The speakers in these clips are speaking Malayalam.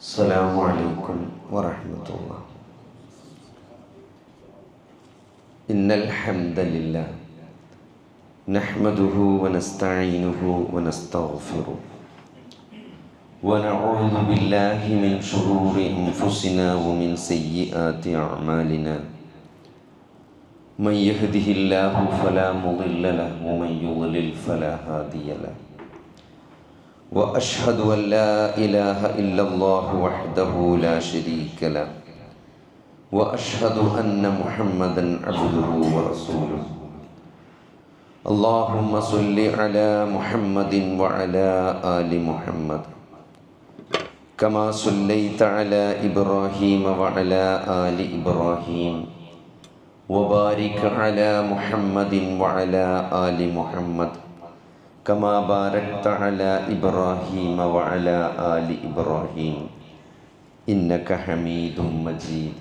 السلام عليكم ورحمة الله. إن الحمد لله نحمده ونستعينه ونستغفره ونعوذ بالله من شرور أنفسنا ومن سيئات أعمالنا. من يهده الله فلا مضل له ومن يضلل فلا هادي له. وأشهد أن لا إله إلا الله وحده لا شريك له وأشهد أن محمدا عبده ورسوله. اللهم صل على محمد وعلى آل محمد كما صليت على إبراهيم وعلى آل إبراهيم وبارك على محمد وعلى آل محمد كما باركت على إبراهيم وعلى آل إبراهيم إنك حميد مجيد.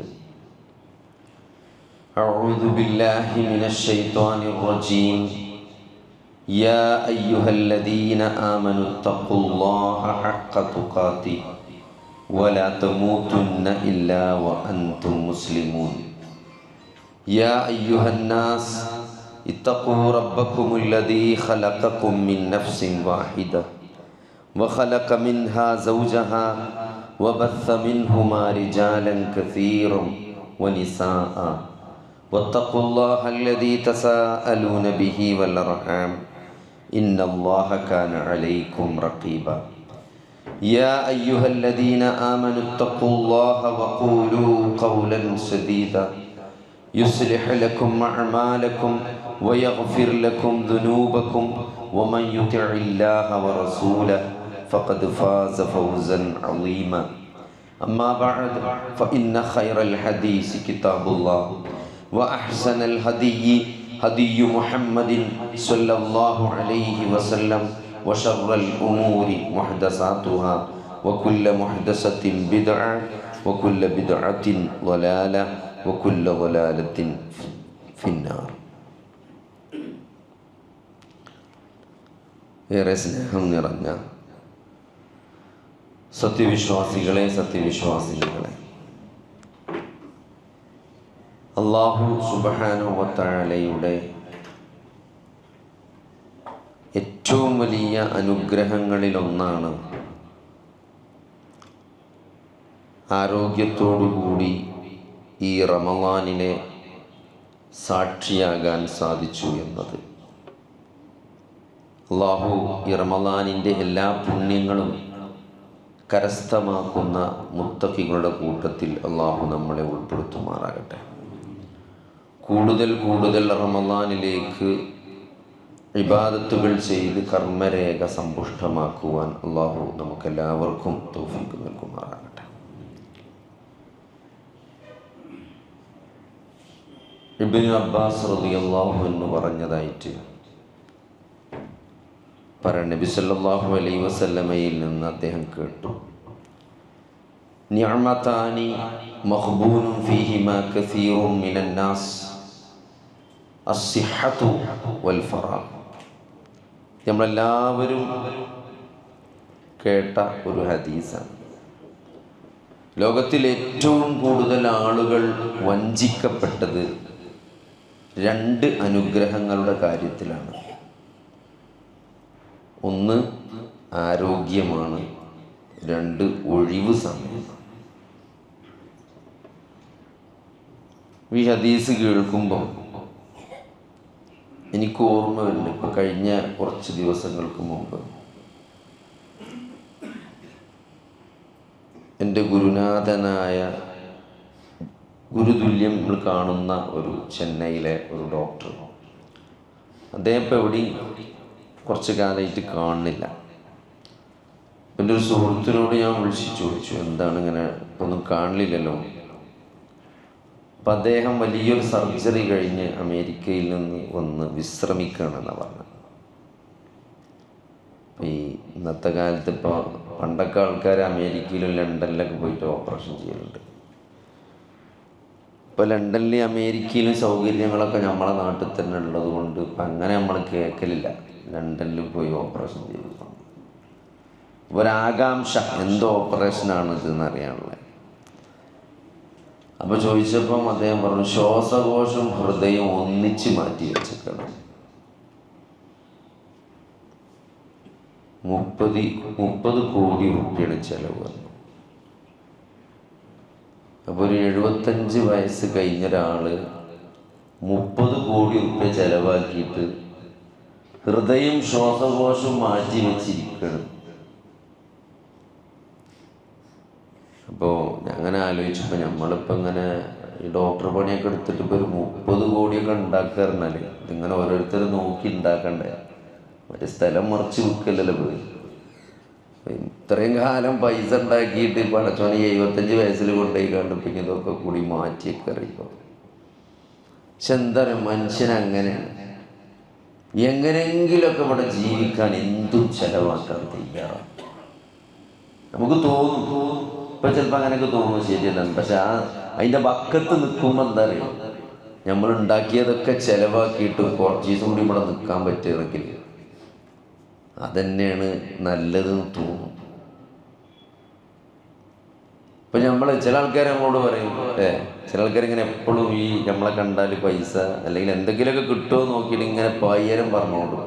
أعوذ بالله من الشيطان الرجيم. يا أيها الذين آمنوا اتقوا الله حق تقاته ولا تموتن إلا وأنتم مسلمون. يا أيها الناس اتقوا ربكم الذي خلقكم من نفس واحدة وخلق منها زوجها وبث منهما رجالا كثيرا ونساء واتقوا الله الذي تساءلون به والأرحام إن الله كان عليكم رقيبا. يا أيها الذين آمنوا اتقوا الله وقولوا قولا سديدا يصلح لكم أعمالكم ويغفر لكم ذنوبكم ومن يطع الله ورسوله فقد فاز فوزا عظيما. أما بعد فإن خير الحديث كتاب الله وأحسن الهدي هدي محمد صلى الله عليه وسلم وشر الأمور محدثاتها وكل محدثة بدعة وكل بدعة ضلالة وكل ضلالة في النار. ഏറെ സ്നേഹം നിറഞ്ഞ സത്യവിശ്വാസികളെ, അല്ലാഹു സുബ്ഹാനഹു വ തആലയുടെ ഏറ്റവും വലിയ അനുഗ്രഹങ്ങളിലൊന്നാണ് ആരോഗ്യത്തോടുകൂടി ഈ റമളാനിനെ സാക്ഷിയാകാൻ സാധിച്ചു എന്നത്. അല്ലാഹു ഈ റമളാനിൻ്റെ എല്ലാ പുണ്യങ്ങളും കരസ്ഥമാക്കുന്ന മുത്തഖികളുടെ കൂട്ടത്തിൽ അല്ലാഹു നമ്മളെ ഉൾപ്പെടുത്തുമാറാകട്ടെ. കൂടുതൽ റമളാനിലേക്ക് ഇബാദത്തുകൾ ചെയ്ത് കർമ്മരേഖ സമ്പുഷ്ടമാക്കുവാൻ അല്ലാഹു നമുക്കെല്ലാവർക്കും തൗഫീഖ് നൽകുമാറാകട്ടെ. ഇബ്നു അബ്ബാസ് റളിയല്ലാഹു അൻഹു പറഞ്ഞതായിട്ട് നബി സല്ലല്ലാഹു അലൈഹി വസല്ലമയിൽ നിന്ന് അദ്ദേഹം കേട്ടു, നിഅമതാനി മഖ്ബൂനുൻ ഫീഹിമാ കസീറുൻ മിനൻ നാസ് അസ്സിഹ്ഹതു വൽ ഫറാഗ്. നമ്മളെല്ലാവരും കേട്ട ഒരു ഹദീസാണ്. ലോകത്തിൽ ഏറ്റവും കൂടുതൽ ആളുകൾ വഞ്ചിക്കപ്പെട്ടത് രണ്ട് അനുഗ്രഹങ്ങളുടെ കാര്യത്തിലാണ്. ഒന്ന് ആരോഗ്യമാണ്, രണ്ട് ഒഴിവ് സമയം. ഈ ഹദീസ് കേൾക്കുമ്പോൾ എനിക്ക് ഓർമ്മ വരുന്നു, ഇപ്പോൾ കഴിഞ്ഞ കുറച്ച് ദിവസങ്ങൾക്ക് മുമ്പ് എൻ്റെ ഗുരുനാഥനായ ഗുരുതുല്യം കാണുന്ന ഒരു ചെന്നൈയിലെ ഒരു ഡോക്ടർ, അദ്ദേഹം ഇപ്പോൾ എവിടെയും കുറച്ച് കാലമായിട്ട് കാണുന്നില്ല. എൻ്റെ ഒരു സുഹൃത്തിനോട് ഞാൻ വിളിച്ച് ചോദിച്ചു, എന്താണ് ഇങ്ങനെ ഒന്നും കാണില്ലല്ലോ. അപ്പം അദ്ദേഹം വലിയൊരു സർജറി കഴിഞ്ഞ് അമേരിക്കയിൽ നിന്ന് വന്ന് വിശ്രമിക്കുകയാണെന്നാണ് പറഞ്ഞത്. ഈ ഇന്നത്തെ കാലത്ത് ഇപ്പോൾ പണ്ടൊക്കെ ആൾക്കാർ അമേരിക്കയിലും ലണ്ടനിലൊക്കെ പോയിട്ട് ഓപ്പറേഷൻ ചെയ്യലുണ്ട്. ഇപ്പോൾ ലണ്ടനിലും അമേരിക്കയിലും സൗകര്യങ്ങളൊക്കെ നമ്മളെ നാട്ടിൽ തന്നെ ഉള്ളത് കൊണ്ട് ഇപ്പം അങ്ങനെ നമ്മൾ കേൾക്കലില്ല ലണ്ടനിൽ പോയി ഓപ്പറേഷൻ ചെയ്തു. ഒരാകാംക്ഷ, എന്തോ ഓപ്പറേഷനാണ് ഇതെന്ന് അറിയാനുള്ളത്. അപ്പോൾ ചോദിച്ചപ്പം അദ്ദേഹം പറഞ്ഞു, ശ്വാസകോശം ഹൃദയം ഒന്നിച്ച് മാറ്റി വെച്ചിട്ടുണ്ട്. 30 കോടി റുപ്യയുടെ ചെലവ്. അപ്പോൾ ഒരു 75 വയസ്സ് കഴിഞ്ഞ ഒരാൾ 30 കോടി റുപ്യ ചെലവാക്കിയിട്ട് ഹൃദയം ശ്വാസകോശം മാറ്റി വെച്ചിരിക്കണം. അപ്പോൾ അങ്ങനെ ആലോചിച്ചപ്പോൾ നമ്മളിപ്പോൾ ഇങ്ങനെ ഈ ഡോക്ടർ പണിയൊക്കെ എടുത്തിട്ട് ഇപ്പോൾ ഒരു 30 കോടിയൊക്കെ ഉണ്ടാക്കാറുണ്ടല്ലേ, ഇതിങ്ങനെ ഓരോരുത്തർ നോക്കി ഉണ്ടാക്കണ്ടേ, മറ്റേ സ്ഥലം മറിച്ച് വിൽക്കല്ലല്ലോ പോയി. ഇത്രയും കാലം പൈസ ഉണ്ടാക്കിയിട്ട് പടച്ചോണി 75 വയസ്സിൽ കൊണ്ടുപോയി കണ്ടിപ്പിക്കും ഇതൊക്കെ കൂടി മാറ്റിയൊക്കെ അറിയിക്കും. പക്ഷെ എന്താ പറയുക, മനുഷ്യനങ്ങനെയാണ്. എങ്ങനെയെങ്കിലുമൊക്കെ ഇവിടെ ജീവിക്കാൻ എന്തും ചെലവാക്കാൻ തയ്യാറാണ്. നമുക്ക് തോന്നും, ഇപ്പം ചിലപ്പോൾ അങ്ങനെയൊക്കെ തോന്നും, ശരിയല്ല. പക്ഷെ അതിൻ്റെ വക്കത്ത് നിൽക്കുമ്പോൾ എന്താ പറയുക, നമ്മൾ ഉണ്ടാക്കിയതൊക്കെ ചിലവാക്കിയിട്ട് കുറച്ച് ദിവസം കൂടി ഇവിടെ നിൽക്കാൻ പറ്റുമെങ്കിൽ അതന്നെയാണ് നല്ലതെന്ന് തോന്നും. ഇപ്പം നമ്മൾ ചില ആൾക്കാർ നമ്മളോട് പറയും, ചില ആൾക്കാരിങ്ങനെ എപ്പോഴും ഈ നമ്മളെ കണ്ടാൽ പൈസ അല്ലെങ്കിൽ എന്തെങ്കിലുമൊക്കെ കിട്ടുമോ നോക്കിയിട്ട് ഇങ്ങനെ പായ്യരം പറഞ്ഞുകൊണ്ട്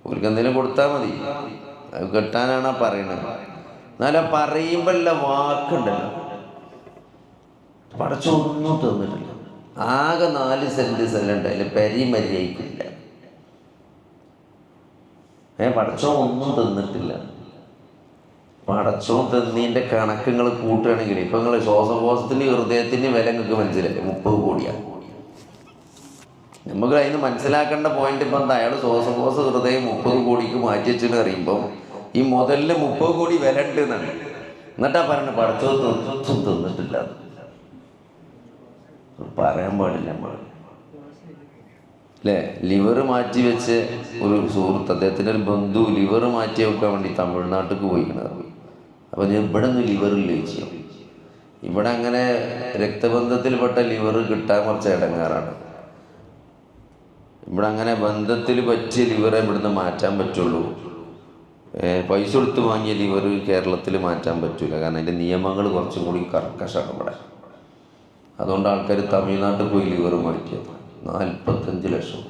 അവർക്ക് എന്തെങ്കിലും കൊടുത്താൽ മതി, അത് കിട്ടാനാണ് പറയണത്. എന്നാലും പറയുമ്പോഴല്ല വാക്കുണ്ടല്ലോ, പടച്ചൊന്നും തന്നിട്ടില്ല. ആകെ 4 സെൻറ്റ് സ്ഥലമുണ്ട്, അതിൽ പെരയും മര്യാദയില്ല. പടച്ചോ ഒന്നും തന്നിട്ടില്ല. പടച്ചോ തന്നീൻ്റെ കണക്കുകൾ കൂട്ടുകയാണെങ്കിൽ ഇപ്പം നിങ്ങൾ ശ്വാസകോശത്തിൻ്റെ ഹൃദയത്തിൻ്റെ വില നിങ്ങൾക്ക് മനസ്സിലായി, 30 കോടിയാണ്. നമുക്ക് അതിന് മനസ്സിലാക്കേണ്ട പോയിന്റ് ഇപ്പം എന്താ, അയാൾ ശ്വാസകോശ ഹൃദയം 30 കോടിക്ക് മാറ്റി വെച്ചെന്ന് അറിയുമ്പോൾ ഈ മുതലിന് 30 കോടി വില ഉണ്ട് എന്നാണ്. എന്നിട്ടാ പറയുന്നത് പടച്ചോ ഒന്നും തന്നിട്ടില്ല. പറയാൻ പാടില്ല നമ്മൾ, അല്ലേ? ലിവർ മാറ്റി വെച്ച് ഒരു സുഹൃത്ത്, അദ്ദേഹത്തിൻ്റെ ഒരു ബന്ധു ലിവർ മാറ്റി വെക്കാൻ വേണ്ടി തമിഴ്നാട്ടിലേക്ക് പോയിക്കണത്. അപ്പോൾ ഞാൻ ഇവിടെ നിന്ന് ലിവറില്ല ചോദിച്ചു. ഇവിടെ അങ്ങനെ രക്തബന്ധത്തിൽപ്പെട്ട ലിവർ കിട്ടാൻ കുറച്ച് ഇടങ്ങാറാണ്. ഇവിടെ അങ്ങനെ ബന്ധത്തിൽ പറ്റിയ ലിവറെ ഇവിടുന്ന് മാറ്റാൻ പറ്റുള്ളൂ. പൈസ കൊടുത്ത് വാങ്ങിയ ലിവർ കേരളത്തിൽ മാറ്റാൻ പറ്റില്ല, കാരണം അതിൻ്റെ നിയമങ്ങൾ കുറച്ചും കൂടി കർക്കശമാണ് ഇവിടെ. അതുകൊണ്ട് ആൾക്കാർ തമിഴ്നാട്ടിൽ പോയി ലിവർ മാറ്റിയത്. 45 ലക്ഷം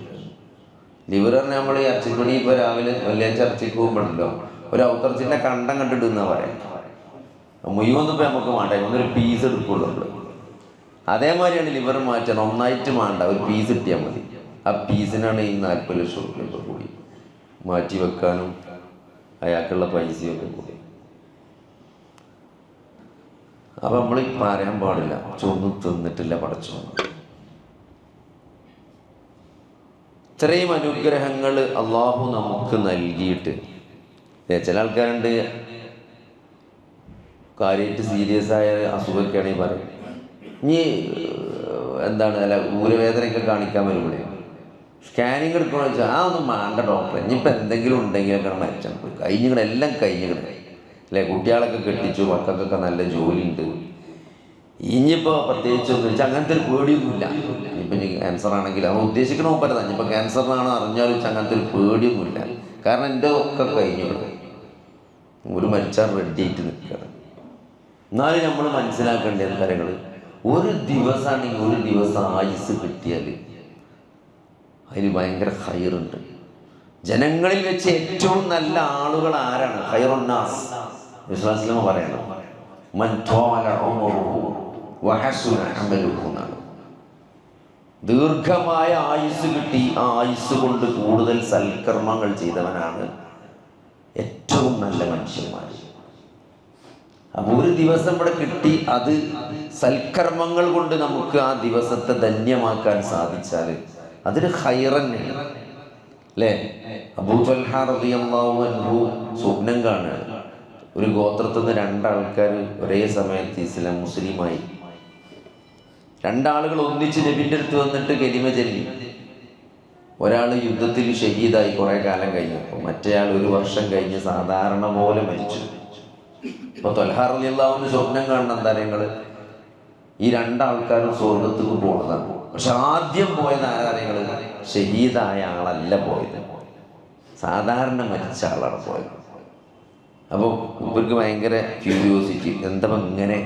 ലിവർ പറഞ്ഞാൽ നമ്മൾ ഈ ഇറച്ചിപ്പണി ഇപ്പോൾ രാവിലെ വെള്ളിയാഴ്ച ഇറച്ചിക്ക് പോകുമ്പോഴല്ലോ ഒരു ഔത്തർച്ചിൻ്റെ കണ്ടം കണ്ടിടുന്ന പറയാം. മുഴുവൊന്നും ഇപ്പോൾ നമുക്ക് വേണ്ട, ഒന്നൊരു പീസ് എടുക്കുള്ളൂ നമ്മൾ. അതേമാതിരിയാണ് ലിവർ മാറ്റാൻ, ഒന്നായിട്ട് വേണ്ട, ഒരു പീസ് കിട്ടിയാൽ മതി. ആ പീസിനാണ് ഈ 40 ലക്ഷം റുപ്യ കൂടി മാറ്റി വെക്കാനും അയാൾക്കുള്ള പൈസയൊക്കെ കൂടി. അപ്പം നമ്മൾ പറയാൻ പാടില്ല ചൊന്നും തിന്നിട്ടില്ല പടച്ചോ. ഇത്രയും അനുഗ്രഹങ്ങൾ അള്ളാഹു നമുക്ക് നൽകിയിട്ട് ചില ആൾക്കാരുണ്ട് കാര്യമായിട്ട് സീരിയസ് ആയ അസുഖമൊക്കെയാണെങ്കിൽ പറയും, ഇനി എന്താണ് അല്ല ഊരവേദനയൊക്കെ കാണിക്കാൻ വരുമ്പോഴേ സ്കാനിങ് എടുക്കണമെന്ന് വെച്ചാൽ ഒന്നും വേണ്ട ഡോക്ടറെ, ഇനിയിപ്പോൾ എന്തെങ്കിലും ഉണ്ടെങ്കിലൊക്കെ മരിച്ചാൽ പോയി കഴിഞ്ഞിങ്ങനെ എല്ലാം കഴിഞ്ഞിങ്ങനെ അല്ലേ. കുട്ടികളൊക്കെ കെട്ടിച്ചു, മക്കൾക്കൊക്കെ നല്ല ജോലിയുണ്ട്, ഇനിയിപ്പോൾ പ്രത്യേകിച്ചൊന്നും വെച്ചാൽ അങ്ങനത്തെ ഒരു പേടിയൊന്നുമില്ല. ഇനിയിപ്പോൾ ഇനി ക്യാൻസർ ആണെങ്കിൽ അവൻ ഉദ്ദേശിക്കണ മുമ്പല്ല, ഇനിയിപ്പോൾ ക്യാൻസറിനാണോ അറിഞ്ഞാലും വെച്ചാൽ അങ്ങനത്തെ ഒരു പേടിയൊന്നുമില്ല. കാരണം എൻ്റെ ഒക്കെ കഴിഞ്ഞു, ഒരു മരിച്ചാൽ റെഡി ആയിട്ട് നിൽക്കുകയാണ്. എന്നാലും നമ്മൾ മനസ്സിലാക്കേണ്ട കാര്യങ്ങൾ, ഒരു ദിവസമാണെങ്കിൽ ഒരു ദിവസം ആയുസ് കിട്ടിയാൽ അതിന് ഭയങ്കര ഹൈറുണ്ട്. ജനങ്ങളിൽ വെച്ച് ഏറ്റവും നല്ല ആളുകൾ ആരാണ്? ഖൈറുന്നാസ് വിശ്വാസിലമ പറയണം, മൻ ത്വാല ഉമറുഹു വഹസുന അമലുഹു എന്നാണ്. ദീർഘമായ ആയുസ് കിട്ടി, ആ ആയുസ് കൊണ്ട് കൂടുതൽ സൽക്കർമ്മങ്ങൾ ചെയ്തവനാണ് ഏറ്റവും നല്ല മനുഷ്യന്മാർ. അപ്പോൾ ഒരു ദിവസം ഇവിടെ കിട്ടി, അത് സൽക്കർമ്മങ്ങൾ കൊണ്ട് നമുക്ക് ആ ദിവസത്തെ ധന്യമാക്കാൻ സാധിച്ചാൽ അതൊരു ഖൈറന്നെയാണ്, അല്ലേ? അബൂ ത്വൽഹ റളിയല്ലാഹു അൻഹു സ്വപ്നം കാണുകയാണ്. ഒരു ഗോത്രത്തിൽ നിന്ന് 2 ആൾക്കാർ ഒരേ സമയത്ത് ഇസ്ലാം മുസ്ലിമായി. 2 ആളുകൾ ഒന്നിച്ച് നബിൻ്റെ അടുത്ത് വന്നിട്ട് കലിമ ചൊല്ലി. ഒരാൾ യുദ്ധത്തിൽ ഷഹീദായി കുറേ കാലം കഴിഞ്ഞപ്പോൾ, മറ്റേയാൾ 1 വർഷം കഴിഞ്ഞ് സാധാരണ പോലെ മരിച്ചു. അപ്പോൾ ത്വൽഹ റളിയല്ലാഹു അൻഹു സ്വപ്നം കാണുന്ന എന്താ നിങ്ങൾ, ഈ 2 ആൾക്കാരും സ്വർഗത്തേക്ക് പോകുന്നതാണ്. പക്ഷെ ആദ്യം പോയത് ആരാധനകൾ, ഷഹീദായ ആളല്ല പോയത്, സാധാരണ മരിച്ച ആളാണ് പോയത്. അപ്പോൾ ഇവർക്ക് ഭയങ്കര ക്യൂരിയോസിറ്റി, എന്താ ഇങ്ങനെ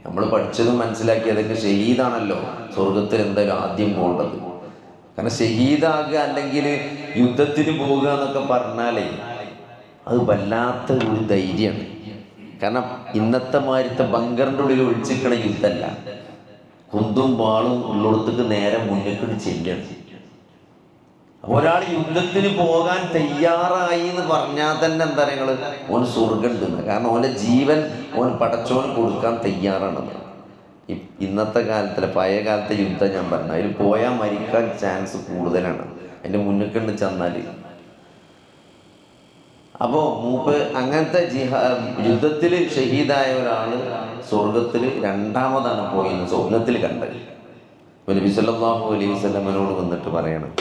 നമ്മൾ പഠിച്ചതും മനസ്സിലാക്കിയതൊക്കെ ഷഹീദാണല്ലോ സ്വർഗത്തിൽ എന്തായാലും ആദ്യം പോകേണ്ടത്. കാരണം ഷഹീദാകുക അല്ലെങ്കിൽ യുദ്ധത്തിന് പോവുക എന്നൊക്കെ പറഞ്ഞാലേ അത് വല്ലാത്ത ഒരു ധൈര്യമാണ്. കാരണം ഇന്നത്തെ മാതിരത്തെ ബങ്കറിൻ്റെ ഉള്ളിൽ ഒളിച്ചിക്കണ യുദ്ധമല്ല, കുന്തും വാളും ഉള്ളിടത്തേക്ക് നേരെ മുന്നിൽ ചെല്ലാണ്. ഒരാൾ യുദ്ധത്തിന് പോകാൻ തയ്യാറായി എന്ന് പറഞ്ഞാൽ തന്നെ എന്താ പറയുക, ഓൻ സ്വർഗം ഉണ്ടെന്ന്. കാരണം ഓൻ്റെ ജീവൻ ഓൻ പടച്ചോന് കൊടുക്കാൻ തയ്യാറാണെന്ന്. ഇന്നത്തെ കാലത്തിലെ പഴയ കാലത്തെ യുദ്ധം ഞാൻ പറഞ്ഞു, അതിൽ പോയാൽ മരിക്കാൻ ചാൻസ് കൂടുതലാണ് അതിൻ്റെ മുന്നിൽ കണ്ട് ചെന്നാൽ. അപ്പോൾ മൂപ്പ് അങ്ങനത്തെ യുദ്ധത്തിൽ ഷഹീദായ ഒരാൾ സ്വർഗത്തിൽ രണ്ടാമതാണ് പോയിന്ന് സ്വപ്നത്തിൽ കണ്ടത്. നബി സല്ലല്ലാഹു അലൈഹി വസല്ലമയോട് വന്നിട്ട് പറയണം,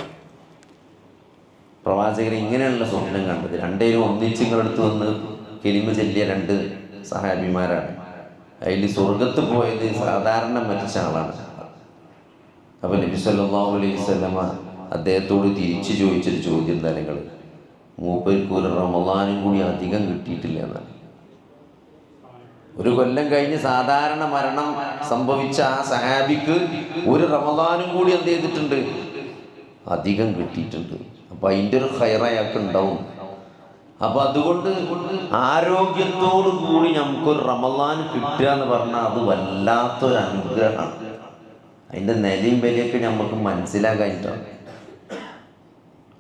പ്രവാചകർ ഇങ്ങനെയുള്ള സ്വപ്നം കണ്ടത്. രണ്ടേരും ഒന്നിച്ചിങ്ങളെടുത്ത് വന്ന് കെലിമ ചൊല്ലിയ രണ്ട് സഹാബിമാരാണ്. അതിൽ സ്വർഗത്ത് പോയത് സാധാരണ മരിച്ച ആളാണ്. അപ്പോൾ നബി സല്ലല്ലാഹു അലൈഹി വസല്ലമ അദ്ദേഹത്തോട് തിരിച്ചു ചോദിച്ചൊരു ചോദ്യം എന്താ, നിങ്ങൾ മൂപ്പർക്ക് ഒരു റമളാനും കൂടി അധികം കിട്ടിയിട്ടില്ല എന്നാണ്. ഒരു കൊല്ലം കഴിഞ്ഞ് സാധാരണ മരണം സംഭവിച്ച ആ സഹാബിക്ക് ഒരു റമളാനും കൂടി എന്ത് ചെയ്തിട്ടുണ്ട്, അധികം കിട്ടിയിട്ടുണ്ട്. അപ്പം അതിൻ്റെ ഒരു ഖൈർ അയാൾക്ക് ഉണ്ടാവും. അപ്പം അതുകൊണ്ട് ആരോഗ്യത്തോടു കൂടി നമുക്കൊരു റമളാൻ കിട്ടുക എന്ന് പറഞ്ഞാൽ അത് വല്ലാത്തൊരു അനുഗ്രഹമാണ്. അതിൻ്റെ നിലയും വിലയൊക്കെ നമുക്ക് മനസ്സിലാക്കാനിട്ടാണ്.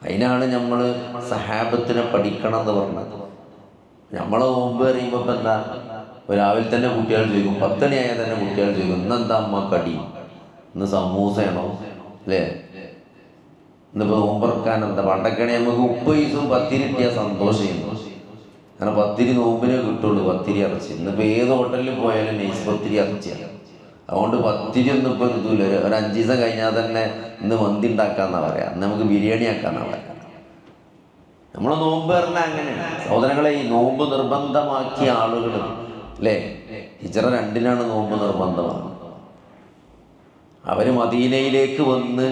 അതിനാണ് നമ്മൾ സഹാബത്തിനെ പഠിക്കണം എന്ന് പറഞ്ഞത്. നമ്മളെ നോമ്പ് അറിയുമ്പോൾ ഇപ്പം എന്താ, രാവിലെ തന്നെ കുട്ടികൾ ചോദിക്കും, 10 മണിയായാൽ തന്നെ കുട്ടികൾ ചോദിക്കും, ഇന്നെന്താ അമ്മ കടി, ഇന്ന് സമൂസയാണോ അല്ലേ, ഇന്നിപ്പോൾ നോമ്പറക്കാൻ എന്താ. പണ്ടൊക്കെയാണെ നമുക്ക് 30 ദിവസവും പത്തിരി കിട്ടിയാൽ സന്തോഷം ചെയ്യുന്നു. കാരണം പത്തിരി നോമ്പിനെ കിട്ടുള്ളൂ, പത്തിരി ഇറച്ചി. ഇന്നിപ്പോൾ ഏത് ഹോട്ടലിൽ പോയാലും നൈസ് പത്തിരി ഇറച്ചിയാണ്. അതുകൊണ്ട് പത്തിരി ഒന്നും ഇപ്പോൾ കിട്ടൂല. ഒരു 5 ദിവസം കഴിഞ്ഞാൽ തന്നെ ഇന്ന് മന്തി ഉണ്ടാക്കാമെന്നാണ് പറയാം, ഇന്ന് നമുക്ക് ബിരിയാണി ആക്കാമെന്നാണ് പറയാം. നമ്മൾ നോമ്പ് പറഞ്ഞാൽ അങ്ങനെയാണ് സഹോദരങ്ങളെ. ഈ നോമ്പ് നിർബന്ധമാക്കിയ ആളുകൾ അല്ലേ, ഹിജ്റ 2 നോമ്പ് നിർബന്ധമാണ്. അവർ മദീനയിലേക്ക് വന്ന്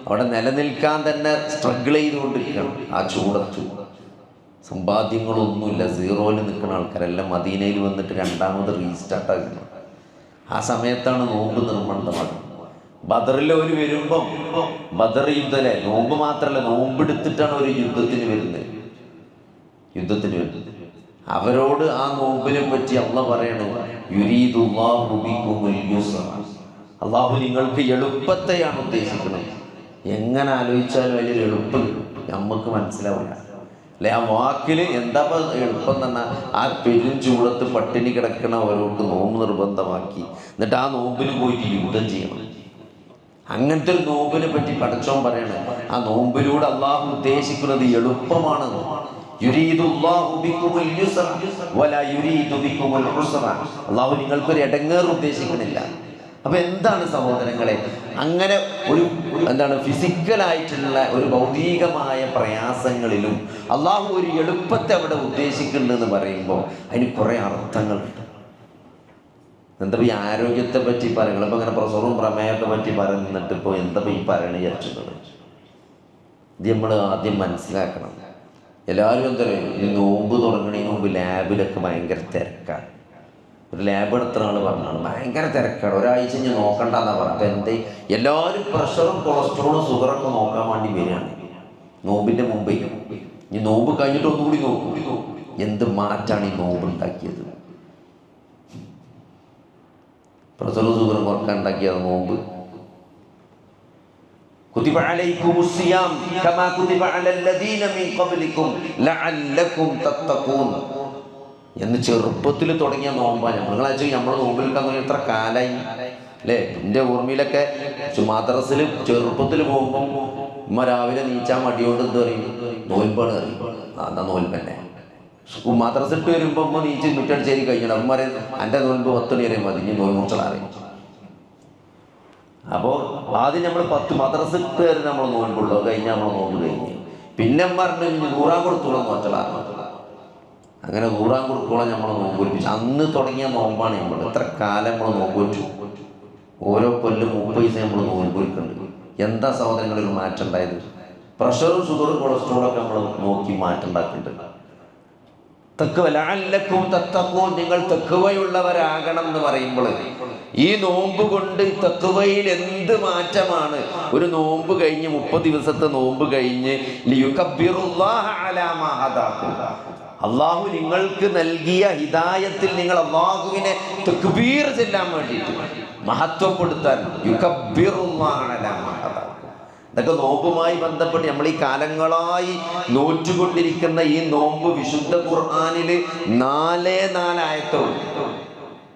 അവിടെ നിലനിൽക്കാൻ തന്നെ സ്ട്രഗിൾ ചെയ്തുകൊണ്ടിരിക്കണം. ആ ചൂടത്തു സമ്പാദ്യങ്ങളൊന്നുമില്ല, സീറോയിൽ നിൽക്കുന്ന ആൾക്കാരെല്ലാം മദീനയിൽ വന്നിട്ട് രണ്ടാമത് റീസ്റ്റാർട്ട് ആക്കണം. ആ സമയത്താണ് നോമ്പ് നിർബന്ധമാണ്. ബദറിൽ ഒരു വരുമ്പം ബദർ യുദ്ധല്ലേ, നോമ്പ് മാത്രമല്ല നോമ്പെടുത്തിട്ടാണ് ഒരു യുദ്ധത്തിന് വരുന്നത്. അവരോട് ആ നോമ്പിനെ പറ്റി അള്ളാഹ് പറയണത്, യുരീദുല്ലാഹു ബികുമുൽ യുസ്ര, അള്ളാഹു നിങ്ങൾക്ക് എളുപ്പത്തെയാണ് ഉദ്ദേശിക്കുന്നത്. എങ്ങനെ ആലോചിച്ചാലും അതിൽ എളുപ്പം നമുക്ക് മനസ്സിലാവില്ല അല്ലെ. ആ വാക്കിൽ എന്താ എളുപ്പം തന്നെ, ആ പെരും ചൂടത്ത് പട്ടിണി കിടക്കണ ഓരോർക്ക് നോമ്പ് നിർബന്ധമാക്കി, എന്നിട്ട് ആ നോമ്പിന് പോയിട്ട് യുദ്ധം ചെയ്യണം. അങ്ങനത്തെ ഒരു നോമ്പിനെ പറ്റി പടച്ചോൻ പറയണേ, ആ നോമ്പിലൂടെ അള്ളാഹു ഉദ്ദേശിക്കുന്നത് എളുപ്പമാണ്. അള്ളാഹു നിങ്ങൾക്കൊരു ഇടങ്ങേറ് ഉദ്ദേശിക്കുന്നില്ല. അപ്പൊ എന്താണ് സഹോദരങ്ങളെ, അങ്ങനെ ഒരു ഫിസിക്കലായിട്ടുള്ള ഒരു ഭൗതികമായ പ്രയാസങ്ങളിലും അള്ളാഹു ഒരു എളുപ്പത്തെ അവിടെ ഉദ്ദേശിക്കുന്നുണ്ടെന്ന് പറയുമ്പോൾ അതിന് കുറെ അർത്ഥങ്ങളുണ്ട്. എന്താ ഈ ആരോഗ്യത്തെ പറ്റി പറയുന്നത്, ഇപ്പം ഇങ്ങനെ പ്രസവവും പ്രമേയമൊക്കെ പറ്റി പറയുന്നിട്ട് ഇപ്പോൾ എന്താ ഈ പറയണ വിചാരിച്ചത്, ഇത് നമ്മൾ ആദ്യം മനസ്സിലാക്കണം. എല്ലാവരും എന്താ പറയുക, ഈ നോമ്പ് തുടങ്ങണതിന് മുമ്പ് ലാബിലൊക്കെ ഭയങ്കര തിരക്കാണ്. ഒരു ലാബ് എടുത്ത ആൾ പറഞ്ഞാണ് ഭയങ്കര തിരക്കാണ്, ഒരാഴ്ച ഞാൻ നോക്കണ്ടെന്നാണ് പറഞ്ഞത്. അപ്പം എൻ്റെ എല്ലാവരും പ്രഷറും കൊളസ്ട്രോളും ഷുഗറൊക്കെ നോക്കാൻ വേണ്ടി വരികയാണ് നോമ്പിൻ്റെ മുമ്പേ. ഈ നോമ്പ് കഴിഞ്ഞിട്ട് ഒന്നുകൂടി നോക്കും, എന്ത് മാറ്റാണ് ഈ നോമ്പ് ഉണ്ടാക്കിയത്. പ്രഷറും ഷുഗറും കുറക്കാൻ ഉണ്ടാക്കിയത് നോമ്പ്. കുതിബ അലൈക്കുമുസ് സിയാം കമാ കുതിബ അലല്ലദീന മിൻ ഖബ്ലിക്കും ലഅല്ലക്കും തത്തഖൂൻ എന്ന് ചെറുപ്പത്തിൽ തുടങ്ങിയ നോമ്പാണ്. നിങ്ങളാച്ചു നമ്മൾ നോമ്പിൽക്കാൻ തുടങ്ങി എത്ര കാലായി അല്ലേ. എൻ്റെ ഓർമ്മയിലൊക്കെ മദ്രസിൽ ചെറുപ്പത്തിൽ പോകുമ്പം ഉമ്മ രാവിലെ നീച്ചാൻ മടിയോണ്ട് എന്ത് പറയും, നോൽപ്പാണ് അറിയും. എന്നാ നോൽപ്പന്നെ. മദ്രസിട്ട് വരുമ്പോൾ ഉമ്മ നീച്ച് മുറ്റടിച്ചേരി കഴിഞ്ഞാൽ അമ്മ പറയും എൻ്റെ നോൽപ്പ് 10 മണി വരെ മതി, ഇനി നോൽ മുറിച്ചളറിയും. അപ്പോൾ ആദ്യം നമ്മൾ 10 മദ്രസിട്ട് വരെ നമ്മൾ നോൽപ്പുള്ളൂ, കഴിഞ്ഞാൽ നമ്മൾ നോമ്പ് കഴിഞ്ഞ്. പിന്നെ പറഞ്ഞു 100 കൊടുത്തോളം നോച്ചളാണ്. അങ്ങനെ 100 കൊടുക്കോളം നമ്മൾ നോമ്പ് ഒലിപ്പിച്ചു. അന്ന് തുടങ്ങിയ നോമ്പാണ് നമ്മൾ. എത്ര കാലം നമ്മൾ നോമ്പ് വെച്ചു, ഓരോ കൊല്ലം 30 ദിവസം നമ്മൾ നോമ്പ് ഒലിക്കുന്നുണ്ട്. എന്താ സഹോദരങ്ങളിൽ മാറ്റം ഉണ്ടായത്? പ്രഷറും ഷുഗറും കൊളസ്ട്രോളൊക്കെ നമ്മൾ നോക്കി മാറ്റം ഉണ്ടാക്കുന്നുണ്ട്. തഖ്വ ലഅല്ലക്കും തത്തഖൂൻ, നിങ്ങൾ തഖ്വയുള്ളവരാകണം എന്ന് പറയുമ്പോൾ ഈ നോമ്പ് കൊണ്ട് തഖ്വയിൽ എന്ത് മാറ്റമാണ്. ഒരു നോമ്പ് കഴിഞ്ഞ് 30 ദിവസത്തെ നോമ്പ് കഴിഞ്ഞ് ലിയുകബ്ബിറുല്ലാഹ അലാ മാ ഹദാകും, അള്ളാഹു നിങ്ങൾക്ക് നൽകിയ ഹിദായത്തിൽ നിങ്ങൾ അള്ളാഹുവിനെ തക്ബീർ ചെല്ലാൻ വേണ്ടിയിട്ട് മഹത്വപ്പെടുത്താൻ യുകബ്ബിറുല്ലാഹ അലാ മാ ഹദാകും. ഇതൊക്കെ നോമ്പുമായി ബന്ധപ്പെട്ട് നമ്മൾ ഈ കാലങ്ങളായി നോറ്റുകൊണ്ടിരിക്കുന്ന ഈ നോമ്പ് വിശുദ്ധ ഖുർആനിൽ 4 ആയത്തുണ്ട്.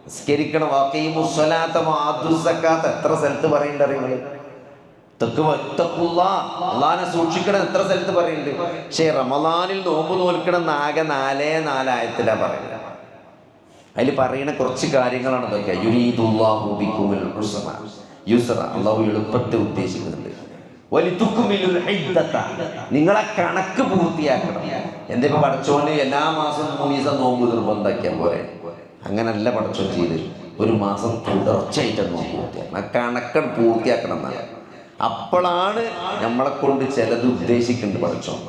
നിസ്കരിക്കണം, വഖീമുസ്സലാത്ത വആത്തുസ്സകാത്ത എത്ര സ്ഥലത്ത് പറയുന്നുണ്ട് അറിയുന്നത്? അള്ളാഹിനെ സൂക്ഷിക്കണം എത്ര സ്ഥലത്ത് പറയുന്നുണ്ട്. പക്ഷേ റമദാനിൽ നോമ്പ് നോൽക്കണം ആകെ 4 ആയത്തിലാ പറയുന്നത്. അതിൽ പറയുന്ന കുറച്ച് കാര്യങ്ങളാണ് ഇതൊക്കെ. യുരീദുല്ലാഹു ബികുമുൽ യുസ്റ, അള്ളാഹു എളുപ്പത്തെ ഉദ്ദേശിക്കുന്നുണ്ട്. വലിതുക്മിലുൽ ഇദ്ദത, നിങ്ങളെ കണക്ക് പൂർത്തിയാക്കണം. എന്താ ഇപ്പൊ പടച്ചോന് എല്ലാ മാസവും 3 ദിവസം നോമ്പ് നിർബന്ധാക്കിയാൽ പോരെ? അങ്ങനല്ല പടച്ചോൻ ചെയ്ത്. ഒരു മാസം തുടർച്ചയായിട്ട് നോമ്പ് പൂർത്തിയാക്കണം. ആ കണക്കൻ പൂർത്തിയാക്കണം എന്നാണ്. അപ്പോഴാണ് നമ്മളെ കൊണ്ട് ചിലത് ഉദ്ദേശിക്കുന്നുണ്ട് പടച്ചോൻ.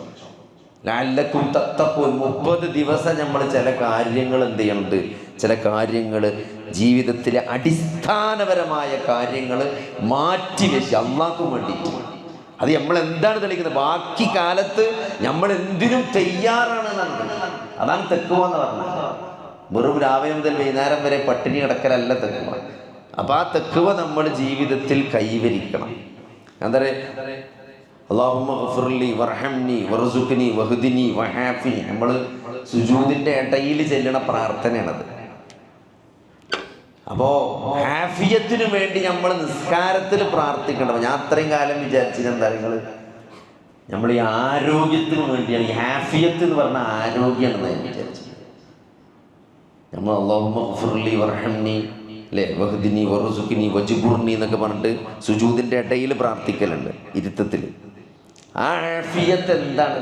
ലഅല്ലക്കും തത്തഖൂൻ, 30 ദിവസം നമ്മൾ ചില കാര്യങ്ങൾ എന്ത് ചെയ്യുന്നുണ്ട്, ചില കാര്യങ്ങൾ ജീവിതത്തിലെ അടിസ്ഥാനപരമായ കാര്യങ്ങൾ മാറ്റിവെച്ച് അള്ളാഹ്ക്ക് വേണ്ടിയിട്ട്. അത് നമ്മൾ എന്താണ് തെളിയിക്കുന്നത്? ബാക്കി കാലത്ത് നമ്മൾ എന്തിനും തയ്യാറാണ് എന്നാണ്. അതാണ് തഖ്വ എന്ന് പറഞ്ഞത്. വെറും രാവിലെ മുതൽ വൈകുന്നേരം വരെ പട്ടിണി കിടക്കലല്ല തഖ്വ. അപ്പം ആ തഖ്വ നമ്മൾ ജീവിതത്തിൽ കൈവരിക്കണം. എന്താ പറയുക? അല്ലാഹുമ്മ ഗഫിർലി വർഹംനി വർസുഖ്നി വഹ്ദിനി വഹാഫിനി. നമ്മൾ സുജൂദിന്റെ ഇടയിൽ ചെല്ലണ പ്രാർത്ഥനയാണത്. അപ്പോൾ ഹാഫിയത്തിന് വേണ്ടി നമ്മൾ നിസ്കാരത്തിൽ പ്രാർത്ഥിക്കണം. ഞാൻ അത്രയും കാലം വിചാരിച്ചത് എന്താ, നമ്മൾ ഈ ആരോഗ്യത്തിന് വേണ്ടിയാണ്. ഈ ഹാഫിയത്ത് എന്ന് പറഞ്ഞാൽ ആരോഗ്യമാണെന്ന് ഞാൻ വിചാരിച്ചത്. നമ്മൾ അല്ലാഹുമ്മ ഗഫിർലി വർഹംനി അല്ലേ, വഹ്ദിനി വർസുഖ്നി വജ്ബുർനി എന്നൊക്കെ പറഞ്ഞിട്ട് സുജൂദിന്റെ ഇടയിൽ പ്രാർത്ഥിക്കലുണ്ട് ഇരുത്തത്തിൽ. ആ ഹാഫിയത്ത് എന്താണ്?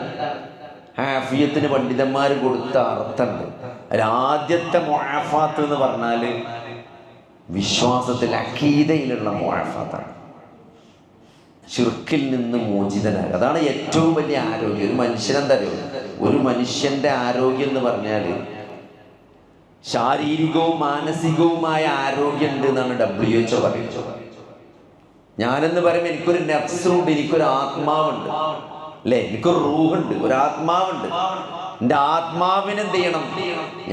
ഹാഫിയത്തിന് പണ്ഡിതന്മാർ കൊടുത്ത അർത്ഥമുണ്ട്. അതിൽ ആദ്യത്തെ മുആഫാത്ത് എന്ന് പറഞ്ഞാൽ വിശ്വാസത്തിൽ അഖീദയിലുള്ള മുആഫാത്താണ്. ശിർക്കിൽ നിന്ന് മോചിതനാകുക, അതാണ് ഏറ്റവും വലിയ ആരോഗ്യം. ഒരു മനുഷ്യനെന്താ അറിയോ? ഒരു മനുഷ്യന്റെ ആരോഗ്യം എന്ന് പറഞ്ഞാൽ ശാരീരികവും മാനസികവുമായ ആരോഗ്യം ഉണ്ട് എന്നാണ് WHO പറയുന്നത്. ഞാനെന്ന് പറയുമ്പോൾ എനിക്കൊരു നഫ്സുണ്ട്, എനിക്കൊരു ആത്മാവുണ്ട് അല്ലേ, എനിക്കൊരു റൂഹുണ്ട്, ഒരു ആത്മാവുണ്ട്. എൻ്റെ ആത്മാവിനെ എന്ത് ചെയ്യണം?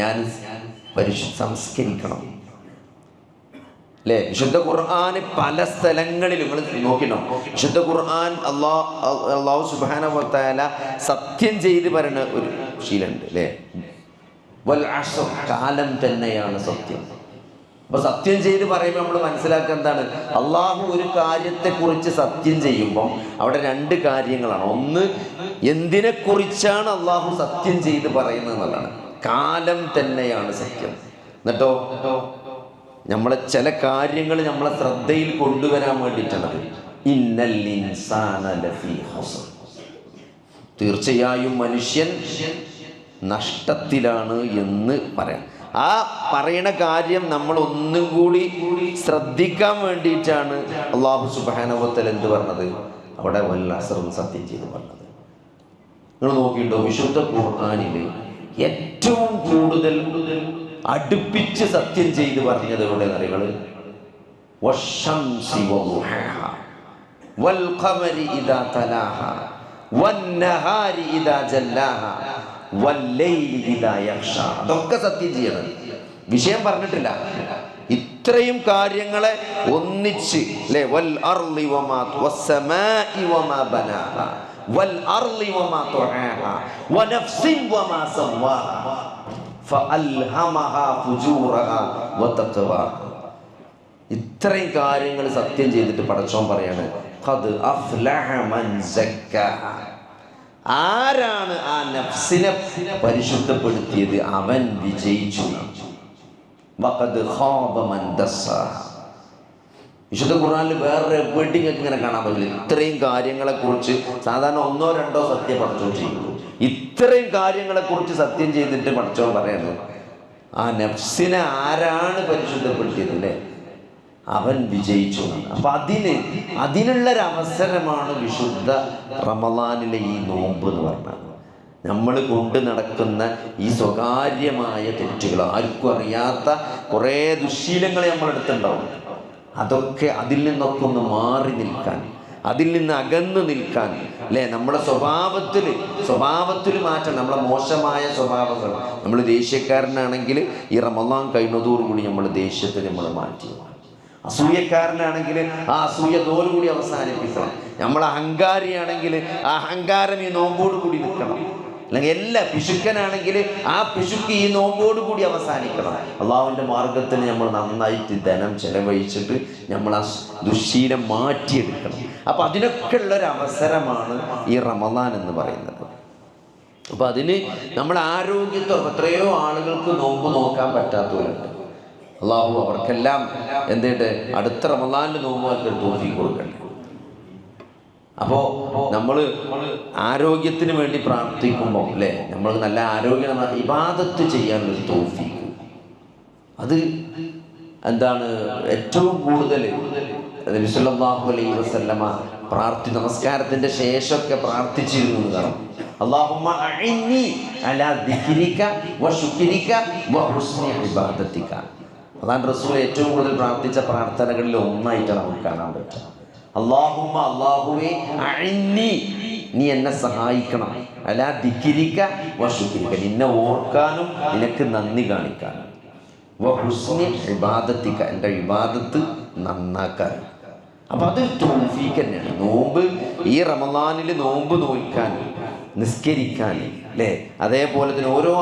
ഞാൻ സംസ്കരിക്കണം അല്ലേ. വിശുദ്ധ ഖുർആന് പല സ്ഥലങ്ങളിലും നിങ്ങൾ നോക്കണം. വിശുദ്ധ ഖുർആൻ അല്ലാഹു സുബ്ഹാനഹു വ തആല സത്യം ചെയ്ത് പറയുന്ന ഒരു ശീലമുണ്ട് അല്ലേ. വൽ അസ്ർ, കാലം തന്നെയാണ് സത്യം. അപ്പൊ സത്യം ചെയ്ത് പറയുമ്പോൾ നമ്മൾ മനസ്സിലാക്കുക എന്താണ്? അള്ളാഹു ഒരു കാര്യത്തെക്കുറിച്ച് സത്യം ചെയ്യുമ്പം അവിടെ 2 കാര്യങ്ങളാണ്. ഒന്ന്, എന്തിനെക്കുറിച്ചാണ് അള്ളാഹു സത്യം ചെയ്ത് പറയുന്നത് എന്നുള്ളതാണ്. കാലം തന്നെയാണ് സത്യം. എന്നിട്ടോ നമ്മളെ ചില കാര്യങ്ങൾ നമ്മളെ ശ്രദ്ധയിൽ കൊണ്ടുവരാൻ വേണ്ടിയിട്ടാണത്. ഇന്നൽ ഇൻസാന ലഫീ ഖുസ്ർ, തീർച്ചയായും മനുഷ്യൻ നഷ്ടത്തിലാണ് എന്ന് പറയാം. ആ പറയുന്ന കാര്യം നമ്മൾ ഒന്നും കൂടി ശ്രദ്ധിക്കാൻ വേണ്ടിയിട്ടാണ് അല്ലാഹു സുബ്ഹാനഹു വ തആല എന്ത് പറഞ്ഞത്? അവിടെ വൽ അസ്ർ സത്യം ചെയ്ത് പറഞ്ഞത്. നിങ്ങൾ നോക്കിയിട്ടുണ്ടോ? വിശുദ്ധ ഖുർആനിൽ ഏറ്റവും കൂടുതൽ അടുപ്പിച്ച് സത്യം ചെയ്ത് പറഞ്ഞത് എവിടെ അറികൾ? വശംസി വദുഹാഹ വൽ ഖമരി ഇദാ തലാഹ വന്നഹാരി ഇദാ ജല്ലാഹ വല്ലൈലി ഇദാ യഗ്ഷ. അതൊക്കെ സത്യം ചെയ്യണം. വിഷയം പറഞ്ഞിട്ടില്ല. ഇത്രയും കാര്യങ്ങളെ ഒന്നിച്ച് അല്ലേ. വൽ അർളി വമാ വസ്സമാഇ വമാ ബനാഹ വൽ അർളി വമാ തുഹാഹ വനഫ്സിൻ വമാ സവ്വാഹ ഫഅൽഹമഹ ഫുജൂറഹ വതഖ്വാഹ. ഇത്രയും കാര്യങ്ങൾ സത്യം ചെയ്തിട്ട് പടച്ചോൻ പറയാണ് ഖദ് അഫ്ലഹ മൻ സക്കാഹ. ആരാണ് ആ നഫ്സിനെ പരിശുദ്ധപ്പെടുത്തിയത്? അവൻ വിജയിച്ചു. വഖദ് ഖാബ മൻ ദസ്സാഹ. വിശുദ്ധ ഖുർആനിൽ വേറെ എവിടെയും ഇങ്ങനെ കാണാൻ പറ്റില്ല. ഇത്രയും കാര്യങ്ങളെക്കുറിച്ച് സാധാരണ 1-2 സത്യം പടച്ചോൻ ചെയ്യുള്ളൂ. ഇത്രയും കാര്യങ്ങളെക്കുറിച്ച് സത്യം ചെയ്തിട്ട് പടച്ചോൻ പറയാണ് ആ നഫ്സിനെ ആരാണ് പരിശുദ്ധപ്പെടുത്തിയത് അല്ലേ, അവൻ വിജയിച്ചു. അപ്പൊ അതിനുള്ളൊരവസരമാണ് വിശുദ്ധ റമളാനിലെ ഈ നോമ്പ് എന്ന് പറഞ്ഞത്. നമ്മൾ കൊണ്ട് നടക്കുന്ന ഈ സ്വകാര്യമായ തെറ്റുകൾ, ആർക്കും അറിയാത്ത കുറേ ദുശ്ശീലങ്ങൾ നമ്മളെടുത്തുണ്ടാവും. അതൊക്കെ അതിൽ നിന്നൊക്കെ ഒന്ന് മാറി നിൽക്കാൻ, അതിൽ നിന്ന് അകന്നു നിൽക്കാൻ, അല്ലേ? നമ്മുടെ സ്വഭാവത്തിൽ മാറ്റം. നമ്മളെ മോശമായ സ്വഭാവങ്ങൾ, നമ്മൾ ദേഷ്യക്കാരനാണെങ്കിൽ ഈ റമളാൻ കഴിയുന്നതോടുകൂടി നമ്മൾ ദേഷ്യത്തെ നമ്മൾ മാറ്റി. അസൂയക്കാരനാണെങ്കിൽ ആ അസൂയതോടുകൂടി അവസാനിപ്പിക്കണം. നമ്മൾ അഹങ്കാരിയാണെങ്കിൽ ആ അഹങ്കാരം ഈ നോമ്പോടുകൂടി നിൽക്കണം. അല്ലെങ്കിൽ എല്ലാ പിശുക്കനാണെങ്കിൽ ആ പിശുക്ക് ഈ നോമ്പോടുകൂടി അവസാനിക്കണം. അള്ളാഹുവിൻ്റെ മാർഗത്തിന് നമ്മൾ നന്നായിട്ട് ധനം ചെലവഴിച്ചിട്ട് നമ്മൾ ആ ദുശ്ശീലം മാറ്റിയെടുക്കണം. അപ്പം അതിനൊക്കെ ഉള്ളൊരവസരമാണ് ഈ റമളാൻ എന്ന് പറയുന്നത്. അപ്പം അതിന് നമ്മുടെ ആരോഗ്യത്തോടെ എത്രയോ ആളുകൾക്ക് നോമ്പ് നോക്കാൻ പറ്റാത്തവരുണ്ട്. അള്ളാഹു അവർക്കെല്ലാം എന്തിട്ട് അടുത്ത റമളാനിൽ നോമ്പ് നോക്കാൻ തൗഫീഖ് കൊടുക്കട്ടെ. അപ്പോൾ നമ്മൾ ആരോഗ്യത്തിന് വേണ്ടി പ്രാർത്ഥിക്കുമ്പോൾ, അല്ലേ, നമ്മൾ നല്ല ആരോഗ്യം ഇബാദത്ത് ചെയ്യാനുള്ളൊരു തൗഫീഖ്, അത് എന്താണ് ഏറ്റവും കൂടുതൽ നബി സല്ലല്ലാഹു അലൈഹി വസല്ലമ നമസ്കാരത്തിൻ്റെ ശേഷമൊക്കെ പ്രാർത്ഥിച്ചിരുന്നു എന്നാണ്. അല്ലാഹുമ്മ അഇന്നി അലാ ദിക്രിക വശുക്രിക വഹുസ്നി ഇബാദതിക. അതാണ് റസൂൽ ഏറ്റവും കൂടുതൽ പ്രാർത്ഥിച്ച പ്രാർത്ഥനകളിൽ ഒന്നായിട്ട് നമുക്ക് കാണാൻ പറ്റും. അല്ലാഹുമ്മ, അല്ലാഹുവേ, അഇന്നി, നീ എന്നെ സഹായിക്കണം, അലാ ദിക്രിക വശുക്രിക, നിന്നെ ഓർക്കാനും നിനക്ക് നന്ദി കാണിക്കാനും, വഹുസ്നി ഇബാദതിക, എൻ്റെ ഇബാദത്ത് നന്നാക്കാനും. അപ്പം അതൊരു തൗഫീഖ് തന്നെയാണ്. നോമ്പ് ഈ റമളാനിൽ നോമ്പ് നോൽക്കാൻ, നിസ്കരിക്കാൻ, അല്ലേ, അതേപോലെ തന്നെ ഓരോ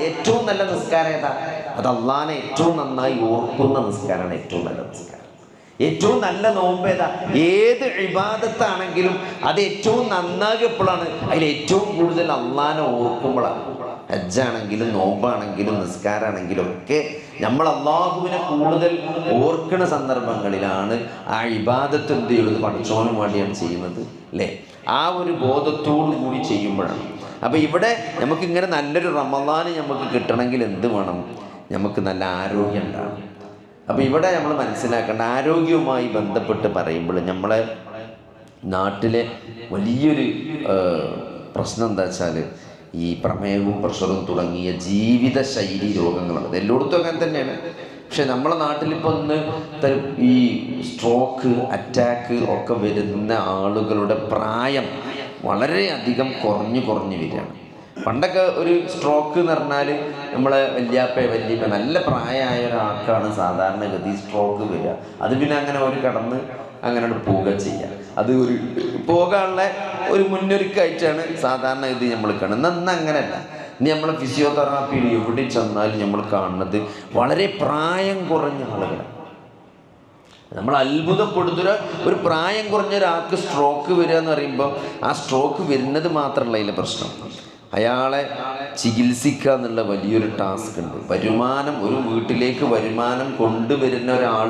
ഏറ്റവും നല്ല നിസ്കാരം ഏതാ? അത് അള്ളാനെ ഏറ്റവും നന്നായി ഓർക്കുന്ന നിസ്കാരമാണ് ഏറ്റവും നല്ല നിസ്കാരം. ഏറ്റവും നല്ല നോമ്പ് ഏതാ? ഏത് ഇബാദത്താണെങ്കിലും അത് ഏറ്റവും നന്നാകുക എപ്പോഴാണ്? അതിൽ ഏറ്റവും കൂടുതൽ അള്ളാനെ ഓർക്കുമ്പോഴാണ്. ഹജ്ജാണെങ്കിലും നോമ്പാണെങ്കിലും നിസ്കാരമാണെങ്കിലും ഒക്കെ നമ്മൾ അള്ളാഹുവിനെ കൂടുതൽ ഓർക്കുന്ന സന്ദർഭങ്ങളിലാണ് ആ ഇബാദത്ത് എന്ത് ചെയ്യുന്നത്? പഠിച്ചോനും വേണ്ടിയാണ് ചെയ്യുന്നത്, അല്ലേ? ആ ഒരു ബോധത്തോടു കൂടി ചെയ്യുമ്പോഴാണ്. അപ്പം ഇവിടെ നമുക്കിങ്ങനെ നല്ലൊരു റമളാൻ നമുക്ക് കിട്ടണമെങ്കിൽ എന്ത് വേണം? നമുക്ക് നല്ല ആരോഗ്യം ഉണ്ടാകണം. അപ്പം ഇവിടെ നമ്മൾ മനസ്സിലാക്കേണ്ട, ആരോഗ്യവുമായി ബന്ധപ്പെട്ട് പറയുമ്പോൾ നമ്മളെ നാട്ടിലെ വലിയൊരു പ്രശ്നം എന്താ വെച്ചാൽ ഈ പ്രമേഹവും പ്രഷറും തുടങ്ങിയ ജീവിതശൈലി രോഗങ്ങളാണ്. എല്ലായിടത്തും അങ്ങനെ തന്നെയാണ്. പക്ഷെ നമ്മളെ നാട്ടിലിപ്പോൾ ഒന്ന് ഈ സ്ട്രോക്ക്, അറ്റാക്ക് ഒക്കെ വരുന്ന ആളുകളുടെ പ്രായം വളരെയധികം കുറഞ്ഞു വരികയാണ്. പണ്ടൊക്കെ ഒരു സ്ട്രോക്ക് എന്ന് പറഞ്ഞാൽ നമ്മളെ വല്യപ്പ നല്ല പ്രായമായ ഒരാൾക്കാണ് സാധാരണഗതി സ്ട്രോക്ക് വരിക. അത് പിന്നെ അങ്ങനെ ഒരു കടന്ന് അങ്ങനെ പോവുക ചെയ്യുക. അത് ഒരു പോകാനുള്ള ഒരു മുന്നൊരുക്കമായിട്ടാണ് സാധാരണ ഇത് നമ്മൾ കാണുന്നത്. ഇന്ന് അങ്ങനെയല്ല. ഇനി നമ്മളെ ഫിസിയോതെറാപ്പിയിൽ എവിടെ ചെന്നാലും നമ്മൾ കാണുന്നത് വളരെ പ്രായം കുറഞ്ഞ ആളുകളാണ്. നമ്മൾ അത്ഭുതപ്പെടുത്തുന്ന ഒരു പ്രായം കുറഞ്ഞ ഒരാൾക്ക് സ്ട്രോക്ക് വരിക എന്ന് പറയുമ്പോൾ ആ സ്ട്രോക്ക് വരുന്നത് മാത്രമല്ല അതിലെ പ്രശ്നം, അയാളെ ചികിത്സിക്കുക എന്നുള്ള വലിയൊരു ടാസ്ക് ഉണ്ട്. ഒരു വീട്ടിലേക്ക് വരുമാനം കൊണ്ടുവരുന്ന ഒരാൾ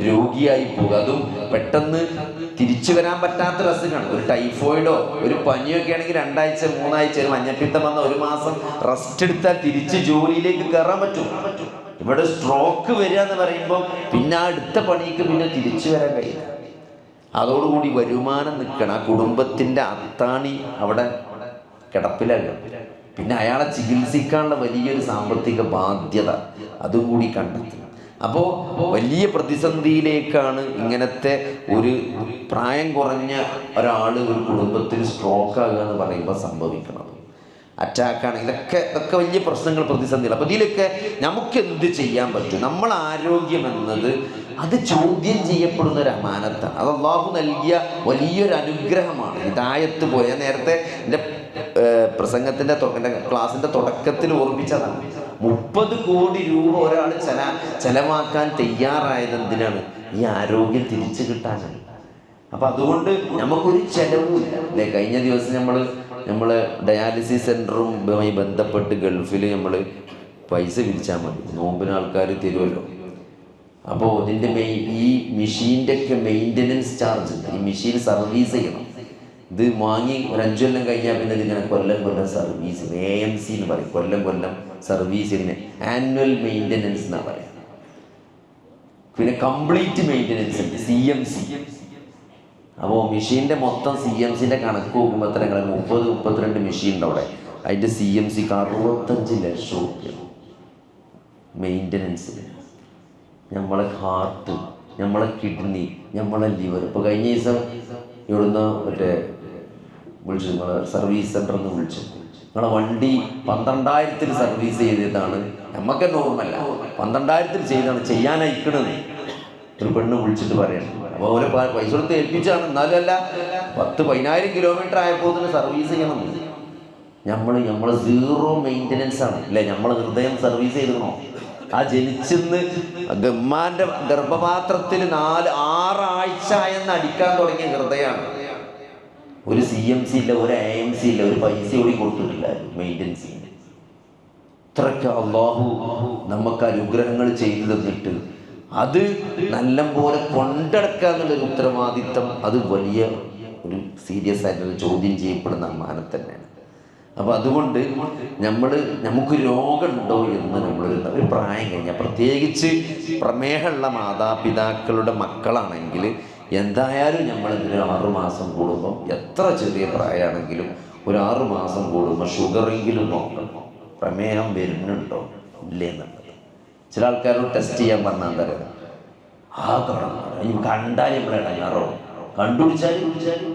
രോഗിയായി പോകുക, അതും പെട്ടെന്ന് തിരിച്ചു വരാൻ പറ്റാത്തൊരു അസുഖമാണ്. ഒരു ടൈഫോയിഡോ ഒരു പനിയൊക്കെ ആണെങ്കിൽ 2 ആഴ്ച 3 ആഴ്ച, ഒരു മഞ്ഞപ്പിത്തം വന്ന 1 മാസം റെസ്റ്റ് എടുത്താൽ തിരിച്ച് ജോലിയിലേക്ക് കയറാൻ പറ്റും. ഇവിടെ സ്ട്രോക്ക് വരിക എന്ന് പറയുമ്പോൾ പിന്നെ അടുത്ത പണിക്ക് പിന്നെ തിരിച്ചു വരാൻ കഴിയില്ല. അതോടുകൂടി വരുമാനം നിൽക്കണം. ആ കുടുംബത്തിൻ്റെ അത്താണി അവിടെ കിടപ്പിലല്ല. പിന്നെ അയാളെ ചികിത്സിക്കാനുള്ള വലിയൊരു സാമ്പത്തിക ബാധ്യത അതും കൂടി കണ്ടെത്തണം. അപ്പോൾ വലിയ പ്രതിസന്ധിയിലേക്കാണ് ഇങ്ങനത്തെ ഒരു പ്രായം കുറഞ്ഞ ഒരാൾ ഒരു കുടുംബത്തിൽ സ്ട്രോക്ക് ആകുക എന്ന് പറയുമ്പോൾ സംഭവിക്കുന്നത്. അറ്റാക്കാണെങ്കിൽ ഇതൊക്കെ വലിയ പ്രശ്നങ്ങൾ, പ്രതിസന്ധികൾ. അപ്പോൾ ഇതിലൊക്കെ നമുക്ക് എന്ത് ചെയ്യാൻ പറ്റും? നമ്മൾ ആരോഗ്യം എന്നത് അത് ചോദ്യം ചെയ്യപ്പെടുന്ന ഒരു അമാനത്താണ്. അത് അല്ലാഹു നൽകിയ വലിയൊരു അനുഗ്രഹമാണ്. ഹിദായത്ത് പോലെ നേരത്തെ എൻ്റെ പ്രസംഗത്തിൻ്റെ ക്ലാസിൻ്റെ തുടക്കത്തിൽ ഓർമ്മിച്ചതാണ്. 30 കോടി രൂപ ഒരാൾ ചെലവാക്കാൻ തയ്യാറായത് എന്തിനാണ്? ഈ ആരോഗ്യം തിരിച്ചു കിട്ടാനാണ്. അപ്പം അതുകൊണ്ട് നമുക്കൊരു ചെലവുമില്ല, അല്ലേ? കഴിഞ്ഞ ദിവസം നമ്മൾ ഡയാലിസിസ് സെൻ്ററുമായി ബന്ധപ്പെട്ട് ഗൾഫിൽ നമ്മൾ പൈസ പിരിച്ചാൽ മതി, നോമ്പിന് ആൾക്കാർ തരുമല്ലോ. അപ്പോൾ ഇതിൻ്റെ ഈ മെഷീൻ്റെ ഒക്കെ മെയിൻ്റനൻസ് ചാർജ് ഉണ്ട്. ഈ മെഷീൻ സർവീസ് ചെയ്യണം. ഇത് വാങ്ങി ഒരു 5 കൊല്ലം കഴിഞ്ഞാൽ പിന്നെ ഇതിങ്ങനെ കൊല്ലം സർവീസ്, AMC എന്ന് പറയും. കൊല്ലം സർവീസിന് ആനുവൽ മെയിൻ്റനൻസ് എന്നാണ് പറയുക. പിന്നെ കംപ്ലീറ്റ് മെയിൻ്റനൻസ് ഉണ്ട്, CMC. അപ്പോൾ മെഷീൻ്റെ മൊത്തം CMCൻ്റെ കണക്ക് നോക്കുമ്പോൾ എത്ര? 30-32 മെഷീൻ ഉണ്ട് അവിടെ. അതിൻ്റെ CMCക്ക് 65 ലക്ഷം രൂപ മെയിൻ്റനൻസിന്. നമ്മളെ ഹാർട്ട്, നമ്മളെ കിഡ്നി, നമ്മളെ ലിവർ. ഇപ്പോൾ കഴിഞ്ഞ ദിവസം ഇവിടുന്ന് മറ്റേ വിളിച്ചു, നിങ്ങളെ സർവീസ് സെൻ്ററിൽ നിന്ന് വിളിച്ചു, നിങ്ങളെ വണ്ടി 12,000 സർവീസ് ചെയ്തതാണ്, നമുക്ക് നോർമല്ല 12,000 ചെയ്താണ്, ചെയ്യാനയക്കണത് ഒരു പെണ്ണ് വിളിച്ചിട്ട് പറയണം. അപ്പോൾ ഓരോ പൈസ കൊടുത്ത് ഏൽപ്പിച്ചാണ്, എന്നാലും അല്ല 10-15,000 കിലോമീറ്റർ ആയപ്പോൾ സർവീസ് ചെയ്യണം. നമ്മളെ സീറോ മെയിൻ്റനൻസ് ആണ് അല്ലേ? നമ്മളെ ഹൃദയം സർവീസ് ചെയ്തിരുന്നോ? ആ ജനിച്ചെന്ന് ഗമ്മാൻ്റെ ഗർഭപാത്രത്തിൽ 4-6 ആഴ്ച എന്ന് അടിക്കാൻ തുടങ്ങിയ ഹൃദയമാണ്. ഒരു CMC ഇല്ല, ഒരു AMC ഇല്ല, ഒരു പൈസ കൂടി കൊടുത്തിട്ടില്ല മെയിൻ്റനൻസ്. ഇത്രയ്ക്ക് അള്ളാഹു നമുക്ക് അനുഗ്രഹങ്ങൾ ചെയ്തു തന്നിട്ട് അത് നല്ലപോലെ കൊണ്ടെടുക്കുക എന്നുള്ളൊരു ഉത്തരവാദിത്തം, അത് വലിയ ഒരു സീരിയസ് ആയിട്ടുള്ള ചോദ്യം ചെയ്യപ്പെടുന്ന അമ്മാനം തന്നെയാണ്. അപ്പോൾ അതുകൊണ്ട് നമുക്ക് രോഗമുണ്ടോ എന്ന് ഒരു പ്രായം കഴിഞ്ഞാൽ, പ്രത്യേകിച്ച് പ്രമേഹമുള്ള മാതാപിതാക്കളുടെ മക്കളാണെങ്കിൽ എന്തായാലും നമ്മളിതിന് 6 മാസം കൂടുമ്പോൾ, എത്ര ചെറിയ പ്രായമാണെങ്കിലും ഒരു 6 മാസം കൂടുമ്പോൾ ഷുഗറെങ്കിലും നോക്കണം, പ്രമേഹം വരുന്നുണ്ടോ ഇല്ലേന്നുള്ളത്. ചില ആൾക്കാരോട് ടെസ്റ്റ് ചെയ്യാൻ പറഞ്ഞാൽ എന്താ പറയുക, ആ കാണാൻ കണ്ടാൽ നമ്മൾ ഇടങ്ങാറോ, കണ്ടുപിടിച്ചാൽ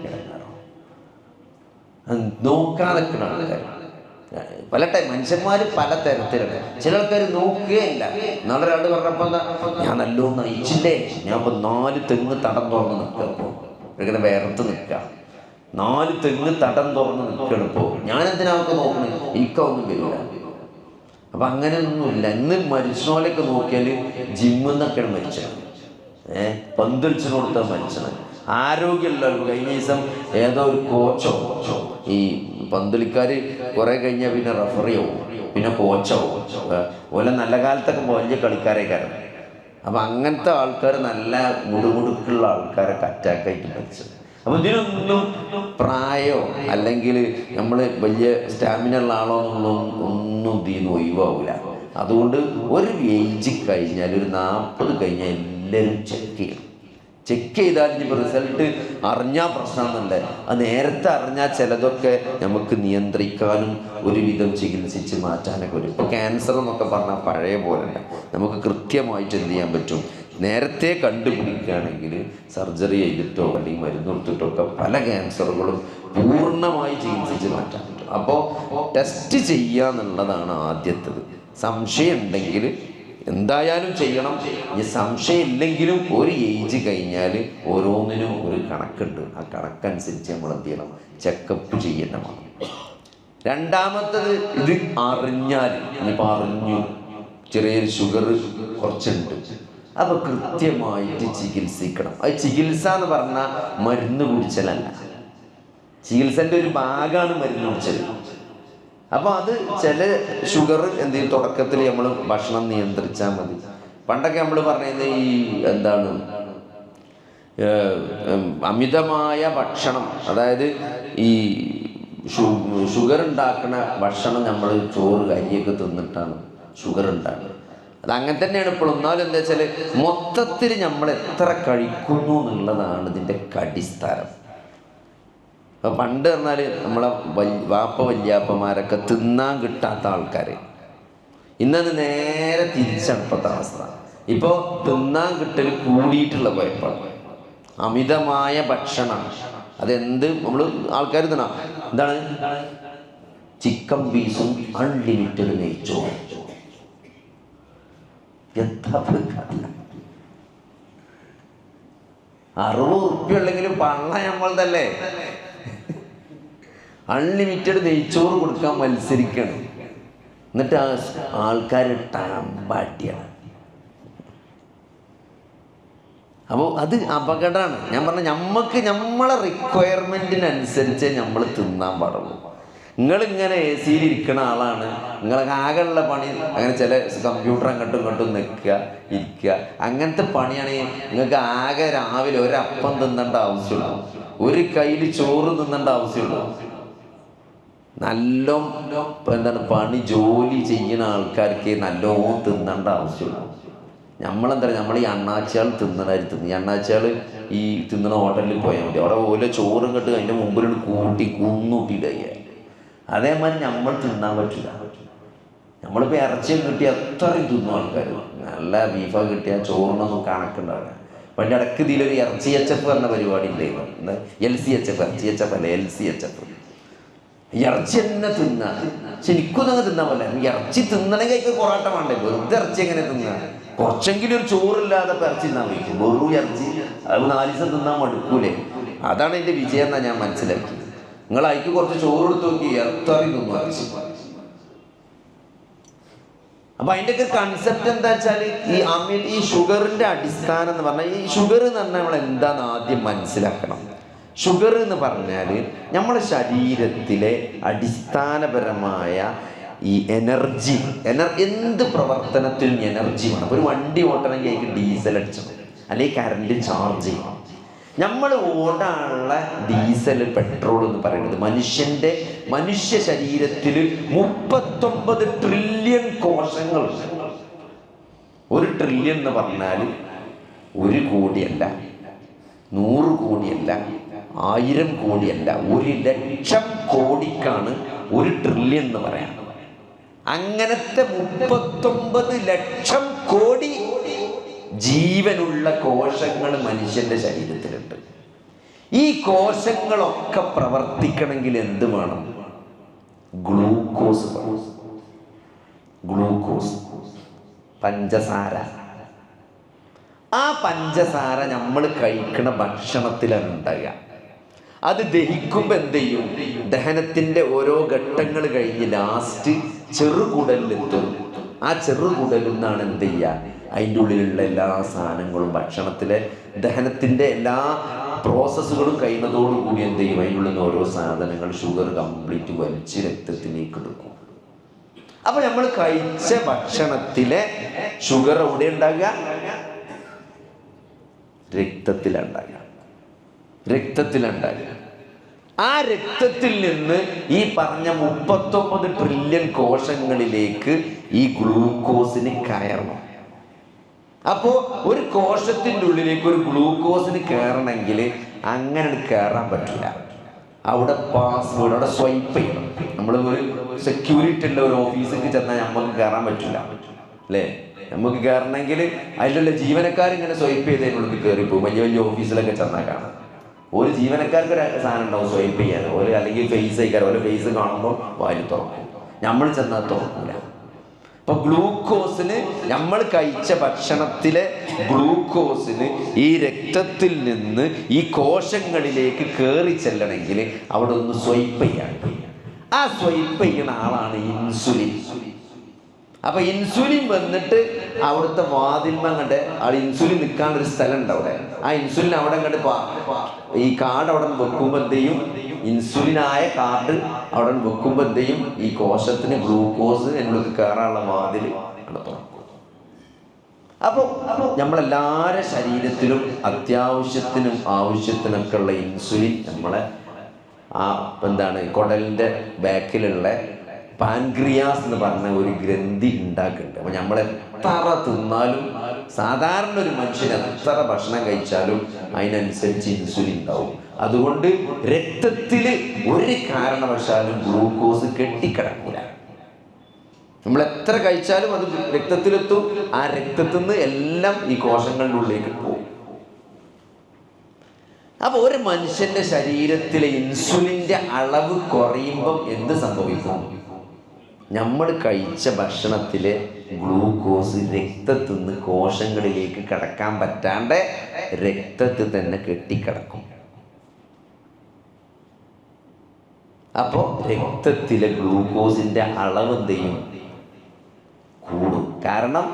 ഇടങ്ങാറോ, നോക്കാതെ ആൾക്കാർ പല മനുഷ്യന്മാർ പല തരത്തിലുണ്ട്. ചില ആൾക്കാർ നോക്കുകയില്ല. നാളെ ഒരാൾ പറഞ്ഞപ്പോൾ എന്താ, ഞാൻ നല്ലോണം നയിച്ചില്ലേ, ഞാൻ ഇപ്പോൾ 4 തെങ്ങ് തടം തുറന്ന് നിൽക്കുക, ഇപ്പോൾ ഇങ്ങനെ വേർത്ത് നിൽക്കുക, 4 തെങ്ങ് തടം തുറന്ന് നിൽക്കണം. ഇപ്പോൾ ഞാൻ എന്തിനാൾക്ക് നോക്കണേ, എനിക്കൊന്നും വരില്ല. അപ്പം അങ്ങനെയൊന്നുമില്ല. ഇന്ന് മരിച്ചോലൊക്കെ നോക്കിയാൽ ജിമ്മെന്നൊക്കെയാണ് മരിച്ചത്, പന്തളിച്ചിന് കൊടുത്താൽ മരിച്ചത്. ആരോഗ്യമുള്ളവർക്ക് കഴിഞ്ഞ ദിവസം ഏതോ ഒരു കോച്ചോ, ഈ പന്തളിക്കാർ കുറേ കഴിഞ്ഞാൽ പിന്നെ റഫറിയോ പിന്നെ കോച്ചോ പോലെ നല്ല കാലത്തൊക്കെ വലിയ കളിക്കാരേക്കാരം. അപ്പം അങ്ങനത്തെ ആൾക്കാർ നല്ല മുടുമുടുക്കുള്ള ആൾക്കാരൊക്കെ അറ്റാക്കായിട്ട് മരിച്ചത്. അപ്പം ഇതിനൊന്നും പ്രായമോ അല്ലെങ്കിൽ നമ്മൾ വലിയ സ്റ്റാമിന ഉള്ള ആളോ ഒന്നും ഇതിന്ന് ഒഴിവാവില്ല. അതുകൊണ്ട് ഒരു ഏജ് കഴിഞ്ഞാൽ, ഒരു 40 കഴിഞ്ഞാൽ എല്ലാവരും ചെക്ക് ചെയ്താൽ ഇനിയിപ്പോൾ റിസൾട്ട് അറിഞ്ഞാൽ പ്രശ്നമൊന്നുമില്ല. അത് നേരത്തെ അറിഞ്ഞാൽ ചിലതൊക്കെ നമുക്ക് നിയന്ത്രിക്കാനും ഒരുവിധം ചികിത്സിച്ച് മാറ്റാനൊക്കെ വരും. ഇപ്പോൾ ക്യാൻസർ എന്നൊക്കെ പറഞ്ഞാൽ പഴയ പോലെ നമുക്ക് കൃത്യമായിട്ട് എന്ത് ചെയ്യാൻ പറ്റും, നേരത്തെ കണ്ടുപിടിക്കുകയാണെങ്കിൽ സർജറി ചെയ്തിട്ടോ അല്ലെങ്കിൽ മരുന്ന് കൊടുത്തിട്ടോ ഒക്കെ പല ക്യാൻസറുകളും പൂർണ്ണമായി ചികിത്സിച്ച് മാറ്റാൻ പറ്റും. അപ്പോൾ ടെസ്റ്റ് ചെയ്യുക എന്നുള്ളതാണ് ആദ്യത്തേത്. സംശയം ഉണ്ടെങ്കിൽ എന്തായാലും ചെയ്യണം. ഇനി സംശയം ഇല്ലെങ്കിലും ഒരു ഏജ് കഴിഞ്ഞാൽ ഓരോന്നിനും ഒരു കണക്കുണ്ട്. ആ കണക്കനുസരിച്ച് നമ്മൾ എന്ത് ചെയ്യണം, ചെക്കപ്പ് ചെയ്യണമാണ്. രണ്ടാമത്തത്, ഇത് അറിഞ്ഞാൽ, ഇനിയിപ്പോൾ അറിഞ്ഞു ചെറിയൊരു ഷുഗർ കുറച്ചുണ്ട്, അപ്പോൾ കൃത്യമായിട്ട് ചികിത്സിക്കണം. അത് ചികിത്സ എന്ന് പറഞ്ഞാൽ മരുന്ന് കുടിച്ചലല്ല, ചികിത്സൻ്റെ ഒരു ഭാഗമാണ് മരുന്ന് കുടിച്ചൽ. അപ്പോൾ അത് ചില ഷുഗർ എന്ത് ചെയ്യും, തുടക്കത്തിൽ നമ്മൾ ഭക്ഷണം നിയന്ത്രിച്ചാൽ മതി. പണ്ടൊക്കെ നമ്മൾ പറയുന്നത് ഈ എന്താണ്, അമിതമായ ഭക്ഷണം, അതായത് ഈ ഷുഗർ ഉണ്ടാക്കുന്ന ഭക്ഷണം നമ്മൾ ചോറ് കരിയൊക്കെ തിന്നിട്ടാണ് ഷുഗർ ഉണ്ടാക്കുന്നത്. അതങ്ങനെ തന്നെയാണ് ഇപ്പോഴും. എന്നാലും എന്താ വെച്ചാൽ മൊത്തത്തിൽ നമ്മൾ എത്ര കഴിക്കുന്നു എന്നുള്ളതാണ് ഇതിൻ്റെ അടിസ്ഥാനം. അപ്പോൾ പണ്ട് പറഞ്ഞാൽ നമ്മളെ വാപ്പ വല്യാപ്പന്മാരൊക്കെ തിന്നാൻ കിട്ടാത്ത ആൾക്കാർ, ഇന്നത് നേരെ തിരിച്ചടുപ്പത്തെ അവസ്ഥ. ഇപ്പോൾ തിന്നാൻ കിട്ടൽ കൂടിയിട്ടുള്ള കുഴപ്പമാണ്, അമിതമായ ഭക്ഷണം. അതെന്ത് നമ്മൾ ആൾക്കാർ തിന്നാം, എന്താണ്, ചിക്കൻ പീസും അൺലിമിറ്റഡ് നെയ്ച്ചോറും. എത്ര 60 ഉറുപ്പ്യ ഉള്ളെങ്കിലും പള്ള നമ്മളതല്ലേ. അൺലിമിറ്റഡ് നെയ്ച്ചോറ് കൊടുക്കാൻ മത്സരിക്കണം. എന്നിട്ട് ആൾക്കാർ ടാമ്പാട്ടിയാണ്. അപ്പോൾ അത് അപകടമാണ്. ഞാൻ പറഞ്ഞ നമുക്ക് നമ്മളെ റിക്വയർമെൻറ്റിനനുസരിച്ചേ നമ്മൾ തിന്നാൻ പാടുള്ളൂ. നിങ്ങളിങ്ങനെ AC ഇരിക്കുന്ന ആളാണ്, നിങ്ങൾക്ക് ആകെയുള്ള പണി അങ്ങനെ ചില കമ്പ്യൂട്ടർ അങ്ങോട്ടും ഇങ്ങോട്ടും നിൽക്കുക ഇരിക്കുക, അങ്ങനത്തെ പണിയാണെങ്കിൽ നിങ്ങൾക്ക് ആകെ രാവിലെ ഒരപ്പം തിന്നേണ്ട ആവശ്യമുള്ളൂ, ഒരു കയ്യിൽ ചോറ് തിന്നേണ്ട ആവശ്യമുള്ളൂ. നല്ല എന്താണ് പണി ജോലി ചെയ്യുന്ന ആൾക്കാർക്ക് നല്ലോണം തിന്നേണ്ട ആവശ്യമുള്ളൂ. നമ്മളെന്താ പറയുക, നമ്മൾ ഈ അണ്ണാച്ചിയാൾ തിന്നണായി തിന്നു. ഈ അണ്ണാച്ചിയാൾ ഈ തിന്നണ ഹോട്ടലിൽ പോയാൽ മതി, അവിടെ ഓരോ ചോറും കെട്ട് അതിൻ്റെ മുമ്പിൽ കൂട്ടി കുന്നൂട്ടിയിടുക. അതേമാതിരി നമ്മൾ തിന്നാൻ പറ്റില്ല. നമ്മളിപ്പോൾ ഇറച്ചിയും കിട്ടിയ അത്രയും തിന്നും ആൾക്കാർ. നല്ല ബീഫൊക്കെ കിട്ടിയാൽ ചോറിനൊന്നും കണക്കുണ്ടാവില്ല. പണ്ട് ഇടയ്ക്ക് ഇതിലൊരു LCHF പറഞ്ഞ പരിപാടി ഉണ്ടായിരുന്നു. എന്താ LCHF? LCHF അല്ല, LCHF. ഇറച്ചി തന്നെ തിന്നുക. പക്ഷെ എനിക്കൊന്നും അങ്ങ് തിന്നാൻ പറ്റില്ല. ഇറച്ചി തിന്നണമെങ്കിൽ അതിക്ക് പൊറാട്ട വേണ്ടേ? വെറുതെ ഇറച്ചി എങ്ങനെ തിന്നുക? കുറച്ചെങ്കിലും ഒരു ചോറില്ലാതെ ഇറച്ചി തിന്നാൻ വയ്ക്കും. വെറും ഇറച്ചി അത് 4 ദിവസം തിന്നാൻ മടുക്കൂലേ? അതാണ് എൻ്റെ വിജയം എന്നാണ് ഞാൻ മനസ്സിലാക്കിയത്. നിങ്ങൾ അതിക്ക് കുറച്ച് ചോറ് കൊടുത്ത് നോക്കി, എത്രയും തിന്നു ഇറച്ചി. അപ്പൊ അതിൻ്റെയൊക്കെ കൺസെപ്റ്റ് എന്താ വെച്ചാൽ ഈ ഷുഗറിന്റെ അടിസ്ഥാനം എന്ന് പറഞ്ഞാൽ, ഈ ഷുഗർ എന്ന് പറഞ്ഞാൽ നമ്മൾ എന്താന്ന് ആദ്യം മനസ്സിലാക്കണം. ഷുഗർ എന്ന് പറഞ്ഞാൽ നമ്മുടെ ശരീരത്തിലെ അടിസ്ഥാനപരമായ ഈ എനർജി, എന്ത് പ്രവർത്തനത്തിനും എനർജി വേണം. ഒരു വണ്ടി ഓട്ടണമെങ്കിൽ അതിക്ക് ഡീസൽ അടിച്ചണം, അല്ലെങ്കിൽ കറണ്ട് ചാർജ് ചെയ്യണം. നമ്മൾ ഓടാനുള്ള ഡീസൽ, പെട്രോൾ എന്ന് പറയുന്നത് മനുഷ്യ ശരീരത്തിൽ 39 ട്രില്യൺ കോശങ്ങളുണ്ട്. 1 ട്രില്യൺ എന്ന് പറഞ്ഞാൽ 1 കോടിയല്ല, 100 കോടിയല്ല, 1000 കോടിയല്ല, 1,00,000 കോടിക്കാണ് 1 ട്രില്യൺ എന്ന് പറയാം. അങ്ങനത്തെ 39 ലക്ഷം കോടി ജീവനുള്ള കോശങ്ങൾ മനുഷ്യന്റെ ശരീരത്തിലുണ്ട്. ഈ കോശങ്ങളൊക്കെ പ്രവർത്തിക്കണമെങ്കിൽ എന്ത് വേണം? ഗ്ലൂക്കോസ് വേണം. ഗ്ലൂക്കോസ്, പഞ്ചസാര. ആ പഞ്ചസാര നമ്മൾ കഴിക്കുന്ന ഭക്ഷണത്തിലാണ് ഉണ്ടാകുക. അത് ദഹിക്കുമ്പോൾ എന്ത് ചെയ്യും? ദഹനത്തിന്റെ ഓരോ ഘട്ടങ്ങൾ കഴിഞ്ഞ് ലാസ്റ്റ് ചെറുകുടലിലെത്തും. ആ ചെറുകുടലിൽ നിന്നാണ് എന്ത് ചെയ്യുക? അതിൻ്റെ ഉള്ളിലുള്ള എല്ലാ സാധനങ്ങളും, ഭക്ഷണത്തിലെ ദഹനത്തിൻ്റെ എല്ലാ പ്രോസസ്സുകളും കഴിയുന്നതോടുകൂടി എന്ത് ചെയ്യും? അതിൻ്റെ ഉള്ളിൽ നിന്ന് ഓരോ സാധനങ്ങൾ ഷുഗർ കംപ്ലീറ്റ് വലിച്ച് രക്തത്തിലേക്ക് എടുക്കും. അപ്പൊ നമ്മൾ കഴിച്ച ഭക്ഷണത്തിലെ ഷുഗർ എവിടെ ഉണ്ടാകുക? രക്തത്തിലുണ്ടാകുക. ആ രക്തത്തിൽ നിന്ന് ഈ പറഞ്ഞ 39 ട്രില്യൺ കോശങ്ങളിലേക്ക് ഈ ഗ്ലൂക്കോസിന് കയറണം. അപ്പോ ഒരു കോശത്തിൻ്റെ ഉള്ളിലേക്ക് ഒരു ഗ്ലൂക്കോസിന് കയറണമെങ്കിൽ അങ്ങനെ കയറാൻ പറ്റില്ല. അവിടെ പാസ്വേഡ്, അവിടെ സ്വൈപ്പ് ചെയ്യണം. നമ്മൾ ഒരു സെക്യൂരിറ്റി ഉള്ള ഒരു ഓഫീസിലേക്ക് ചെന്നാൽ നമുക്ക് കയറാൻ പറ്റില്ല അല്ലേ? നമുക്ക് കയറണമെങ്കിൽ അതിലുള്ള ജീവനക്കാരിങ്ങനെ സ്വൈപ്പ് ചെയ്തതിനുള്ളിൽ കയറിപ്പോകും. വലിയ വലിയ ഓഫീസിലൊക്കെ ചെന്നാൽ കാണാം. ഒരു ജീവനക്കാർക്ക് ഒരു സാധനം ഉണ്ടാവും സ്വൈപ്പ് ചെയ്യാൻ, ഒരു അല്ലെങ്കിൽ ഫേസ് അയക്കാറ്, ഓരോ ഫേസ് കാണുമ്പോൾ വായിൽ തുറക്കും. നമ്മൾ ചെന്നാൽ തുറക്കില്ല. അപ്പൊ ഗ്ലൂക്കോസിന്, നമ്മൾ കഴിച്ച ഭക്ഷണത്തിലെ ഗ്ലൂക്കോസിന് ഈ രക്തത്തിൽ നിന്ന് ഈ കോശങ്ങളിലേക്ക് കയറി ചെല്ലണമെങ്കിൽ അവിടെ ഒന്ന് സ്വൈപ്പ് ചെയ്യാൻ. ആ സ്വൈപ്പ് ചെയ്യുന്ന ആളാണ് ഇൻസുലിൻ. അപ്പൊ ഇൻസുലിൻ വന്നിട്ട് അവിടുത്തെ വാതിൽമ കണ്ട് ഇൻസുലിൻ നിൽക്കാനൊരു സ്ഥലം ഉണ്ട് അവിടെ. ആ ഇൻസുലിൻ അവിടെ കണ്ട് ഈ കാർഡ് അവിടെ വെക്കുമ്പോൾ എന്ത് ചെയ്യും? ഇൻസുലിനായ കാർഡ് അവിടെ വെക്കുമ്പോൾ എന്ത് ചെയ്യും? ഈ കോശത്തിന് ഗ്ലൂക്കോസ് എന്നോട് കയറാനുള്ള വാതിൽ അവിടെ തുറക്കും. അപ്പോൾ നമ്മളെല്ലാവരുടെ ശരീരത്തിലും അത്യാവശ്യത്തിനും ആവശ്യത്തിനൊക്കെ ഉള്ള ഇൻസുലിൻ നമ്മളെ കുടലിൻ്റെ ബാക്കിലുള്ള പാൻക്രിയാസ് എന്ന് പറഞ്ഞ ഒരു ഗ്രന്ഥി ഉണ്ടാക്കുന്നുണ്ട്. അപ്പോൾ നമ്മൾ എത്ര തിന്നാലും, സാധാരണ ഒരു മനുഷ്യൻ എത്ര ഭക്ഷണം കഴിച്ചാലും അതിനനുസരിച്ച് ഇൻസുലിൻ ഉണ്ടാവും. അതുകൊണ്ട് രക്തത്തിൽ ഒരു കാരണവശാലും ഗ്ലൂക്കോസ് കെട്ടിക്കിടക്കില്ല. നമ്മൾ എത്ര കഴിച്ചാലും അത് രക്തത്തിലെത്തും. ആ രക്തത്തിൽ നിന്ന് എല്ലാം ഈ കോശങ്ങളുടെ ഉള്ളിലേക്ക് പോകും. അപ്പോൾ ഒരു മനുഷ്യന്റെ ശരീരത്തിലെ ഇൻസുലിൻ്റെ അളവ് കുറയുമ്പം എന്ത് സംഭവിക്കും? നമ്മൾ കഴിച്ച ഭക്ഷണത്തിലെ ഗ്ലൂക്കോസ് രക്തത്തിൽ നിന്ന് കോശങ്ങളിലേക്ക് കടക്കാൻ പറ്റാണ്ട് രക്തത്തിൽ തന്നെ കെട്ടിക്കിടക്കും. അപ്പോൾ രക്തത്തിലെ ഗ്ലൂക്കോസിന്റെ അളവ് എന്ത് ചെയ്യും? കൂടും. കാരണം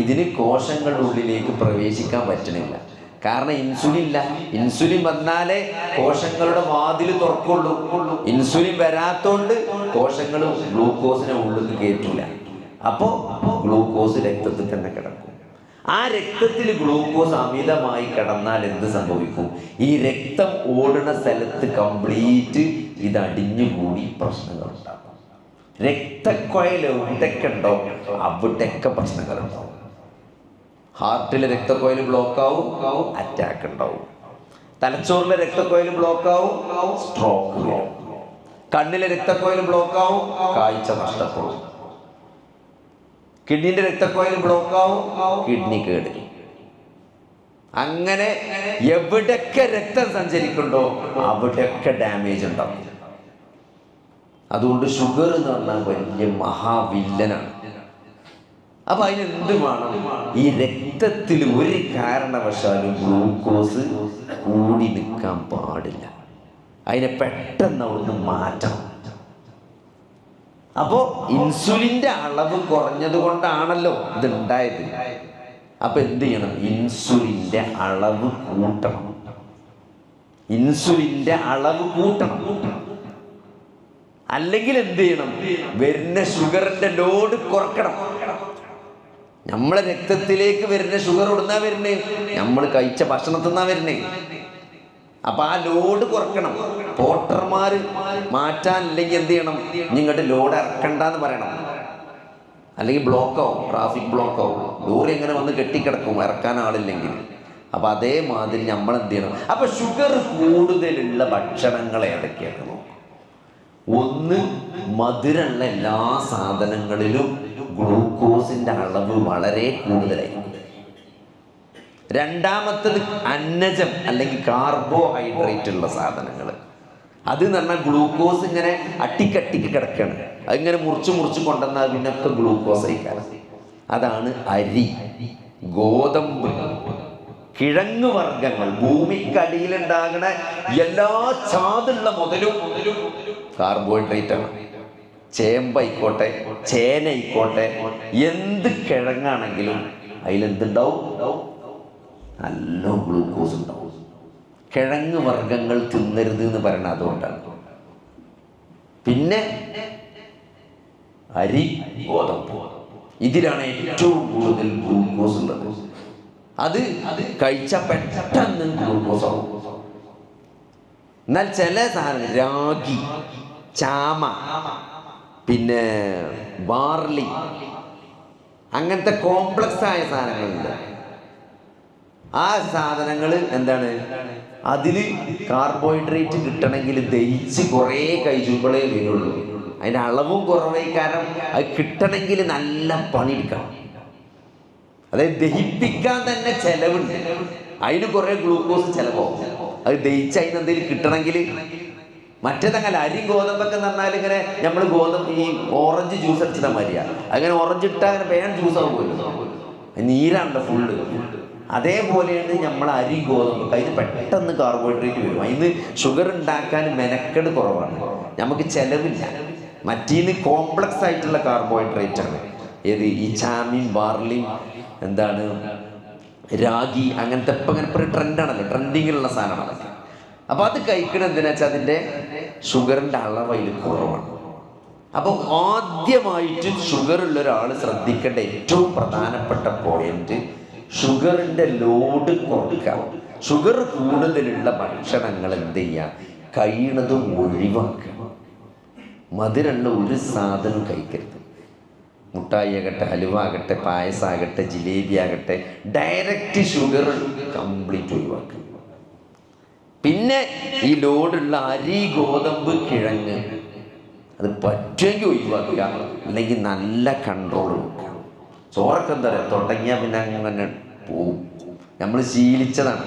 ഇതിന് കോശങ്ങളുടെ ഉള്ളിലേക്ക് പ്രവേശിക്കാൻ പറ്റണില്ല. കാരണം ഇൻസുലിൻ ഇല്ല. ഇൻസുലിൻ വന്നാലേ കോശങ്ങളുടെ വാതിൽ തുറക്കുള്ളൂ. ഇൻസുലിൻ വരാത്തോണ്ട് കോശങ്ങൾ ഗ്ലൂക്കോസിനെ ഉള്ളിൽ കയറ്റില്ല. അപ്പോൾ ഗ്ലൂക്കോസ് രക്തത്തിൽ തന്നെ കിടക്കും. ആ രക്തത്തിൽ ഗ്ലൂക്കോസ് അമിതമായി കിടന്നാൽ എന്ത് സംഭവിക്കും? ഈ രക്തം ഓടുന്ന സ്ഥലത്ത് കംപ്ലീറ്റ് ഇത് അടിഞ്ഞുകൂടി പ്രശ്നങ്ങൾ ഉണ്ടാകും. രക്തക്കൊഴൽ എവിടെയൊക്കെ ഉണ്ടോ അവിടെയൊക്കെ പ്രശ്നങ്ങളുണ്ടാവും. ഹാർട്ടിലെ രക്തക്കൊഴൽ ബ്ലോക്ക് ആവും, അറ്റാക്ക് ഉണ്ടാവും. തലച്ചോറിലെ രക്തക്കൊഴൽ ബ്ലോക്ക് ആവും, സ്ട്രോക്ക് വരും. കണ്ണിലെ രക്തക്കോയിൽ ബ്ലോക്കാവും, കാഴ്ച നഷ്ടപ്പെടും. കിഡ്നിന്റെ രക്തക്കോയിൽ ബ്ലോക്കാവും, കിഡ്നി കേട്. അങ്ങനെ എവിടെയൊക്കെ രക്തം സഞ്ചരിക്കുന്നുണ്ടോ അവിടെയൊക്കെ ഡാമേജ് ഉണ്ടാവും. അതുകൊണ്ട് ഷുഗർ എന്ന് പറഞ്ഞാൽ വലിയ മഹാവില്ലനാണ്. അപ്പൊ അതിനെന്ത് വേണം? ഈ രക്തത്തിൽ ഒരു കാരണവശാലും ഗ്ലൂക്കോസ് കൂടി നിൽക്കാൻ പാടില്ല. അതിനെ പെട്ടെന്ന് അവിടുന്ന് മാറ്റണം. അപ്പോ ഇൻസുലിന്റെ അളവ് കുറഞ്ഞത് കൊണ്ടാണല്ലോ ഇതുണ്ടായത്. അപ്പൊ എന്ത് ചെയ്യണം? ഇൻസുലിന്റെ അളവ് കൂട്ടണം. ഇൻസുലിന്റെ അളവ് കൂട്ടണം. അല്ലെങ്കിൽ എന്ത് ചെയ്യണം? വരുന്ന ഷുഗറിന്റെ ലോഡ് കുറക്കണം. നമ്മളെ രക്തത്തിലേക്ക് വരുന്ന ഷുഗർ ഇടുന്നാ വരുന്നേ, നമ്മൾ കഴിച്ച ഭക്ഷണത്തിൽ നിന്നാ വരുന്നേ. അപ്പൊ ആ ലോഡ് കുറക്കണം. പോർട്ടർമാര് മാറ്റാനില്ലെങ്കിൽ എന്ത് ചെയ്യണം? ഇങ്ങോട്ട് ലോഡ് ഇറക്കണ്ടെന്ന് പറയണം. അല്ലെങ്കിൽ ബ്ലോക്കാവും, ട്രാഫിക് ബ്ലോക്കാവും. ലോറി എങ്ങനെ വന്ന് കെട്ടിക്കിടക്കും ഇറക്കാൻ ആളില്ലെങ്കിൽ. അപ്പൊ അതേമാതിരി നമ്മൾ എന്ത് ചെയ്യണം? അപ്പൊ ഷുഗർ കൂടുതലുള്ള ഭക്ഷണങ്ങൾ ഏതൊക്കെയാണ്? ഒന്ന്, മധുരമുള്ള എല്ലാ സാധനങ്ങളിലും ഗ്ലൂക്കോസിന്റെ അളവ് വളരെ കൂടുതലായിരിക്കും. രണ്ടാമത്തത് അന്നജം അല്ലെങ്കിൽ കാർബോഹൈഡ്രേറ്റ് ഉള്ള സാധനങ്ങൾ. അത് എന്ന് പറഞ്ഞാൽ ഗ്ലൂക്കോസ് ഇങ്ങനെ അട്ടിക്കട്ടിക്ക് കിടക്കുകയാണ്. അതിങ്ങനെ മുറിച്ച് കൊണ്ടുവന്നാൽ പിന്നൊക്കെ ഗ്ലൂക്കോസ് കഴിക്കാൻ. അതാണ് അരി, ഗോതമ്പ്, കിഴങ്ങ് വർഗങ്ങൾ. ഭൂമിക്കടിയിലുണ്ടാകുന്ന എല്ലാ ചാതുള്ള മുതലും കാർബോഹൈഡ്രേറ്റ് ആണ്. ചേമ്പായിക്കോട്ടെ, ചേനയിക്കോട്ടെ, എന്ത് കിഴങ്ങാണെങ്കിലും അതിലെന്തുണ്ടാവും? നല്ല ഗ്ലൂക്കോസ് ഉണ്ടാവും. കിഴങ്ങ് വർഗങ്ങൾ തിന്നരുത് എന്ന് പറയുന്നത് അതുകൊണ്ടാണ്. പിന്നെ അരി, ഗോതമ്പ്, ഇതിലാണ് ഏറ്റവും കൂടുതൽ ഗ്ലൂക്കോസ് ഉള്ളത്. അത് കഴിച്ചാൽ പെട്ടെന്ന് ഗ്ലൂക്കോസ് ആവും. എന്നാൽ ചില സാധനം, രാഗി, ചാമ, പിന്നെ ബാർലി, അങ്ങനത്തെ കോംപ്ലക്സ് ആയ സാധനങ്ങളുണ്ട്. ആ സാധനങ്ങൾ എന്താണ്? അതിൽ കാർബോഹൈഡ്രേറ്റ് കിട്ടണമെങ്കിൽ ദഹിച്ച് കുറേ കഴിച്ചുമ്പോഴേ വരുള്ളൂ. അതിൻ്റെ അളവും കുറവേ. കാരണം അത് കിട്ടണമെങ്കിൽ നല്ല പണിയെടുക്കണം. അതായത് ദഹിപ്പിക്കാൻ തന്നെ ചെലവുണ്ട്. അതിന് കുറേ ഗ്ലൂക്കോസ് ചിലവാകും. അത് ദഹിച്ച് അതിന് എന്തെങ്കിലും കിട്ടണമെങ്കിൽ. മറ്റേതങ്ങനെ അരി, ഗോതമ്പൊക്കെ എന്ന് പറഞ്ഞാൽ ഇങ്ങനെ നമ്മൾ ഈ ഓറഞ്ച് ജ്യൂസ് അടിച്ചിട്ടാൽ മതിയാണ്. അങ്ങനെ ഓറഞ്ച് ഇട്ടാൽ അങ്ങനെ വേണം ജ്യൂസ് ആകുമല്ലോ, നീരാണല്ലോ ഫുള്ള്. അതേപോലെയാണ് നമ്മൾ അരി, ഗോതമ്പ്. അതിന് പെട്ടെന്ന് കാർബോഹൈഡ്രേറ്റ് വരും. അതിന് ഷുഗർ ഉണ്ടാക്കാൻ മെനക്കെട് കുറവാണ്, നമുക്ക് ചെലവില്ല. മറ്റീന്ന് കോംപ്ലക്സ് ആയിട്ടുള്ള കാർബോഹൈഡ്രേറ്റ് ആണ്. ഏത്? ഈ ചാമയും ബാർലിയും, എന്താണ്, രാഗി, അങ്ങനത്തെ ഇപ്പം അങ്ങനെ ഒരു ട്രെൻഡാണല്ലോ, ട്രെൻഡിങ്ങിലുള്ള സാധനമാണല്ലോ. അപ്പൊ അത് കഴിക്കണം. എന്തിനാ വെച്ചാൽ അതിൻ്റെ ഷുഗറിൻ്റെ അളവ് അതിൽ കുറവാണ്. അപ്പൊ ആദ്യമായിട്ട് ഷുഗർ ഉള്ള ഒരാൾ ശ്രദ്ധിക്കേണ്ട ഏറ്റവും പ്രധാനപ്പെട്ട പോയിന്റ് ഷുഗറിൻ്റെ ലോഡ് കുറയ്ക്കാം. ഷുഗർ കൂടുതലുള്ള ഭക്ഷണങ്ങൾ എന്ത് ചെയ്യുക? കഴിയുന്നതും ഒഴിവാക്കുക. മധുരമുള്ള ഒരു സാധനം കഴിക്കരുത്. മുട്ടായി ആകട്ടെ, ഹലുവ ആകട്ടെ, പായസമാകട്ടെ, ജിലേബി ആകട്ടെ, ഡയറക്റ്റ് ഷുഗർ കംപ്ലീറ്റ് ഒഴിവാക്കുക. പിന്നെ ഈ ലോഡുള്ള അരി, ഗോതമ്പ്, കിഴങ്ങ് അത് പറ്റുമെങ്കിൽ ഒഴിവാക്കുക. അല്ലെങ്കിൽ നല്ല കൺട്രോൾ കൊടുക്കുക. ചോറൊക്കെ എന്താ പറയുക, തുടങ്ങിയാൽ പിന്നെ അങ്ങനെ പോവും. നമ്മൾ ശീലിച്ചതാണ്.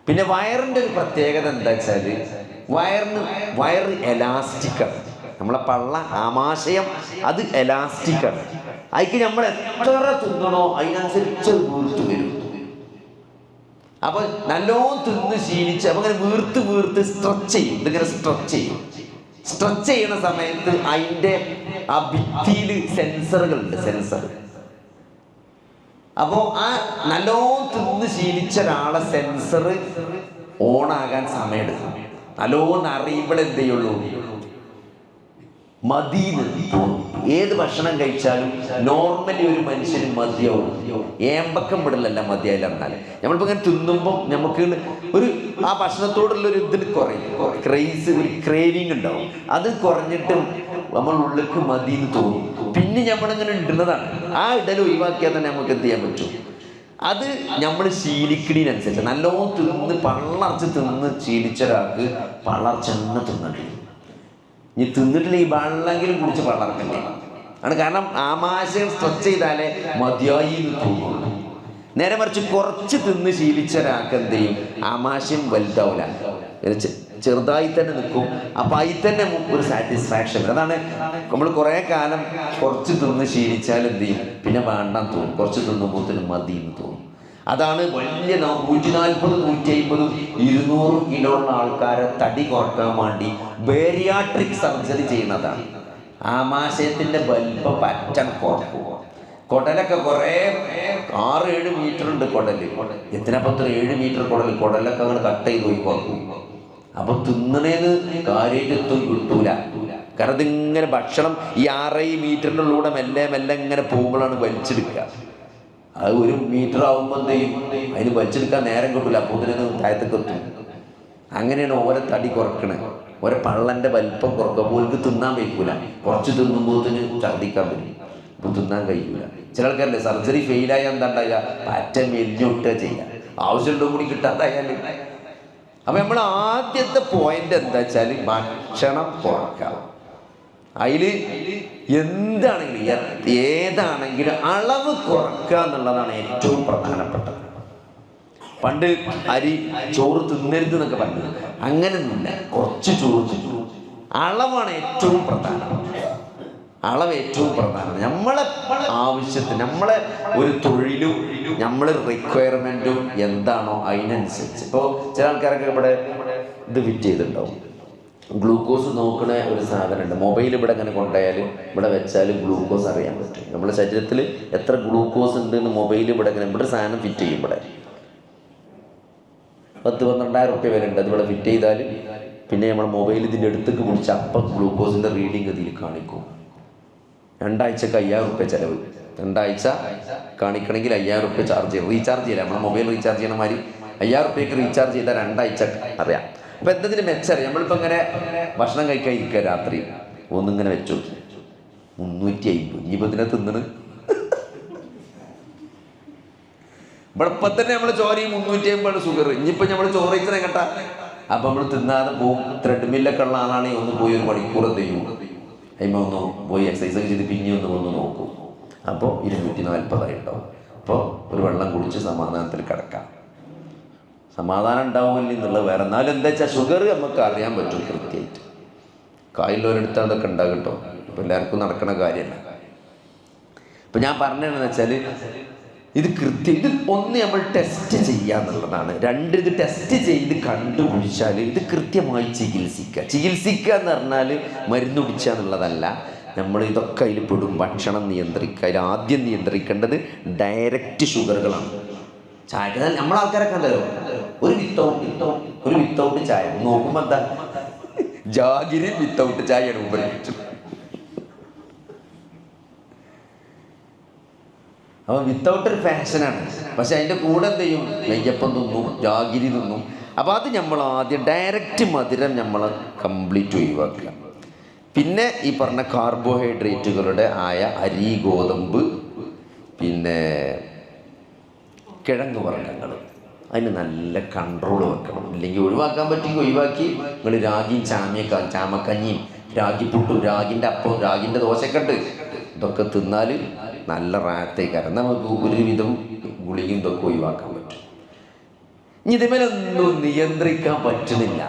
പിന്നെ വയറിൻ്റെ ഒരു പ്രത്യേകത എന്താ വെച്ചാൽ, വയറ് എലാസ്റ്റിക്കാണ്. നമ്മളെ പള്ള, ആമാശയം അത് എലാസ്റ്റിക്കാണ്. അതിക്ക് നമ്മൾ എത്ര തിന്നണോ അതിനനുസരിച്ച് വീർത്ത് വരും. അപ്പൊ നല്ലോണം തിന്ന് ശീലിച്ച് അപ്പൊ ഇങ്ങനെ വീർത്ത് സ്ട്രെച്ച് ചെയ്യും. ഇതിങ്ങനെ സ്ട്രെച്ച് ചെയ്യുന്ന സമയത്ത് അതിൻ്റെ ആ ഭിത്തിയിൽ സെൻസറുകളുണ്ട്, സെൻസർ. അപ്പോൾ ആ നല്ലോണം തിന്ന് ശീലിച്ച ഒരാളെ സെൻസർ ഓണാകാൻ സമയമെടുക്കും. നല്ലോണം അറിയുമ്പോൾ എന്ത് ചെയ്യുള്ളൂ? മതിന്ന് തോന്നും. ഏത് ഭക്ഷണം കഴിച്ചാലും നോർമലി ഒരു മനുഷ്യന് മതിയാവും. ഏമ്പക്കം വിടലല്ല മതിയായില്ല. എന്നാൽ നമ്മളിപ്പോൾ ഇങ്ങനെ തിന്നുമ്പോൾ നമുക്ക് ഒരു ആ ഭക്ഷണത്തോടുള്ളൊരു ഇതിന് കുറയും, ക്രേസ്, ഒരു ക്രേവിങ് ഉണ്ടാവും. അത് കുറഞ്ഞിട്ട് നമ്മൾ ഉള്ളിലേക്ക് മതിന്ന് തോന്നും. പിന്നെ നമ്മളിങ്ങനെ ഇടുന്നതാണ്. ആ ഇടൽ ഒഴിവാക്കിയാൽ തന്നെ നമുക്ക് എന്ത് ചെയ്യാൻ പറ്റും? അത് നമ്മൾ ശീലിക്കണതിനനുസരിച്ച് നല്ലോണം തിന്ന് പള്ളർച്ച് തിന്ന് ശീലിച്ച ഒരാൾക്ക് പള്ളർച്ച തന്നെ തിന്നണ്ടേ. ഇനി തിന്നിട്ടില്ല ഈ വെള്ളമെങ്കിലും കുടിച്ച് പള്ളർക്കണ്ടേ ആണ്. കാരണം ആമാശയം സ്ട്രെച്ച് ചെയ്താലേ മതിയായി എന്ന് തോന്നുള്ളൂ. നേരെ മറിച്ച് കുറച്ച് തിന്ന് ശീലിച്ച ഒരാൾക്ക് എന്ത് ചെയ്യും, ആമാശയം വലുതാവില്ല, ചെറുതായി തന്നെ നിൽക്കും. അപ്പം അതിൽ തന്നെ ഒരു സാറ്റിസ്ഫാക്ഷൻ. അതാണ് നമ്മൾ കുറേ കാലം കുറച്ച് തിന്ന് ശീലിച്ചാൽ എന്ത് ചെയ്യും, പിന്നെ വേണ്ടാന്ന് തോന്നും. കുറച്ച് തിന്നുമ്പോഴത്തേനും മതി എന്ന് തോന്നും. അതാണ് വലിയ 140, 150, 200 കിലോ ഉള്ള ആൾക്കാരെ തടി കുറക്കാൻ വേണ്ടി ബേരിയാട്രിക് സർജറി ചെയ്യുന്നതാണ്. ആമാശയത്തിൻ്റെ വലിപ്പം പറ്റം കുറക്കുക. കുടലൊക്കെ കുറേ 6-7 മീറ്റർ ഉണ്ട് കുടല്. എത്തിനപ്പത്ര 7 മീറ്റർ കുടലൊക്കെ അങ്ങനെ കട്ട് ചെയ്ത് ഒഴിവാക്കും. അപ്പൊ തിന്നണേന്ന് കാര്യത്വം കിട്ടൂല. കാരണം ഇതിങ്ങനെ ഭക്ഷണം ഈ 6 മീറ്ററിൻ്റെ ഉള്ളിലൂടെ മെല്ലെ മെല്ലെ ഇങ്ങനെ പോകുമ്പോഴാണ് വലിച്ചെടുക്കുക. അത് 1 മീറ്റർ ആകുമ്പോൾ എന്ത് ചെയ്യും, അതിന് വലിച്ചെടുക്കാൻ നേരം കിട്ടൂല. അപ്പോൾ ഇതിന് താഴത്തേക്ക് എത്തും. അങ്ങനെയാണ് ഓരോ തടി കുറക്കണേ. ഓരോ പള്ളൻ്റെ വലിപ്പം കുറക്കുക. പോലും തിന്നാൻ വയ്ക്കൂല. കുറച്ച് തിന്നുമ്പോഴത്തിന് ഛർദ്ദിക്കാൻ പറ്റും. ഇപ്പം തിന്നാൻ കഴിയൂല. ചില ആൾക്കാരല്ലേ സർജറി ഫെയിലായാൽ എന്താ ഉണ്ടാകുക, പറ്റ മെലിഞ്ഞൊട്ടുക ചെയ്യുക, ആവശ്യമുണ്ടോ കൂടി കിട്ടാതായാൽ. അപ്പം നമ്മൾ ആദ്യത്തെ പോയിന്റ് എന്താ വെച്ചാൽ ഭക്ഷണം കുറക്കാം. അതിൽ എന്താണെങ്കിലും ഏതാണെങ്കിലും അളവ് കുറക്കുക എന്നുള്ളതാണ് ഏറ്റവും പ്രധാനപ്പെട്ടത്. പണ്ട് അരി ചോറ് തിന്നരുത് എന്നൊക്കെ പറഞ്ഞത് അങ്ങനെയൊന്നുമില്ല. കുറച്ച് ചോറ് തിന്നു. അളവാണ് ഏറ്റവും പ്രധാനം. അളവ് ഏറ്റവും പ്രധാനം. നമ്മളെ ആവശ്യത്തിന്, നമ്മളെ ഒരു തൊഴിലും നമ്മളെ റിക്വയർമെൻറ്റും എന്താണോ അതിനനുസരിച്ച്. ഇപ്പോൾ ചില ആൾക്കാരൊക്കെ ഇവിടെ ഇത് ഫിറ്റ് ചെയ്തിട്ടുണ്ടാവും. ഗ്ലൂക്കോസ് നോക്കുന്ന ഒരു സാധനമുണ്ട്. മൊബൈൽ ഇവിടെ ഇങ്ങനെ കൊണ്ടുപോയാൽ ഇവിടെ വെച്ചാൽ ഗ്ലൂക്കോസ് അറിയാൻ പറ്റും. നമ്മുടെ ശരീരത്തിൽ എത്ര ഗ്ലൂക്കോസ് ഉണ്ട് എന്ന് മൊബൈൽ ഇവിടെ ഇങ്ങനെ ഇവിടെ സാധനം ഫിറ്റ് ചെയ്യും. ഇവിടെ 10-12,000 റുപ്യ വരെ ഉണ്ട്. അതിവിടെ ഫിറ്റ് ചെയ്താൽ പിന്നെ നമ്മൾ മൊബൈൽ ഇതിൻ്റെ അടുത്തേക്ക് പിടിച്ച് അപ്പം ഗ്ലൂക്കോസിൻ്റെ റീഡിങ് ഇതിൽ കാണിക്കും. 2 ആഴ്ചക്ക് 5,000 റുപ്യ ചിലവ്. 2 ആഴ്ച കാണിക്കണമെങ്കിൽ 5,000 റുപ്യ ചാർജ് ചെയ്യും. റീചാർജ് ചെയ്യില്ല. നമ്മൾ മൊബൈൽ റീചാർജ് ചെയ്യണ മാതിരി 5,000 റുപ്യക്ക് റീചാർജ് ചെയ്താൽ 2 ആഴ്ച അറിയാം. അപ്പം എന്തെങ്കിലും മെച്ചറിയാം. നമ്മളിപ്പോൾ ഇങ്ങനെ ഭക്ഷണം കഴിക്കാൻ ഇരിക്കുക രാത്രി ഒന്നിങ്ങനെ വെച്ചു 350. ഇനിയിപ്പോൾ ഇതിനെ തിന്നണ് ഇപ്പം തന്നെ നമ്മൾ ചോറ് 350 ഷുഗർ. ഇനിയിപ്പോൾ നമ്മൾ ചോറ് ഇത്ര കേട്ടാ. അപ്പം നമ്മൾ തിന്നാതെ പോവും. ത്രെഡ്മില്ലൊക്കെ ഉള്ള ആളാണെങ്കിൽ ഒന്ന് പോയി 1 മണിക്കൂർ എന്ത് ചെയ്യും, അതിന് ഒന്ന് പോയി എക്സസൈസ് ഒക്കെ ചെയ്ത് പിന്നെ ഒന്ന് നോക്കും. അപ്പോൾ 240 ഉണ്ടാവും. അപ്പോൾ ഒരു വെള്ളം കുടിച്ച് സമാധാനത്തിൽ കിടക്കാം. സമാധാനം ഉണ്ടാവില്ല എന്നുള്ളത് വേറെ. എന്നാലും എന്താ വെച്ചാൽ ഷുഗർ നമുക്ക് അറിയാൻ പറ്റും കൃത്യമായിട്ട്. കായലുള്ളവരെടുത്ത് അതൊക്കെ ഉണ്ടാകും കേട്ടോ. ഇപ്പം എല്ലാവർക്കും നടക്കുന്ന കാര്യമല്ല. ഇപ്പം ഞാൻ പറഞ്ഞതെന്ന് വെച്ചാൽ ഇത് കൃത്യം, ഇത് ഒന്ന് നമ്മൾ ടെസ്റ്റ് ചെയ്യുക എന്നുള്ളതാണ്. 2 ഇത് ടെസ്റ്റ് ചെയ്ത് കണ്ടുപിടിച്ചാൽ ഇത് കൃത്യമായി ചികിത്സിക്കുക എന്ന് പറഞ്ഞാൽ മരുന്ന് പിടിക്കുക എന്നുള്ളതല്ല. നമ്മൾ ഇതൊക്കെ അതിൽ പെടും. ഭക്ഷണം നിയന്ത്രിക്കുക. അതിൽ ആദ്യം നിയന്ത്രിക്കേണ്ടത് ഡയറക്റ്റ് ഷുഗറുകളാണ്. ചായ നമ്മളാൾക്കാരൊക്കെ ഉണ്ടല്ലോ ഒരു വിത്തൗട്ട് ചായ നോക്കുമ്പോൾ എന്താ, ജാഗിരി വിത്തൗട്ട് ചായയാണ് ഉപയോഗിച്ചത്. അപ്പോൾ വിത്തൗട്ട് ഒരു ഫാഷനാണ്. പക്ഷെ അതിൻ്റെ കൂടെ എന്ത് ചെയ്യും, നെയ്യപ്പം തിന്നും, ജാഗിരി തിന്നും. അപ്പോൾ അത് നമ്മൾ ആദ്യം ഡയറക്റ്റ് മധുരം നമ്മൾ കംപ്ലീറ്റ് ഒഴിവാക്കുക. പിന്നെ ഈ പറഞ്ഞ കാർബോഹൈഡ്രേറ്റുകളുടെ ആയ അരി, ഗോതമ്പ്, പിന്നെ കിഴങ്ങ് വർഗ്ഗങ്ങൾ, അതിന് നല്ല കൺട്രോൾ വെക്കണം. ഇല്ലെങ്കിൽ ഒഴിവാക്കാൻ പറ്റുമെങ്കിൽ ഒഴിവാക്കി നിങ്ങൾ രാഗിയും ചാമക്കഞ്ഞിയും രാഗിപ്പുട്ടും രാഗിൻ്റെ അപ്പവും രാഗിൻ്റെ ദോശയൊക്കെ ഉണ്ട്, ഇതൊക്കെ തിന്നാൽ നല്ല റാത്തേക്കാരം. നമുക്ക് ഒരുവിധം ഗുളികയും ഇതൊക്കെ ഒഴിവാക്കാൻ പറ്റും. ഇനി ഇതുമേലൊന്നും നിയന്ത്രിക്കാൻ പറ്റുന്നില്ല.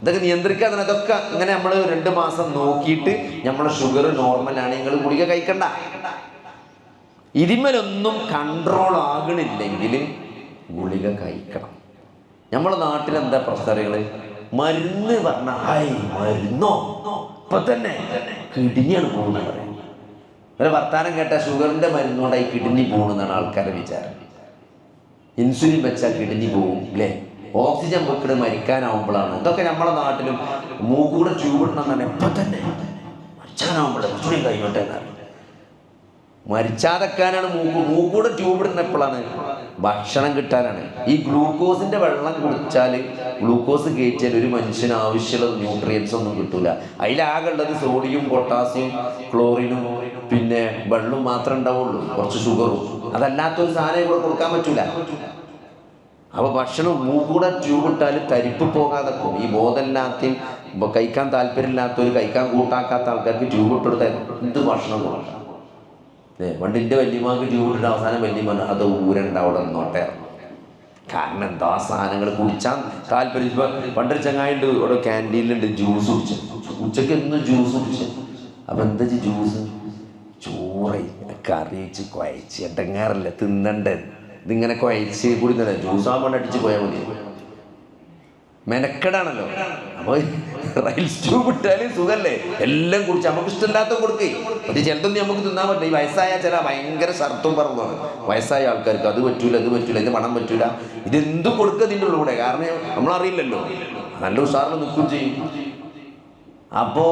ഇതൊക്കെ നിയന്ത്രിക്കാൻ തന്നെ ഇതൊക്കെ ഇങ്ങനെ നമ്മൾ 2 മാസം നോക്കിയിട്ട് നമ്മളെ ഷുഗർ നോർമലാണ്, നിങ്ങൾ ഗുളിക കഴിക്കണ്ട. ഇതിന്മേലൊന്നും കൺട്രോൾ ആകണില്ലെങ്കിൽ ഗുളിക കഴിക്കണം. നമ്മളെ നാട്ടിലെന്താ പ്രശ്നങ്ങൾ, മരുന്ന് പറഞ്ഞ മരുന്നോ ഇപ്പൊ തന്നെ കിഡ്നിയാണ് പോകുന്നത് പറയും. ഒരു വർത്താനം കേട്ടാൽ ഷുഗറിൻ്റെ മരുന്നുകൊണ്ടായി കിഡ്നി പോകുന്നതാണ് ആൾക്കാരുടെ വിചാരം. ഇൻസുലിൻ വെച്ചാൽ കിഡ്നി പോകും അല്ലേ, ഓക്സിജൻ വെക്കണ മരിക്കാനാവുമ്പോഴാണ്. ഇതൊക്കെ നമ്മളെ നാട്ടിലും മൂക്കൂടെ ട്യൂബിടണമെന്നാണ് എപ്പോൾ തന്നെ മരിച്ചാനാവുമ്പോഴേ കുറച്ചുകൂടി കഴിഞ്ഞോട്ടെ എന്നാണ്. മരിച്ചാതെക്കാനാണ് മൂക്കൂടെ ട്യൂബിടുന്ന എപ്പോഴാണ്, ഭക്ഷണം കിട്ടാനാണ്. ഈ ഗ്ലൂക്കോസിൻ്റെ വെള്ളം കുടിച്ചാൽ, ഗ്ലൂക്കോസ് കയറ്റിയാൽ ഒരു മനുഷ്യന് ആവശ്യമുള്ള ന്യൂട്രിയൻസ് ഒന്നും കിട്ടൂല. അതിലാകെ ഉള്ളത് സോഡിയം, പൊട്ടാസ്യം, ക്ലോറിനും പിന്നെ വെള്ളവും മാത്രമേ ഉണ്ടാവുള്ളൂ, കുറച്ച് ഷുഗറും. അതല്ലാത്തൊരു സാധനം കൂടെ കൊടുക്കാൻ പറ്റൂല. അപ്പോൾ ഭക്ഷണം മൂക്കൂടെ ട്യൂബ് ഇട്ടാൽ തരിപ്പ് പോകാതെ പോകും. ഈ ബോധമില്ലാത്തയും കഴിക്കാൻ താല്പര്യമില്ലാത്തവർ, കഴിക്കാൻ കൂട്ടാക്കാത്ത ആൾക്കാർക്ക് ട്യൂബ് ഇട്ടെടുത്ത എന്ത് ഭക്ഷണം കൊടുക്കാം. പണ്ടിൻ്റെ വല്യമാർക്ക് ട്യൂബ് ഇട്ടിട്ട് അവസാനം വല്യമ്മ അത് ഊരണ്ട അവിടെ നിന്നോട്ടെ. കാരണം എന്താ സാധനങ്ങൾ കുടിച്ചാൽ താല്പര്യം. ഇപ്പം പണ്ടൊരു ചങ്ങായിണ്ട് ഇവിടെ ക്യാൻറ്റീനിലുണ്ട്, ജ്യൂസ് കുടിച്ചു. ഉച്ചയ്ക്ക് എന്നും ജ്യൂസ് കുടിച്ചു. അപ്പം എന്താ ജ്യൂസ്? ചോറ് കറി വെച്ച് കുഴച്ച് എടങ്ങാറില്ല, തിന്നണ്ടേ. ഇതിങ്ങനെ കുഴച്ച് കുടിക്കണേ. ജ്യൂസ് ആകുമ്പോൾ അടിച്ച് പോയാൽ മതി. മെനക്കെടാണല്ലോ. അപ്പോൾ റൈസ് ട്യൂബ് ഇട്ടാലും സുഖല്ലേ, എല്ലാം കുടിച്ച് നമുക്ക് ഇഷ്ടമില്ലാത്ത കൊടുക്കേ. പക്ഷേ ചിലതൊന്നും നമുക്ക് തിന്നാൻ പറ്റില്ല. ഈ വയസ്സായ ചില ഭയങ്കര ഷർത്തും പറഞ്ഞാണ് വയസ്സായ ആൾക്കാർക്ക്. അത് പറ്റൂല, ഇത് പറ്റൂല, ഇത് മണം പറ്റൂല, ഇതെന്തും കൊടുക്കുക ഇതിൻ്റെ ഉള്ളിലൂടെ. കാരണം നമ്മളറിയില്ലല്ലോ, നല്ല ഉഷാറിൽ നിൽക്കുകയും ചെയ്യും. അപ്പോൾ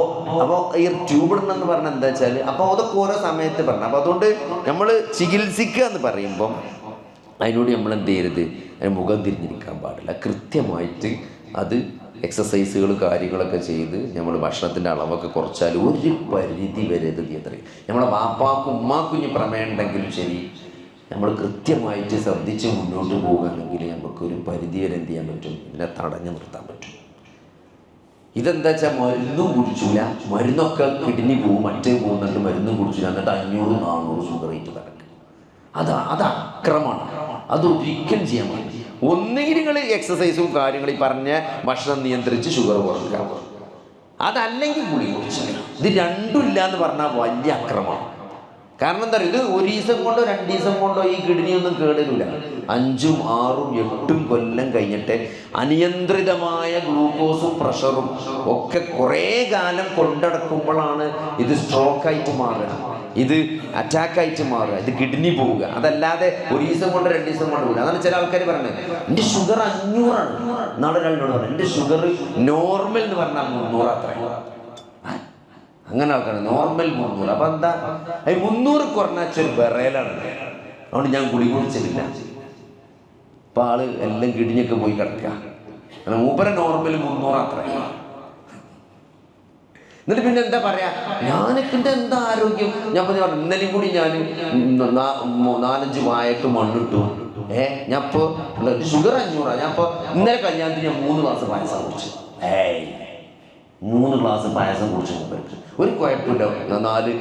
ഈ ട്യൂബ് ഇടണമെന്ന് പറഞ്ഞാൽ എന്താ വെച്ചാൽ, അപ്പോൾ അതൊക്കെ ഓരോ സമയത്ത് പറഞ്ഞു. അപ്പോൾ അതുകൊണ്ട് നമ്മൾ ചികിത്സിക്കുക എന്ന് പറയുമ്പം അതിനോട് നമ്മൾ എന്ത് ചെയ്യരുത്, അതിന് മുഖം തിരിഞ്ഞിരിക്കാൻ പാടില്ല. കൃത്യമായിട്ട് അത് എക്സസൈസുകൾ കാര്യങ്ങളൊക്കെ ചെയ്ത് നമ്മൾ ഭക്ഷണത്തിൻ്റെ അളവൊക്കെ കുറച്ചാൽ ഒരു പരിധി വരെ ഇത് നിയന്ത്രിക്കും. നമ്മളെ വാപ്പാക്കും ഉമ്മാക്കും ഇനി പ്രമേയം ഉണ്ടെങ്കിലും ശരി, നമ്മൾ കൃത്യമായിട്ട് ശ്രദ്ധിച്ച് മുന്നോട്ട് പോകുകയാണെങ്കിൽ നമുക്കൊരു പരിധി വരെ എന്ത് ചെയ്യാൻ പറ്റും, ഇതിനെ തടഞ്ഞു നിർത്താൻ പറ്റും. ഇതെന്താ വെച്ചാൽ മരുന്നും കുടിച്ചില്ല, മരുന്നൊക്കെ കിഡ്നി പോവും, മറ്റേ പോകുന്നുണ്ട്, മരുന്നും കുടിച്ചില്ല, എന്നിട്ട് 500-400 ഷുഗർ റേറ്റ് കിടക്കും. അത് അക്രമമാണ്. അതൊരിക്കലും ചെയ്യാൻ പാടില്ല. ഒന്നുകിൽ നിങ്ങൾ എക്സസൈസും കാര്യങ്ങളും പറഞ്ഞ ഭക്ഷണം നിയന്ത്രിച്ച് ഷുഗർ കുറക്കുക, അതല്ലെങ്കിൽ ഗുളിക കുടിച്ചാൽ. ഇത് രണ്ടും ഇല്ല എന്ന് പറഞ്ഞാൽ വലിയ അക്രമമാണ്. കാരണം എന്താ പറയുക, ഇത് ഒരു ദിവസം കൊണ്ടോ 2 ദിവസം കൊണ്ടോ ഈ കിഡ്നിയൊന്നും കേടില്ല. 5, 6, 8 കൊല്ലം കഴിഞ്ഞിട്ട് അനിയന്ത്രിതമായ ഗ്ലൂക്കോസും പ്രഷറും ഒക്കെ കുറേ കാലം കൊണ്ടടക്കുമ്പോഴാണ് ഇത് സ്ട്രോക്കായിട്ട് മാറുക, ഇത് അറ്റാക്കായിട്ട് മാറുക, ഇത് കിഡ്നി പോവുക. അതല്ലാതെ ഒരു ദിവസം കൊണ്ട് 2 ദിവസം കൊണ്ട് പോകില്ല. അതാണ് ചില ആൾക്കാർ പറയുന്നത്, എൻ്റെ ഷുഗർ 500 നാളെ ഒരാളിനോട് പറഞ്ഞു എൻ്റെ ഷുഗർ നോർമൽ എന്ന് പറഞ്ഞാൽ 300 അത്ര. അങ്ങനെ ആൾക്കാണ് നോർമൽ 300. അപ്പം എന്താ 300 കുറഞ്ഞൊരു വിറയലാണ്. അതുകൊണ്ട് ഞാൻ ഗുളിക കുടിച്ചിട്ടില്ല. അപ്പം ആള് എല്ലാം കിഡ്നിയൊക്കെ പോയി കിടക്കുക. കാരണം മൂപ്പര നോർമൽ 300 അത്ര. എന്നിട്ട് പിന്നെ എന്താ പറയാ, ഞാനൊക്കെ എന്താ ആരോഗ്യം. ഞാൻ പറഞ്ഞു ഇന്നലെയും കൂടി ഞാൻ 4-5 വായക്ക് മണ്ണിട്ടു. ഞാൻ ഇപ്പോൾ ഷുഗർ 500. ഞാൻ ഇപ്പോൾ ഇന്നലെ കല്യാണത്തിന് ഞാൻ 3 ഗ്ലാസ് പായസം കുടിച്ചു. 3 ഗ്ലാസ് പായസം കുടിച്ചു. ഒരു കുഴപ്പമില്ല. 4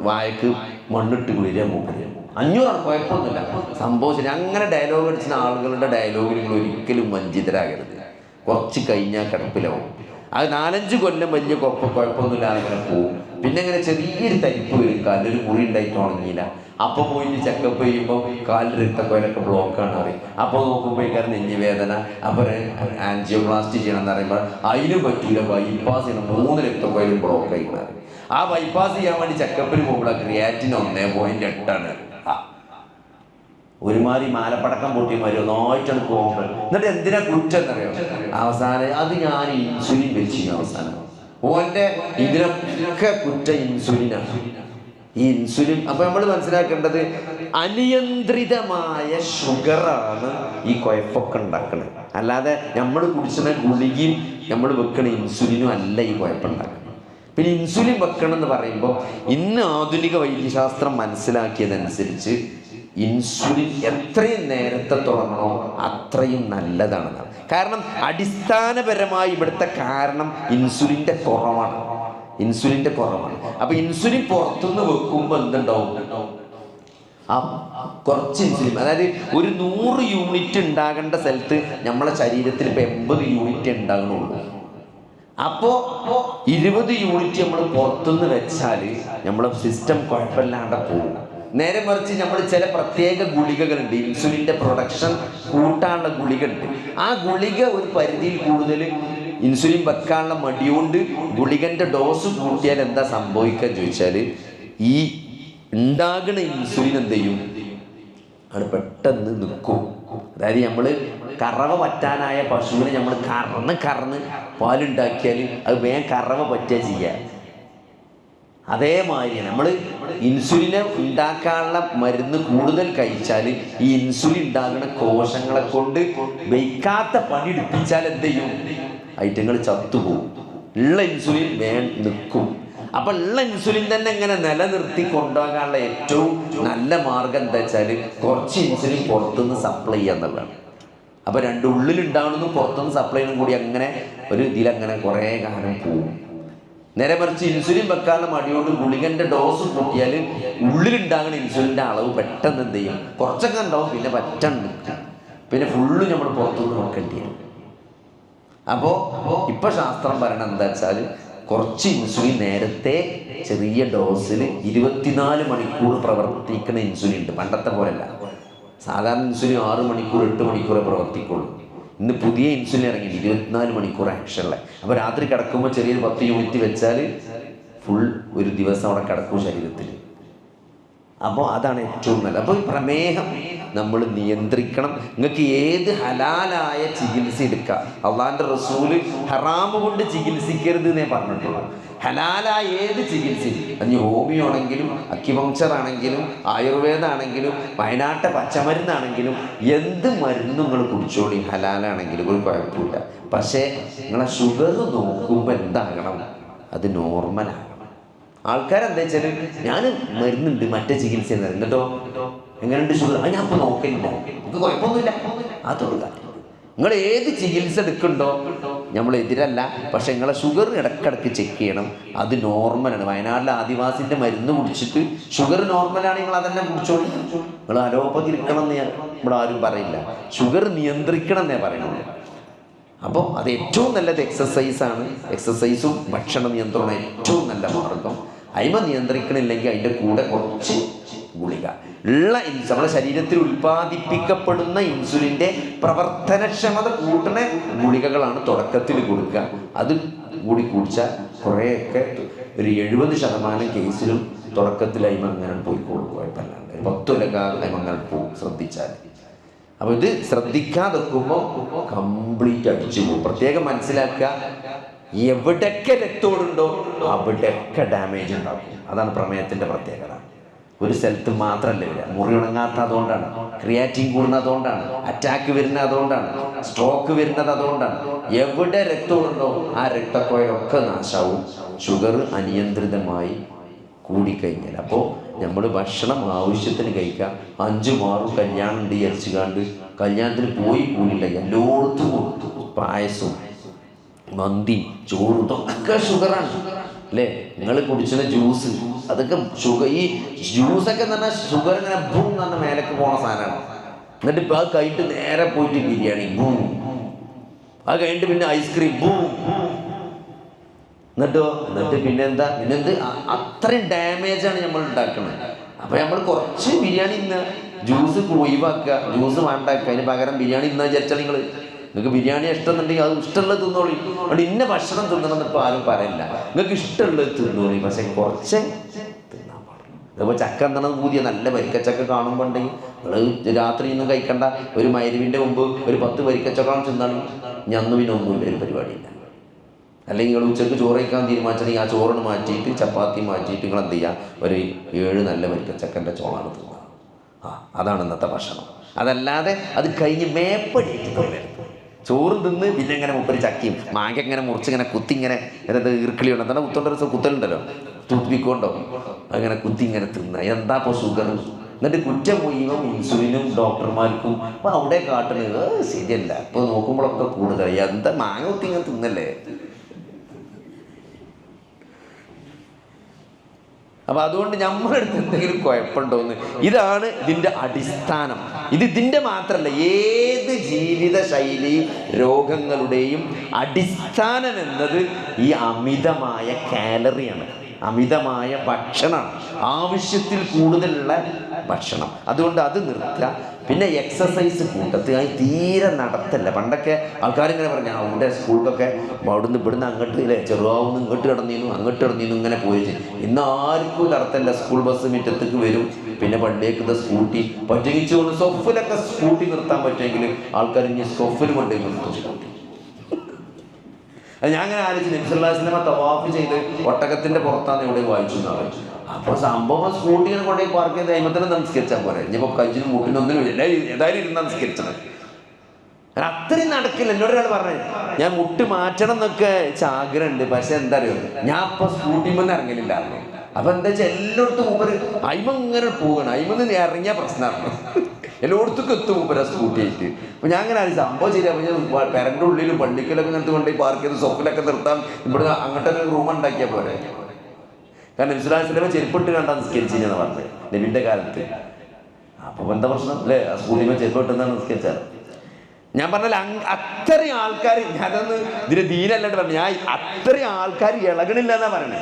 വായക്ക് മണ്ണിട്ട് കുളിരാ മൂപ്പര് 500 കുഴപ്പമൊന്നുമില്ല. സംഭവം ശരി. അങ്ങനെ ഡയലോഗ് അടിച്ച ആളുകളുടെ ഡയലോഗിൽ നിങ്ങൾ ഒരിക്കലും വഞ്ചിതരാകരുത്. കുറച്ച് കഴിഞ്ഞാൽ കിടപ്പിലാവും. അത് 4-5 കൊല്ലം വലിയ കുഴപ്പമൊന്നുമില്ലാതെ അങ്ങനെ പോവും. പിന്നെ അങ്ങനെ ചെറിയൊരു തരിപ്പ് വരും, കാലിലൊരു മുറി ഉണ്ടായിട്ട് ഉണങ്ങിയില്ല. അപ്പോൾ പോയിട്ട് ചെക്കപ്പ് ചെയ്യുമ്പോൾ കാലിൽ രക്തക്കൊയിലൊക്കെ ബ്ലോക്കാണ് പറയും. അപ്പോൾ നോക്കുമ്പോഴേക്കാരും നെഞ്ഞുവേദന. അപ്പോൾ ആൻജിയോപ്ലാസ്റ്റി ചെയ്യണം എന്ന് പറയുമ്പോൾ അതിനും പറ്റൂല, ബൈപ്പാസ് ചെയ്യണം. 3 രക്തക്കൊയിലും ബ്ലോക്കായി മാറി. ആ ബൈപ്പാസ് ചെയ്യാൻ വേണ്ടി ചെക്കപ്പിന് പോകുമ്പോൾ ക്രിയാറ്റിൻ 1.8 ഒരുമാതിരി മാലപ്പടക്കം പൊട്ടിമാരി ഒന്നായിട്ടാണ് പോകുമ്പോൾ. എന്നിട്ട് എന്തിനാ കുറ്റം എന്നറിയോ, അവസാനം അത് ഞാൻ ഇൻസുലിൻ വെച്ചു. അവസാനം ഓൻ്റെ ഇതിനൊക്കെ കുറ്റം ഇൻസുലിനാണ്. ഈ ഇൻസുലിൻ അപ്പം നമ്മൾ മനസ്സിലാക്കേണ്ടത്, അനിയന്ത്രിതമായ ഷുഗറാണ് ഈ കുഴപ്പമൊക്കെ ഉണ്ടാക്കുന്നത്. അല്ലാതെ നമ്മൾ കുടിച്ചുന്ന ഗുളികയും നമ്മൾ വെക്കണ ഇൻസുലിനും അല്ല ഈ കുഴപ്പമുണ്ടാക്കുന്നത്. പിന്നെ ഇൻസുലിൻ വെക്കണം എന്ന് പറയുമ്പോൾ ഇന്ന് ആധുനിക വൈദ്യശാസ്ത്രം മനസ്സിലാക്കിയതനുസരിച്ച് ഇൻസുലിൻ എത്രയും നേരത്തെ തുടങ്ങണോ അത്രയും നല്ലതാണെന്നാണ്. കാരണം അടിസ്ഥാനപരമായി ഇവിടുത്തെ കാരണം ഇൻസുലിൻ്റെ കുറവാണ്. അപ്പോൾ ഇൻസുലിൻ പുറത്തുനിന്ന് വെക്കുമ്പോൾ എന്തുണ്ടാവും, കുറച്ച് ഇൻസുലിൻ, അതായത് ഒരു 100 യൂണിറ്റ് ഉണ്ടാകേണ്ട സ്ഥലത്ത് നമ്മളെ ശരീരത്തിൽ ഇപ്പോൾ 80 യൂണിറ്റ് ഉണ്ടാകണുള്ളൂ. അപ്പോൾ 20 യൂണിറ്റ് നമ്മൾ പുറത്തുനിന്ന് വെച്ചാൽ നമ്മളെ സിസ്റ്റം കുഴപ്പമില്ലാണ്ട് പോകും. നേരെ മറിച്ച് നമ്മൾ ചില പ്രത്യേക ഗുളികകളുണ്ട്, ഇൻസുലിൻ്റെ പ്രൊഡക്ഷൻ കൂട്ടാനുള്ള ഗുളിക ഉണ്ട്. ആ ഗുളിക ഒരു പരിധിയിൽ കൂടുതൽ ഇൻസുലിൻ വെക്കാനുള്ള മടിയുകൊണ്ട് ഗുളികൻ്റെ ഡോസ് കൂട്ടിയാൽ എന്താ സംഭവിക്കുക ചോദിച്ചാൽ, ഈ ഉണ്ടാകുന്ന ഇൻസുലിൻ എന്ത് ചെയ്യും, അത് പെട്ടെന്ന് നിൽക്കും. അതായത് നമ്മൾ കറവ പറ്റാനായ പശുവിനെ നമ്മൾ കറന്ന് പാലുണ്ടാക്കിയാൽ അത് വേഗം കറവ പറ്റുക ചെയ്യുക. അതേമാതിരി നമ്മൾ ഇൻസുലിനെ ഉണ്ടാക്കാനുള്ള മരുന്ന് കൂടുതൽ കഴിച്ചാൽ ഈ ഇൻസുലിൻ ഉണ്ടാകുന്ന കോശങ്ങളെ കൊണ്ട് വയ്ക്കാത്ത പണി എടുപ്പിച്ചാൽ എന്ത് ചെയ്യും, ഐറ്റങ്ങൾ ചത്തുപോകും. ഉള്ള ഇൻസുലിൻ വേഗം നിൽക്കും. അപ്പം ഉള്ള ഇൻസുലിൻ തന്നെ ഇങ്ങനെ നിലനിർത്തി കൊണ്ടുപോകാനുള്ള ഏറ്റവും നല്ല മാർഗം എന്താ വെച്ചാൽ കുറച്ച് ഇൻസുലിൻ പുറത്തുനിന്ന് സപ്ലൈ ചെയ്യുക എന്നുള്ളതാണ്. അപ്പോൾ രണ്ട് ഉള്ളിലുണ്ടാവണമെന്നും പുറത്തുനിന്ന് സപ്ലൈ ചെയ്യുന്നതും കൂടി അങ്ങനെ ഒരു ഇതിലങ്ങനെ കുറേ കാലം പോകും. നേരെ മറിച്ച് ഇൻസുലിൻ വെക്കാനുള്ള മടിയോട് ഗുളികൻ്റെ ഡോസ് കൂട്ടിയാൽ ഉള്ളിലുണ്ടാകുന്ന ഇൻസുലിൻ്റെ അളവ് പെട്ടെന്ന് എന്ത് ചെയ്യും, കുറച്ചൊക്കെ ഉണ്ടാവും, പിന്നെ പറ്റുണ്ട്, പിന്നെ ഫുള്ള് നമ്മൾ പുറത്തുനിന്ന് വെക്കേണ്ടി വരും. അപ്പോൾ ഇപ്പം ശാസ്ത്രം പറയണത് എന്താ വെച്ചാൽ കുറച്ച് ഇൻസുലിൻ നേരത്തെ ചെറിയ ഡോസിൽ 24 മണിക്കൂർ പ്രവർത്തിക്കുന്ന ഇൻസുലിൻ ഉണ്ട്. പണ്ടത്തെ പോലെയല്ല. സാധാരണ ഇൻസുലിൻ 6 മണിക്കൂർ 8 മണിക്കൂറേ പ്രവർത്തിക്കുള്ളൂ. ഇന്ന് പുതിയ ഇൻസുലിൻ ഇറങ്ങി 24 മണിക്കൂർ ആക്ഷനുള്ള. അപ്പോൾ രാത്രി കിടക്കുമ്പോൾ ചെറിയൊരു 10 യൂണിറ്റ് വെച്ചാൽ ഫുൾ ഒരു ദിവസം അവിടെ കിടക്കും ശരീരത്തിൽ. അപ്പോൾ അതാണ് ഏറ്റവും നല്ലത്. അപ്പോൾ പ്രമേഹം നമ്മൾ നിയന്ത്രിക്കണം. നിങ്ങൾക്ക് ഏത് ഹലാലായ ചികിത്സ എടുക്കാം. അള്ളാഹിൻ്റെ റസൂല് ഹറാമ് കൊണ്ട് ചികിത്സിക്കരുത് എന്നേ പറഞ്ഞിട്ടുള്ളൂ. ഹലാലായ ഏത് ചികിത്സയും, അത് ഹോമിയോ ആണെങ്കിലും അക്യുപങ്ക്ചർ ആണെങ്കിലും ആയുർവേദമാണെങ്കിലും വയനാട്ടെ പച്ചമരുന്നാണെങ്കിലും എന്ത് മരുന്നും നിങ്ങൾ കുടിച്ചോളി, ഹലാലാണെങ്കിലും ഒരു കുഴപ്പമില്ല. പക്ഷേ നിങ്ങളെ ഷുഗർ നോക്കുമ്പോൾ എന്താകണം, അത് നോർമലാണ്. ആൾക്കാരെന്താ വെച്ചാൽ ഞാൻ മരുന്നുണ്ട് മറ്റേ ചികിത്സ എന്നിട്ടോ എങ്ങനെയുണ്ട് ഷുഗർ, അത് ഞാൻ ഇപ്പോൾ നോക്കലില്ല, നമുക്ക് കുഴപ്പമൊന്നുമില്ല, അതോട് കാര്യം. നിങ്ങൾ ഏത് ചികിത്സ എടുക്കുന്നുണ്ടോ നമ്മൾ എതിരല്ല, പക്ഷെ നിങ്ങളെ ഷുഗർ ഇടയ്ക്കിടയ്ക്ക് ചെക്ക് ചെയ്യണം, അത് നോർമലാണ്. വയനാട്ടിലെ ആദിവാസിൻ്റെ മരുന്ന് കുടിച്ചിട്ട് ഷുഗർ നോർമലാണ്, നിങ്ങൾ അതന്നെ കുടിച്ചോളൂ. നിങ്ങൾ അലോപ്പതി ഇരിക്കണം എന്ന് ഇവിടെ ആരും പറയില്ല, ഷുഗർ നിയന്ത്രിക്കണം എന്നേ പറയുള്ളൂ. അപ്പോൾ അത് ഏറ്റവും നല്ലത് എക്സസൈസാണ്. എക്സസൈസും ഭക്ഷണ നിയന്ത്രണം ഏറ്റവും നല്ല മാർഗം. അയിമ നിയന്ത്രിക്കണില്ലെങ്കിൽ അതിൻ്റെ കൂടെ കുറച്ച് ഗുളിക ഉള്ള നമ്മുടെ ശരീരത്തിൽ ഉൽപ്പാദിപ്പിക്കപ്പെടുന്ന ഇൻസുലിൻ്റെ പ്രവർത്തനക്ഷമത കൂട്ടുന്ന ഗുളികകളാണ് തുടക്കത്തിൽ കൊടുക്കുക. അത് കൂടി കുടിച്ചാൽ കുറേയൊക്കെ ഒരു 70% കേസിലും തുടക്കത്തിൽ അയിമ അങ്ങനെ പോയിക്കോളും, കുഴപ്പമില്ലാണ്ട് 10 കൊല്ലം അയിമ അങ്ങനെ പോകും ശ്രദ്ധിച്ചാൽ. അപ്പോൾ ഇത് ശ്രദ്ധിക്കാതെ വെക്കുമ്പോൾ കംപ്ലീറ്റ് അടിച്ചു പോകും. പ്രത്യേകം മനസ്സിലാക്കുക, എവിടെയൊക്കെ രക്തോടുണ്ടോ അവിടെയൊക്കെ ഡാമേജ് ഉണ്ടാക്കും. അതാണ് പ്രമേഹത്തിൻ്റെ പ്രത്യേകത. ഒരു സ്ഥലത്ത് മാത്രമല്ല വരിക, മുറി ഉണങ്ങാത്ത അതുകൊണ്ടാണ്, ക്രിയാറ്റിൻ കൂടുന്നത് അതുകൊണ്ടാണ്, അറ്റാക്ക് വരുന്നത് അതുകൊണ്ടാണ്, സ്ട്രോക്ക് വരുന്നത് അതുകൊണ്ടാണ്. എവിടെ രക്തോടുണ്ടോ ആ രക്തക്കുഴയൊക്കെ നാശാവും ഷുഗർ അനിയന്ത്രിതമായി കൂടിക്കഴിഞ്ഞാൽ. അപ്പോൾ നമ്മൾ ഭക്ഷണം ആവശ്യത്തിന് കഴിക്കുക. 5-6 കല്യാണം ഉണ്ട് വിചാരിച്ചുകാണ്ട് കല്യാണത്തിന് പോയി കൂടില്ല, എല്ലായിടത്തും പായസവും മന്തി ചോറും ഇതൊക്കെ ഷുഗറാണ് അല്ലേ. നിങ്ങൾ കുടിച്ചുന്ന ജ്യൂസ് അതൊക്കെ ഷുഗർ. ഈ ജ്യൂസൊക്കെ എന്ന് പറഞ്ഞാൽ ഷുഗർ ഇങ്ങനെ ബൂം എന്ന് പറഞ്ഞാൽ മേലേക്ക് പോണ സാധനമാണ്. എന്നിട്ട് ഇപ്പോൾ അത് കഴിഞ്ഞിട്ട് നേരെ പോയിട്ട് ബിരിയാണി ബൂം, അത് കഴിഞ്ഞിട്ട് പിന്നെ ഐസ്ക്രീം ബൂം, എന്നിട്ട് പിന്നെന്ത് അത്രയും ഡാമേജാണ് നമ്മൾ ഉണ്ടാക്കുന്നത്. അപ്പോൾ നമ്മൾ കുറച്ച് ബിരിയാണി ഇന്ന് ജ്യൂസ് ഒഴിവാക്കുക, ജ്യൂസ് വേണ്ടാക്കുക, അതിന് പകരം ബിരിയാണി ഇന്ന് വിചാരിച്ചാൽ നിങ്ങൾക്ക് ബിരിയാണി ഇഷ്ടമെന്നുണ്ടെങ്കിൽ അത് ഇഷ്ടമുള്ളത് തിന്നോളി. അതുകൊണ്ട് ഇന്ന ഭക്ഷണം തിന്നണം ഇപ്പോൾ ആരും പറയില്ല, നിങ്ങൾക്ക് ഇഷ്ടമുള്ളത് തിന്നോളി, പക്ഷെ കുറച്ച് തിന്നാൻ പാടില്ല. അതുപോലെ ചക്ക എന്താണ് പൂതിയ നല്ല വരിക്കച്ചക്ക കാണുമ്പോൾ ഉണ്ടെങ്കിൽ നിങ്ങൾ രാത്രി ഒന്നും കഴിക്കണ്ട, ഒരു മഗ്‌രിബിൻ്റെ മുമ്പ് ഒരു 10 വരിക്കച്ചക്ക തിന്നാണ്, ഞന്ന് പിന്നെ ഒന്നുമില്ല, ഒരു പരിപാടിയില്ല. അല്ലെങ്കിൽ നിങ്ങൾ ഉച്ചയ്ക്ക് ചോറ് കഴിക്കാൻ തീരുമാനിച്ചിട്ടുണ്ടെങ്കിൽ ആ ചോറിന് മാറ്റിയിട്ട് ചപ്പാത്തി മാറ്റിയിട്ട് നിങ്ങൾ എന്ത് ചെയ്യുക, ഒരു 7 നല്ല വരിക്കച്ചക്കൻ്റെ ചോളാണ് തിന്നുക. അതാണ് ഇന്നത്തെ ഭക്ഷണം. അതല്ലാതെ അത് കഴിഞ്ഞ് മേപ്പടിയിട്ട് തോന്നരുത്. ചോറും തിന്ന് പിന്നെ ഇങ്ങനെ 30 ചക്കയും മാങ്ങ ഇങ്ങനെ മുറിച്ചിങ്ങനെ കുത്തി ഇങ്ങനെ ഇറുക്കിളി ഉണ്ടോ തന്നെ കുത്തോണ്ട ദിവസം കുത്തലുണ്ടല്ലോ, തൂത്തിക്കൊണ്ടോ അങ്ങനെ കുത്തി ഇങ്ങനെ തിന്നുക. എന്താ ഇപ്പോൾ ഷുഗർ? എന്നിട്ട് കുറ്റം മുഴുവൻ ഇൻസുലിനും ഡോക്ടർമാർക്കും. അപ്പോൾ അവിടെ കാട്ടുന്നത് ശരിയല്ല. ഇപ്പോൾ നോക്കുമ്പോഴൊക്കെ കൂടുതൽ എന്താ മാങ്ങ കുത്തി ഇങ്ങനെ തിന്നല്ലേ. അപ്പം അതുകൊണ്ട് നമ്മളെടുത്ത് എന്തെങ്കിലും കുഴപ്പമുണ്ടോയെന്ന്, ഇതാണ് ഇതിൻ്റെ അടിസ്ഥാനം. ഇതിൻ്റെ മാത്രമല്ല, ഏത് ജീവിത ശൈലി രോഗങ്ങളുടെയും അടിസ്ഥാനം എന്നത് ഈ അമിതമായ കാലറിയാണ്, അമിതമായ ഭക്ഷണമാണ്, ആവശ്യത്തിൽ കൂടുതലുള്ള ഭക്ഷണം. അതുകൊണ്ട് അത് നിർത്തുക. പിന്നെ എക്സസൈസ് കൂട്ടത്തിൽ അത് തീരെ നടത്തല്ല. പണ്ടൊക്കെ ആൾക്കാരിങ്ങനെ പറഞ്ഞു അവിടെ സ്കൂളിലൊക്കെ ഇവിടുന്ന് അങ്ങോട്ട് ഇല്ലേ ചെറുതാവുന്നു, ഇങ്ങോട്ട് കിടന്നിരുന്നു അങ്ങോട്ട് കിടന്നിരുന്നു ഇങ്ങനെ പോയി. ഇന്ന് ആർക്കും നടത്തല്ല. സ്കൂൾ ബസ് മുറ്റത്തേക്ക് വരും, പിന്നെ പള്ളിയേക്കുന്ന സ്കൂട്ടി പറ്റുകിച്ച് കൊണ്ട് സൊഫിലൊക്കെ സ്കൂട്ടി നിർത്താൻ പറ്റുമെങ്കിൽ ആൾക്കാർ ഇനി സൊഫിൽ കൊണ്ടേ നിർത്തും സ്കൂട്ടി. അത് ഞാൻ അങ്ങനെ ആലോചിച്ചു, നബി സല്ലല്ലാഹു അലൈഹി വസല്ലം തവാഫ് ചെയ്ത് ഒട്ടകത്തിൻ്റെ പുറത്താണ് ഇവിടെ വായിച്ചു എന്നാണ്. അപ്പോൾ സംഭവം സ്കൂട്ടിനെ കൊണ്ടുപോയി പാർക്ക് ചെയ്ത് അയിമത്തന്നെ നമസ്കരിച്ചാൽ പോരെ. ഇനിയിപ്പോൾ കഞ്ചിനും മുട്ടിനൊന്നിനും ഏതായാലും ഇരുന്നാ നമസ്കരിച്ചത്. അത്രയും നടക്കില്ല. എന്നോട് ഒരാൾ പറഞ്ഞു ഞാൻ മുട്ട് മാറ്റണം എന്നൊക്കെ ആഗ്രഹമുണ്ട്, പക്ഷെ എന്താ അറിയോ ഞാൻ ഇപ്പൊ സ്കൂട്ടിമെന്ന് ഇറങ്ങലില്ലായിരുന്നു. അപ്പൊ എന്താ വെച്ചാൽ എല്ലായിടത്തും മൂപ്പര് അയിമ ഇങ്ങനെ പോകണം, അയിമെന്ന് ഇറങ്ങിയ പ്രശ്നമാണ്. എല്ലായിടത്തും എത്തും മൂപ്പര സ്കൂട്ടി ആയിട്ട്. അപ്പൊ ഞാൻ അങ്ങനെ അറിയാം സംഭവം ശരിയാ. പെരന്റെ ഉള്ളിലും പള്ളിക്കലൊക്കെ ഇങ്ങനത്തെ കൊണ്ടുപോയി പാർക്ക് ചെയ്ത് സൊഫിലൊക്കെ നിർത്താൻ ഇവിടെ അങ്ങോട്ടൊക്കെ റൂം ഉണ്ടാക്കിയാൽ പോലെ. കാരണം വിശ്വാസത്തിലെ ചെരുപ്പിട്ട് കണ്ടാൽ നിസ്കരിച്ചെന്ന് പറഞ്ഞത് നബിന്റെ കാലത്ത്. അപ്പൊ എന്താ പ്രശ്നം അല്ലേ? ആ സ്കൂട്ടിമേ ചെരുപ്പിട്ടെന്നാണ് നിസ്കരിച്ചാൽ. ഞാൻ പറഞ്ഞാൽ അത്രയും ആൾക്കാർ, ഞാനൊന്ന് ഇതിന് ദീനല്ലാണ്ട് പറഞ്ഞു, ഞാൻ അത്രയും ആൾക്കാർ ഇളകണില്ല എന്നാ പറയണേ,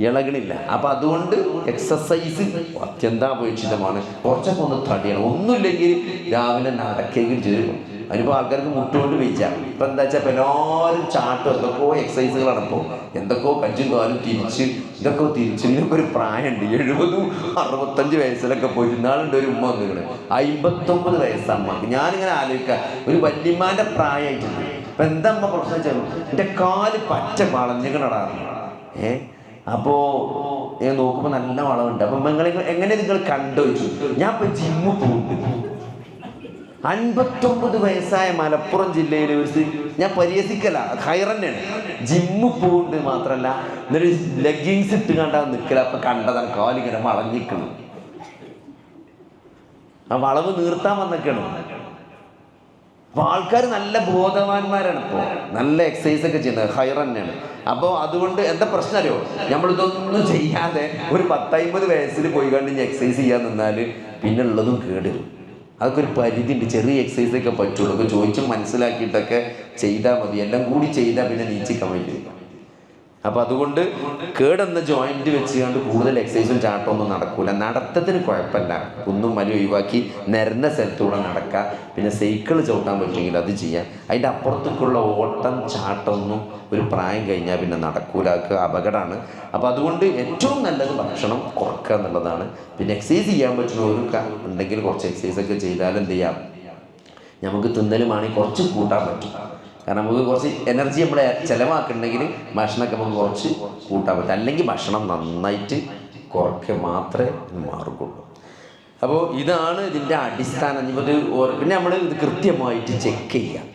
ഇളകണില്ല. അപ്പൊ അതുകൊണ്ട് എക്സസൈസ് അത്യന്താപേക്ഷിതമാണ്. കുറച്ചൊക്കെ ഒന്ന് തടിയണം. ഒന്നുമില്ലെങ്കിൽ രാവിലെ നടക്കെങ്കിൽ ചെയ്തു. അതിനിപ്പോൾ ആൾക്കാർക്ക് മുട്ടുകൊണ്ട് വെച്ചാൽ ഇപ്പം എന്താ വെച്ചാൽ എല്ലാവരും ചാട്ടും എന്തൊക്കെയോ എക്സസൈസുകൾ നടക്കും, എന്തൊക്കെയോ കഞ്ചും കാലും തിരിച്ച് ഇതൊക്കെ തിരിച്ച്. ഇതിനൊക്കെ ഒരു പ്രായമുണ്ട്, 70-65 വയസ്സിലൊക്കെ പോയിട്ട്. ഇന്നാളുണ്ട് ഒരു ഉമ്മ വന്നിട്ട് 59 വയസ്സമ്മക്ക്. ഞാനിങ്ങനെ ആലോചിക്കാം, ഒരു വല്യമ്മാൻ്റെ പ്രായമായിട്ടുണ്ട്. ഇപ്പം എന്താ അമ്മ പ്രശ്നം വെച്ചാൽ എൻ്റെ കാല് പറ്റ വളഞ്ഞിക്കണടാണ്. അപ്പോൾ ഞാൻ നോക്കുമ്പോൾ നല്ല വളവുണ്ട്. അപ്പം എങ്ങനെ നിങ്ങൾ കണ്ടുവച്ചു? ഞാൻ ഇപ്പം ജിമ്മ് പോകുന്നുണ്ട്. 59 വയസ്സായ മലപ്പുറം ജില്ലയിൽ വെച്ച് ഞാൻ പരിഹസിക്കല, ഹൈറന്നെയാണ്. ജിമ്മ് പോകുന്നുണ്ട് മാത്രമല്ല, എന്നിട്ട് ലെഗിങ്സ് ഇട്ട് കണ്ടാൽ നിൽക്കല. അപ്പം കണ്ടതാണ് കാലിങ്ങനെ വളഞ്ഞിക്കണം. ആ വളവ് നീർത്താൻ വന്നൊക്കെയാണ്. അപ്പോൾ ആൾക്കാർ നല്ല ബോധവാന്മാരാണ്, ഇപ്പോൾ നല്ല എക്സസൈസ് ഒക്കെ ചെയ്യുന്നത്, ഹൈറന്നെയാണ്. അപ്പോൾ അതുകൊണ്ട് എന്താ പ്രശ്നം അറിയോ, നമ്മളിതൊന്നും ചെയ്യാതെ ഒരു 10-50 വയസ്സിൽ പോയി കണ്ട് ഇനി എക്സസൈസ് ചെയ്യാൻ നിന്നാൽ പിന്നെ ഉള്ളതും കേടുവരും. അതൊക്കെ ഒരു പരിധി ഉണ്ട്. ചെറിയ എക്സസൈസൊക്കെ പറ്റുള്ളൂ. ഒക്കെ ചോദിച്ചും മനസ്സിലാക്കിയിട്ടൊക്കെ ചെയ്താൽ മതി. എല്ലാം കൂടി ചെയ്താൽ പിന്നെ നീച്ചിക്കാൻ പറ്റില്ല. അപ്പോൾ അതുകൊണ്ട് കേടെന്ന ജോയിന്റ് വെച്ചുകൊണ്ട് കൂടുതൽ എക്സസൈസും ചാട്ടമൊന്നും നടക്കൂല. നടത്തത്തിന് കുഴപ്പമില്ല, കുന്നും മല ഒഴിവാക്കി നിരന്ന സ്ഥലത്തൂടെ നടക്കുക. പിന്നെ സൈക്കിൾ ചവിട്ടാൻ പറ്റുമെങ്കിൽ അത് ചെയ്യാം. അതിൻ്റെ അപ്പുറത്തേക്കുള്ള ഓട്ടം ചാട്ടമൊന്നും ഒരു പ്രായം കഴിഞ്ഞാൽ പിന്നെ നടക്കൂല, അതൊക്കെ അപകടമാണ്. അപ്പോൾ അതുകൊണ്ട് ഏറ്റവും നല്ലത് ഭക്ഷണം കുറക്കുക എന്നുള്ളതാണ്. പിന്നെ എക്സസൈസ് ചെയ്യാൻ പറ്റുന്നവർക്ക് ഉണ്ടെങ്കിൽ കുറച്ച് എക്സസൈസൊക്കെ ചെയ്താൽ എന്ത് ചെയ്യാം, നമുക്ക് തിന്നലുമാണെങ്കിൽ കുറച്ച് കൂട്ടാൻ പറ്റും. കാരണം നമുക്ക് കുറച്ച് എനർജി നമ്മൾ ചിലവാക്കുന്നുണ്ടെങ്കിൽ ഭക്ഷണമൊക്കെ നമുക്ക് കുറച്ച് കൂട്ടാൻ പറ്റും. അല്ലെങ്കിൽ ഭക്ഷണം നന്നായിട്ട് കുറയ്ക്കുക മാത്രമേ മാറുകയുള്ളൂ. അപ്പോൾ ഇതാണ് ഇതിൻ്റെ അടിസ്ഥാനം. പിന്നെ നമ്മൾ ഇത് കൃത്യമായിട്ട് ചെക്ക് ചെയ്യാം.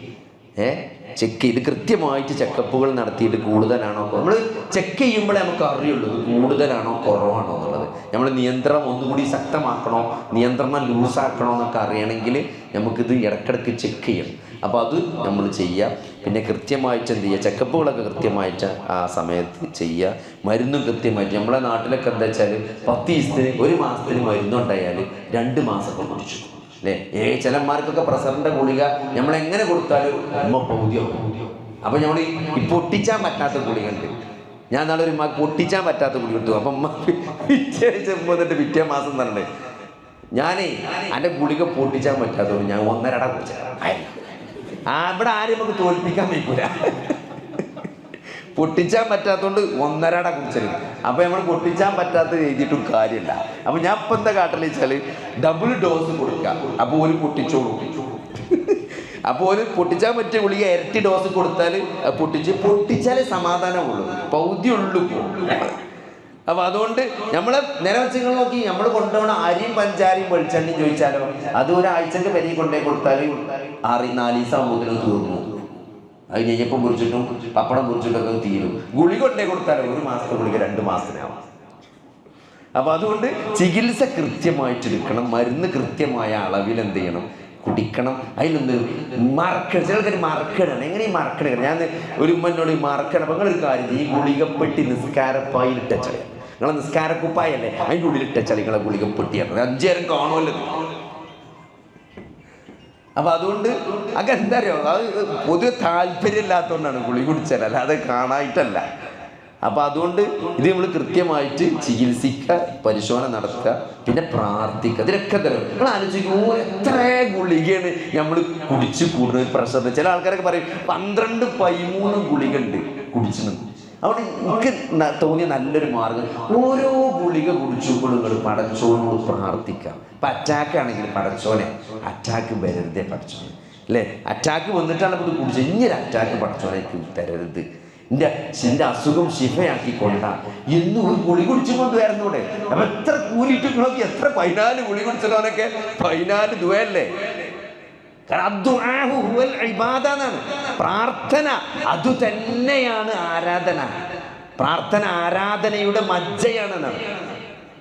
ചെക്ക് ചെയ്ത് കൃത്യമായിട്ട് ചെക്കപ്പുകൾ നടത്തിയിട്ട് കൂടുതലാണോ, നമ്മൾ ചെക്ക് ചെയ്യുമ്പോഴേ നമുക്ക് അറിയുള്ളൂ ഇത് കൂടുതലാണോ കുറവാണോ എന്നുള്ളത്. നമ്മൾ നിയന്ത്രണം ഒന്നുകൂടി ശക്തമാക്കണോ, നിയന്ത്രണം ലൂസാക്കണോ എന്നൊക്കെ അറിയണമെങ്കിൽ നമുക്കിത് ഇടയ്ക്കിടയ്ക്ക് ചെക്ക് ചെയ്യണം. അപ്പോൾ അത് നമ്മൾ ചെയ്യുക. പിന്നെ കൃത്യമായിട്ട് എന്ത് ചെയ്യുക, ചെക്കപ്പുകളൊക്കെ കൃത്യമായിട്ട് ആ സമയത്ത് ചെയ്യുക. മരുന്നും കൃത്യമായിട്ട്, നമ്മളെ നാട്ടിലൊക്കെ എന്താ വെച്ചാൽ 10 ദിവസത്തിന് 1 മാസത്തിന് മരുന്നുണ്ടായാൽ 2 മാസമൊക്കെ കുടിച്ചു അല്ലേ. ചിലന്മാർക്കൊക്കെ പ്രഷറിൻ്റെ ഗുളിക നമ്മളെങ്ങനെ കൊടുത്താലും ഉമ്മ പൗതിയാവും. അപ്പോൾ നമ്മൾ ഈ പൊട്ടിച്ചാൻ പറ്റാത്ത ഗുളിക ഉണ്ട്. ഞാൻ നാളെ ഒരു പൊട്ടിച്ചാൻ പറ്റാത്ത ഗുളിക കൊടുത്തു. അപ്പം ഉമ്മ വന്നിട്ട് പിറ്റേ മാസം തന്നെ ഞാനേ എൻ്റെ ഗുളിക പൊട്ടിച്ചാൻ പറ്റാത്തതുകൊണ്ട് ഞാൻ 1.5 കുടിച്ച. ഇവിടെ ആരും നമുക്ക് തോൽപ്പിക്കാൻ വയ്ക്കൂല. പൊട്ടിച്ചാൻ പറ്റാത്തതുകൊണ്ട് 1.5 കുടിച്ചത്. അപ്പോൾ നമ്മൾ പൊട്ടിച്ചാൻ പറ്റാത്ത എഴുതിയിട്ടും കാര്യമില്ല. അപ്പോൾ ഞാൻ ഇപ്പം എന്താ കാട്ടൽ വെച്ചാൽ ഡബിൾ ഡോസ് കൊടുക്കുക. അപ്പോൾ ഒരു പൊട്ടിച്ചോളൂ. അപ്പോൾ ഒരു പൊട്ടിച്ചാൻ പറ്റിയ ഗുളിക ഇരട്ടി ഡോസ് കൊടുത്താൽ പൊട്ടിച്ചാലേ സമാധാനമുള്ളൂ, പൗതിയുള്ളൂ. അപ്പോൾ അതുകൊണ്ട് നമ്മൾ നേരെ വെച്ചുങ്ങൾ നോക്കി നമ്മൾ കൊണ്ടുപോകണ അരിയും പഞ്ചാരിയും വെളിച്ചെണ്ണയും ചോദിച്ചാലോ, അത് ഒരാഴ്ചൻ്റെ പെരി കൊണ്ടേ കൊടുത്താൽ 4 ദിവസം ആകുമ്പോഴത്തേനും തീർന്നു. അത് നെയ്യപ്പം കുറിച്ചിട്ടും പപ്പടം കുറിച്ചിട്ടൊക്കെ തീരും. ഗുളിക കൊണ്ടേ കൊടുത്താലോ 1 മാസത്തെ ഗുളിക 2 മാസത്തിനാവും. അപ്പോൾ അതുകൊണ്ട് ചികിത്സ കൃത്യമായിട്ടെടുക്കണം. മരുന്ന് കൃത്യമായ അളവിൽ എന്ത് ചെയ്യണം, കുടിക്കണം. അതിലൊന്ന് ചിലർക്കൊരു മറക്കണം. എങ്ങനെ ഈ മറക്കണം? ഞാൻ ഒരു ഉമ്മനോട് ഈ മറക്കണം. അപ്പോൾ നിങ്ങളൊരു കാര്യം, ഈ ഗുളികപ്പെട്ടി നിസ്കാരപ്പായിൽ ഇട്ടച്ചളി, നിങ്ങളെ നിസ്കാരക്കുപ്പായല്ലേ അതിൻ്റെ ഉള്ളിൽ ഇട്ടച്ചളി, നിങ്ങളെ ഗുളികപ്പെട്ടിയാണ് 5 നേരം കാണുമല്ലോ. അപ്പം അതുകൊണ്ട് അത് എന്താ അറിയോ, അത് പൊതുവെ താല്പര്യമില്ലാത്തതുകൊണ്ടാണ് ഗുളിക കുടിച്ചാൽ, അല്ലാതെ കാണായിട്ടല്ല. അപ്പം അതുകൊണ്ട് ഇത് നമ്മൾ കൃത്യമായിട്ട് ചികിത്സിക്കുക, പരിശോധന നടത്തുക, പിന്നെ പ്രാർത്ഥിക്കുക. ഇതിനൊക്കെ തരും. നിങ്ങൾ ആലോചിക്കുമോ എത്ര ഗുളികയാണ് നമ്മൾ കുടിച്ച് കൂടുന്നത് പ്രഷറിന്. ചില ആൾക്കാരൊക്കെ പറയും 12-13 ഗുളിക ഉണ്ട് കുടിച്ചിട്ടുണ്ട്. അവിടെ എനിക്ക് തോന്നിയ നല്ലൊരു മാർഗം, ഓരോ ഗുളിക കുടിച്ചുമ്പോൾ നിങ്ങൾ പടച്ചോനോട് പ്രാർത്ഥിക്കാം. ഇപ്പം അറ്റാക്ക് ആണെങ്കിൽ പടച്ചോനെ അറ്റാക്ക് വരരുതേ പടച്ചോനെ അല്ലേ, അറ്റാക്ക് വന്നിട്ടാണ് ഇത് കുടിച്ചത്, ഇനിയൊരു അറ്റാക്ക് പടച്ചോനേക്ക് തരരുത്, എൻ്റെ അസുഖം ശിഫയാക്കിക്കൊണ്ടാ എന്നും ഒരു ഗുളി കുടിച്ചു കൊണ്ട് വരുന്നൂടെ. അപ്പം എത്ര കൂലിയിട്ട് നോക്കി, എത്ര 14 ഗുളി കുടിച്ചതോനൊക്കെ 14 ദുവയല്ലേ. പ്രാർത്ഥന അത് തന്നെയാണ് ആരാധന. പ്രാർത്ഥന ആരാധനയുടെ മജ്ജയാണെന്നാണ്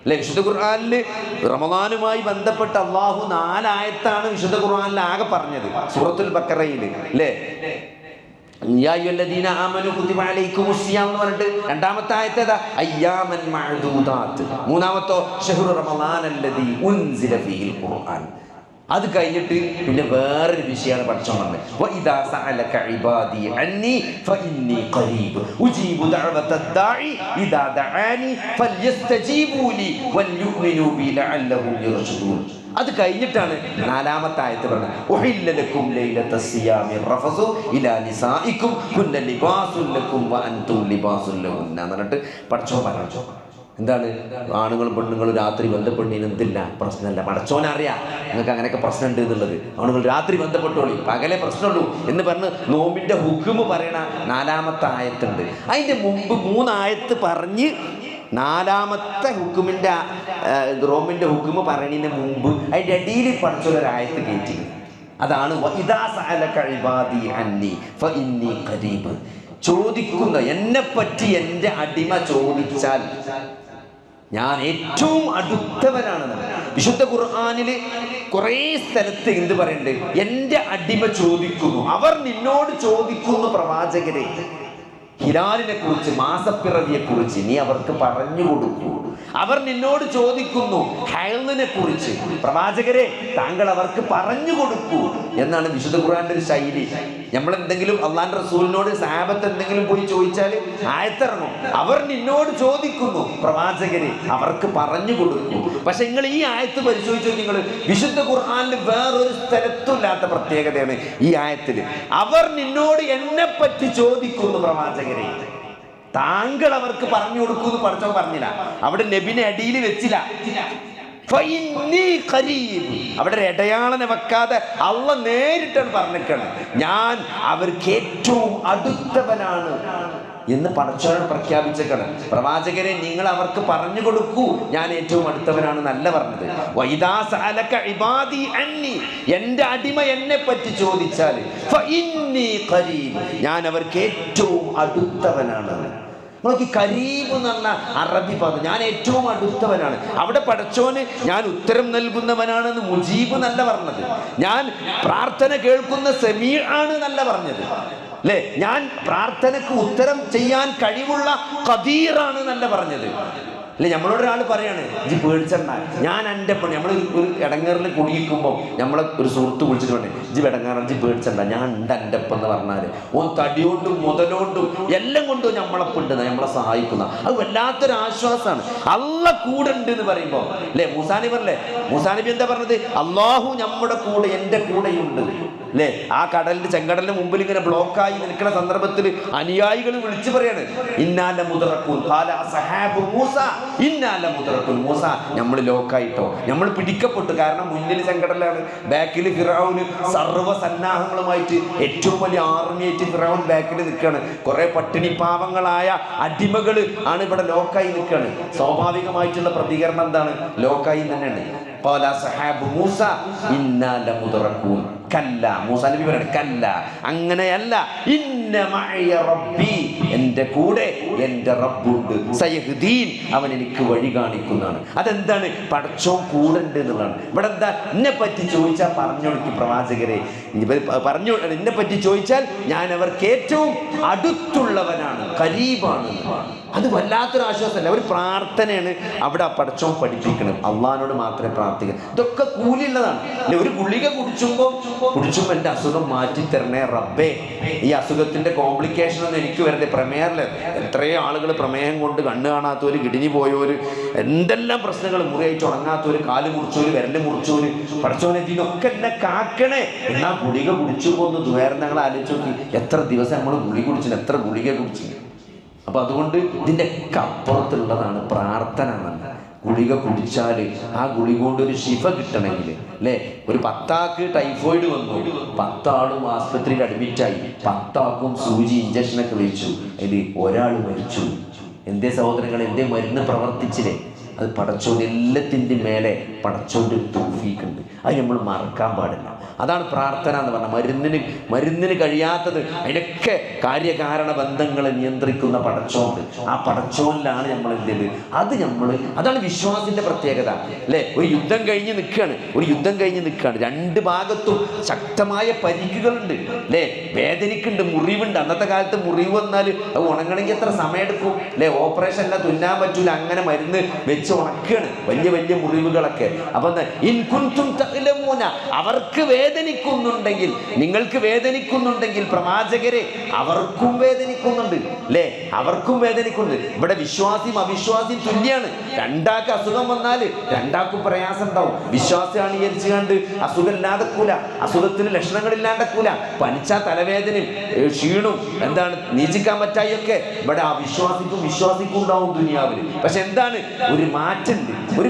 അല്ലെ വിശുദ്ധ ഖുർആനിൽ. റമദാനുമായി ബന്ധപ്പെട്ട് അള്ളാഹു 4 ആയത്താണ് വിശുദ്ധ ഖുർആനിൽ ആകെ പറഞ്ഞത്, സൂറത്തുൽ ബഖറയിൽ അല്ലേ. യാ അയ്യുഹല്ലദീന ആമനൂ കുതിബ അലൈക്കുമുസ് സിയാം എന്ന് പറഞ്ഞിട്ട് രണ്ടാമത്തെ ആയത്ത് ഏതാ? അയ്യാമൻ മഅദൂദാത്ത്. മൂന്നാമത്തോ ശഹ്റു റമളാനല്ലദീ ഉൻസില ഫീഹിൽ ഖുർആൻ. അത് കഴിഞ്ഞിട്ട് പിന്നെ വേറൊരു വിഷയമാണ് പഠിച്ചോൻ പറഞ്ഞത്. വഇദാ സഅലക ഇബാദി അന്നി ഫഇന്നി ഖരീബ് ഉജീബു ദഅവതദ്ദാഇ ഇദാ ദഅാനി ഫൽയസ്തജീബൂ ലി വൽയുഅ്മിനൂ ബി ലഅല്ലഹും യർഷുദൂൻ. അത് കഴിഞ്ഞിട്ടാണ് 4-ാമത്തെ ആയത്ത് പറഞ്ഞത്. ഉഹില്ല ലക്കും ലൈലത്തസ് സിയാമി റഫസു ഇലാ നിസാഇക്കും കുന്ന ലിബാസുൽ ലക്കും വഅൻതും ലിബാസുൽ ലഹുന്ന എന്ന് പറഞ്ഞിട്ട് പഠിച്ചോൻ പറഞ്ഞു. എന്താണ്? ആണുങ്ങളും പെണ്ണുങ്ങളും രാത്രി ബന്ധപ്പെടുന്നതിന് എന്തില്ല, പ്രശ്നമില്ല. പടച്ചോനറിയാം നിങ്ങൾക്ക് അങ്ങനെയൊക്കെ പ്രശ്നമുണ്ട് എന്നുള്ളത്. ആണുങ്ങൾ രാത്രി ബന്ധപ്പെട്ടോളി, പകലേ പ്രശ്നമുള്ളൂ എന്ന് പറഞ്ഞ് നോമ്പിൻ്റെ ഹുക്മ് പറയണ 4-ാമത്തെ ആയത്തുണ്ട്. അതിൻ്റെ മുമ്പ് 3 ആയത്ത് പറഞ്ഞ് 4-ാമത്തെ ഹുക്കുമിൻ്റെ റോമിൻ്റെ ഹുക്മ് പറയുന്നതിന് മുമ്പ് അതിൻ്റെ അടിയിൽ പഠിച്ചൊരായത്ത് കയറ്റി. അതാണ് വഇദാ സഅലക ഇബാദി അന്നി ഫഇന്നി ഖരീബ്. ചോദിക്കുന്ന എന്നെപ്പറ്റി എൻ്റെ അടിമ ചോദിച്ചാൽ ഞാൻ ഏറ്റവും അടുത്തവനാണെന്ന് വിശുദ്ധ ഖുർആനിൽ കുറേ സ്ഥലത്ത് എന്ത് പറയുന്നുണ്ട്? എൻ്റെ അടിമ ചോദിക്കുന്നു, അവർ നിന്നോട് ചോദിക്കുന്നു പ്രവാചകരെ ഹിലാലിനെ കുറിച്ച്, മാസപ്പിറവിയെ കുറിച്ച് നീ അവർക്ക് പറഞ്ഞു കൊടുക്കൂ. അവർ നിന്നോട് ചോദിക്കുന്നു ഹൈലിനെ കുറിച്ച്, പ്രവാചകരെ താങ്കൾ അവർക്ക് പറഞ്ഞു കൊടുക്കൂ എന്നാണ് വിശുദ്ധ ഖുർആന്റെ ഒരു ശൈലി. നമ്മൾ എന്തെങ്കിലും അള്ളാന്റെ റസൂലിനോട് സഹാബത്ത് എന്തെങ്കിലും പോയി ചോദിച്ചാൽ ആയത്തിറങ്ങും, അവർ നിന്നോട് ചോദിക്കുന്നു പ്രവാചകരെ അവർക്ക് പറഞ്ഞു കൊടുക്കൂ. പക്ഷെ നിങ്ങൾ ഈ ആയത്ത് പരിശോധിച്ചു, നിങ്ങൾ വിശുദ്ധ ഖുർആനിൽ വേറൊരു സ്ഥലത്തുമില്ലാത്ത പ്രത്യേകതയാണ് ഈ ആയത്തിൽ. അവർ നിന്നോട് എന്നെ പറ്റി ചോദിക്കുന്നു പ്രവാചകരെ, താങ്കൾ അവർക്ക് പറഞ്ഞു കൊടുക്കൂന്ന് പഠിച്ചോ പറഞ്ഞില്ല. അവിടെ നബിനെ അടിയിൽ വെച്ചില്ല. അവിടെ ഇടയാളനെ വെക്കാതെ അള്ള നേരിട്ടാണ് പറഞ്ഞിരിക്കണം, ഞാൻ അവർക്ക് ഏറ്റവും അടുത്തവനാണ് എന്ന് പടച്ചോനോട് പ്രഖ്യാപിച്ചേക്കണം. പ്രവാചകരെ നിങ്ങൾ അവർക്ക് പറഞ്ഞു കൊടുക്കൂ, ഞാൻ ഏറ്റവും അടുത്തവനാണ് നല്ല പറഞ്ഞത്. വഇദാ സഅലക ഇബാദി അന്നി, എൻ്റെ അടിമ എന്നെ പറ്റി ചോദിച്ചാൽ ഫഇന്നി ഖരീബ്, ഞാൻ അവർക്ക് ഏറ്റവും അടുത്തവനാണ്. നോക്കി, കരീബ് എന്ന് പറഞ്ഞ അറബി പദം, ഞാൻ ഏറ്റവും അടുത്തവനാണ്. അവിടെ പടച്ചോന് ഞാൻ ഉത്തരം നൽകുന്നവനാണെന്ന് മുജീബ് നല്ല പറഞ്ഞത്, ഞാൻ പ്രാർത്ഥന കേൾക്കുന്ന സമീ ആണ് നല്ല പറഞ്ഞത് അല്ലേ, ഞാൻ പ്രാർത്ഥനക്ക് ഉത്തരം ചെയ്യാൻ കഴിവുള്ള ഖദീറാണ് നല്ല പറഞ്ഞത് അല്ലെ. നമ്മളോട് ഒരാൾ പറയാണ് ഇജ്ജ് പേടിച്ചണ്ട, ഞാൻ എൻ്റെ പണി, നമ്മൾ ഒരു ഇടങ്ങേറിൽ കുടിക്കുമ്പോൾ നമ്മളെ ഒരു സുഹൃത്ത് വിളിച്ചിട്ട് പറഞ്ഞു ഇജ്ജ് ഇടങ്ങാറ്, ഇജ്ജ് പേടിച്ചണ്ട, ഞാൻ ഉണ്ട് എൻ്റെ ഒപ്പം എന്ന് പറഞ്ഞാൽ ഓൻ തടിയോണ്ടും മുതലോണ്ടും എല്ലാം കൊണ്ടും നമ്മളെപ്പുണ്ട്, നമ്മളെ സഹായിക്കുന്ന, അത് വല്ലാത്തൊരു ആശ്വാസമാണ്. അള്ള കൂടെ ഉണ്ട് എന്ന് പറയുമ്പോൾ അല്ലേ. മൂസാനബി പറഞ്ഞേ, മൂസാനബി എന്താ പറഞ്ഞത്? അള്ളാഹു നമ്മുടെ കൂടെ, എൻ്റെ കൂടെയുണ്ട് അല്ലേ. ആ കടലിന്റെ ചെങ്കടലിന് മുമ്പിൽ ഇങ്ങനെ ബ്ലോക്കായി നിൽക്കുന്ന സന്ദർഭത്തിൽ അനുയായികൾ വിളിച്ചു പറയാണ് ഇന്നാല മുദറക്കൂൻ ഖാല അസ്ഹാബു മൂസ ഇന്നാല മുദറക്കൂൻ, മൂസ നമ്മൾ ലോക്കായിട്ടോ, നമ്മൾ പിടിക്കപ്പെട്ടു. കാരണം മുന്നിൽ ചെങ്കടലാണ്, ബാക്കിൽ ഫിറഔൻ സർവ്വ സന്നാഹങ്ങളുമായിട്ട് ഏറ്റവും വലിയ ആർമിയായിട്ട് ഫിറഔൻ ബാക്കിൽ നിൽക്കുകയാണ്. കുറെ പട്ടിണി പാവങ്ങളായ അടിമകൾ ആണ് ഇവിടെ ലോക്കായി നിൽക്കുകയാണ്. സ്വാഭാവികമായിട്ടുള്ള പ്രതികരണം എന്താണ്? ലോക്കായി തന്നെയാണ്. മൂസ ഇന്നാല മുദറക്കൂൻ, കല്ല, മൂസാ നബി പറയണം കല്ല, അങ്ങനെയല്ല, ഇന്ന മഅയ റബ്ബി, എൻ്റെ കൂടെ എൻ്റെ റബ്ബുണ്ട്, സയഹ്ദീൻ, അവൻ എനിക്ക് വഴി കാണിക്കുന്നതാണ്. അതെന്താണ്? പടച്ചോൻ കൂടെ ഉണ്ട് എന്നുള്ളതാണ്. ഇവിടെ എന്താ? എന്നെ പറ്റി ചോദിച്ചാൽ പറഞ്ഞു കൊടുക്കും പ്രവാചകരെ, പറഞ്ഞു എന്നെ പറ്റി ചോദിച്ചാൽ ഞാൻ അവർക്ക് ഏറ്റവും അടുത്തുള്ളവനാണ്, കരീബാണ്. അത് വല്ലാത്തൊരു ആശ്വാസമല്ല, ഒരു പ്രാർത്ഥനയാണ് അവിടെ പടച്ചോൻ പഠിപ്പിക്കണം. അള്ളാഹിനോട് മാത്രമേ പ്രാർത്ഥിക്കാൻ. ഇതൊക്കെ കൂലിയുള്ളതാണ് അല്ലെ. ഒരു ഗുളിക കുടിച്ചുമ്പോൾ എൻ്റെ അസുഖം മാറ്റി തരണേ റബ്ബേ, ഈ അസുഖത്തിന്റെ കോംപ്ലിക്കേഷൻ ഒന്നും എനിക്ക് വരട്ടെ. പ്രമേയല്ലേ, എത്രയോ ആളുകൾ പ്രമേഹം കൊണ്ട് കണ്ണ് കാണാത്തവര്, കിഡ്നി പോയവര്, എന്തെല്ലാം പ്രശ്നങ്ങൾ, മുറിയായിട്ട് ഉണങ്ങാത്തവര്, കാല് മുറിച്ചവര്, വിരല് മുറിച്ചവര്, പഠിച്ചവനെ ഇതിനൊക്കെ എന്നെ കാക്കണേ. എന്നാ ഗുളിക കുടിച്ചു പോകുന്ന ദ്വേരണങ്ങൾ ആലോചിച്ച് നോക്കി, എത്ര ദിവസം നമ്മൾ ഗുളിക കുടിച്ചില്ല, എത്ര ഗുളിക കുടിച്ചില്ല. അപ്പൊ അതുകൊണ്ട് ഇതിൻ്റെ ഒക്കെ അപ്പുറത്തുള്ളതാണ് പ്രാർത്ഥന. ഗുളിക കുടിച്ചാൽ ആ ഗുളിക കൊണ്ട് ഒരു ശിഫ കിട്ടണമെങ്കിൽ അല്ലേ. ഒരു 10 ആൾക്ക് ടൈഫോയിഡ് വന്നു, 10 ആളും ആസ്പത്രിയിൽ അഡ്മിറ്റായി, 10 ആൾക്കും സൂചി ഇഞ്ചക്ഷനൊക്കെ വെച്ചു, അതിൽ ഒരാൾ മരിച്ചു. എന്തേ സഹോദരങ്ങൾ, എന്തേ മരുന്ന് പ്രവർത്തിച്ചില്ലേ? അത് പടച്ചോൻ്റെ എല്ലാത്തിൻ്റെ മേലെ പടച്ചോൻ്റെ തൗഫീഖ് ഉണ്ട്. അത് നമ്മൾ മറക്കാൻ പാടില്ല. അതാണ് പ്രാർത്ഥന എന്ന് പറഞ്ഞാൽ. മരുന്നിന് കഴിയാത്തത് അതിനൊക്കെ കാര്യകാരണ ബന്ധങ്ങളെ നിയന്ത്രിക്കുന്ന പടച്ചോണ്ട്. ആ പടച്ചോനിലാണ് നമ്മൾ എന്ത് ചെയ്ത് അതാണ് വിശ്വാസത്തിന്റെ പ്രത്യേകത അല്ലേ. ഒരു യുദ്ധം കഴിഞ്ഞ് നിൽക്കുകയാണ്, രണ്ട് ഭാഗത്തും ശക്തമായ പരിക്കുകളുണ്ട് അല്ലേ, വേദനിക്കുന്നുണ്ട്, മുറിവുണ്ട്. അന്നത്തെ കാലത്ത് മുറിവ് വന്നാൽ അത് ഉണങ്ങണമെങ്കിൽ എത്ര സമയം എടുക്കും അല്ലേ. ഓപ്പറേഷൻ അല്ല, തുന്നാൻ പറ്റൂല, അങ്ങനെ മരുന്ന് വെച്ച് ഉണക്കുകയാണ് വലിയ വലിയ മുറിവുകളൊക്കെ. അപ്പൊ അവർക്ക് വേദനിക്കുന്നുണ്ടെങ്കിൽ, നിങ്ങൾക്ക് വേദനിക്കുന്നുണ്ടെങ്കിൽ പ്രവാചകരെ അവർക്കും വേദനിക്കുന്നുണ്ട് അല്ലേ, അവർക്കും വേദനിക്കുന്നുണ്ട്. ഇവിടെ വിശ്വാസിയും അവിശ്വാസിയും തുല്യാണ്. രണ്ടാൾക്ക് അസുഖം വന്നാൽ രണ്ടാൾക്കും പ്രയാസം ഉണ്ടാവും. വിശ്വാസിയാണ് വിചാരിച്ചു കണ്ട് അസുഖം ഇല്ലാതെക്കൂല, അസുഖത്തിന് ലക്ഷണങ്ങളില്ലാണ്ടക്കൂല. പനിച്ചാ തലവേദനയും ക്ഷീണവും എന്താണ് നീച്ചിക്കാൻ പറ്റായൊക്കെ ഇവിടെ ആ വിശ്വാസിക്കും ഉണ്ടാവും ദുനിയാവിൽ. പക്ഷെ എന്താണ് ഒരു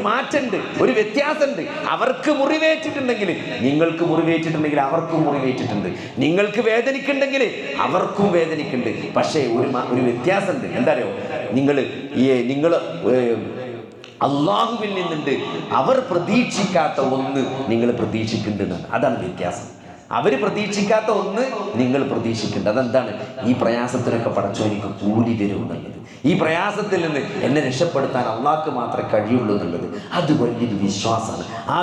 മാറ്റമുണ്ട്, ഒരു വ്യത്യാസമുണ്ട്. അവർക്ക് മുറിവേറ്റിട്ടുണ്ടെങ്കിൽ നിങ്ങൾക്ക് മുറിവേറ്റിട്ടുണ്ടെങ്കിൽ അവർക്കും മുറിവേറ്റിട്ടുണ്ട്. നിങ്ങൾക്ക് വേദനിക്കുന്നുണ്ടെങ്കിൽ അവർക്കും വേദനിക്കുന്നുണ്ട്. പക്ഷേ ഒരു വ്യത്യാസമുണ്ട്. എന്താ അറിയോ, നിങ്ങൾ അള്ളാഹുവിൽ നിന്നുണ്ട് അവർ പ്രതീക്ഷിക്കാത്ത ഒന്ന് നിങ്ങൾ പ്രതീക്ഷിക്കുന്നുണ്ട്. അതാണ് വ്യത്യാസം. അവർ പ്രതീക്ഷിക്കാത്ത ഒന്ന് നിങ്ങൾ പ്രതീക്ഷിക്കേണ്ടത്. അതെന്താണ്? ഈ പ്രയാസത്തിനൊക്കെ പടച്ചോൻ എനിക്ക് കൂലി തരും എന്നുള്ളത്. ഈ പ്രയാസത്തിൽ നിന്ന് എന്നെ രക്ഷപ്പെടുത്താൻ അള്ളാഹ്ക്ക് മാത്രമേ കഴിയുള്ളൂ എന്നുള്ളത് അത് വലിയൊരു വിശ്വാസമാണ്. ആ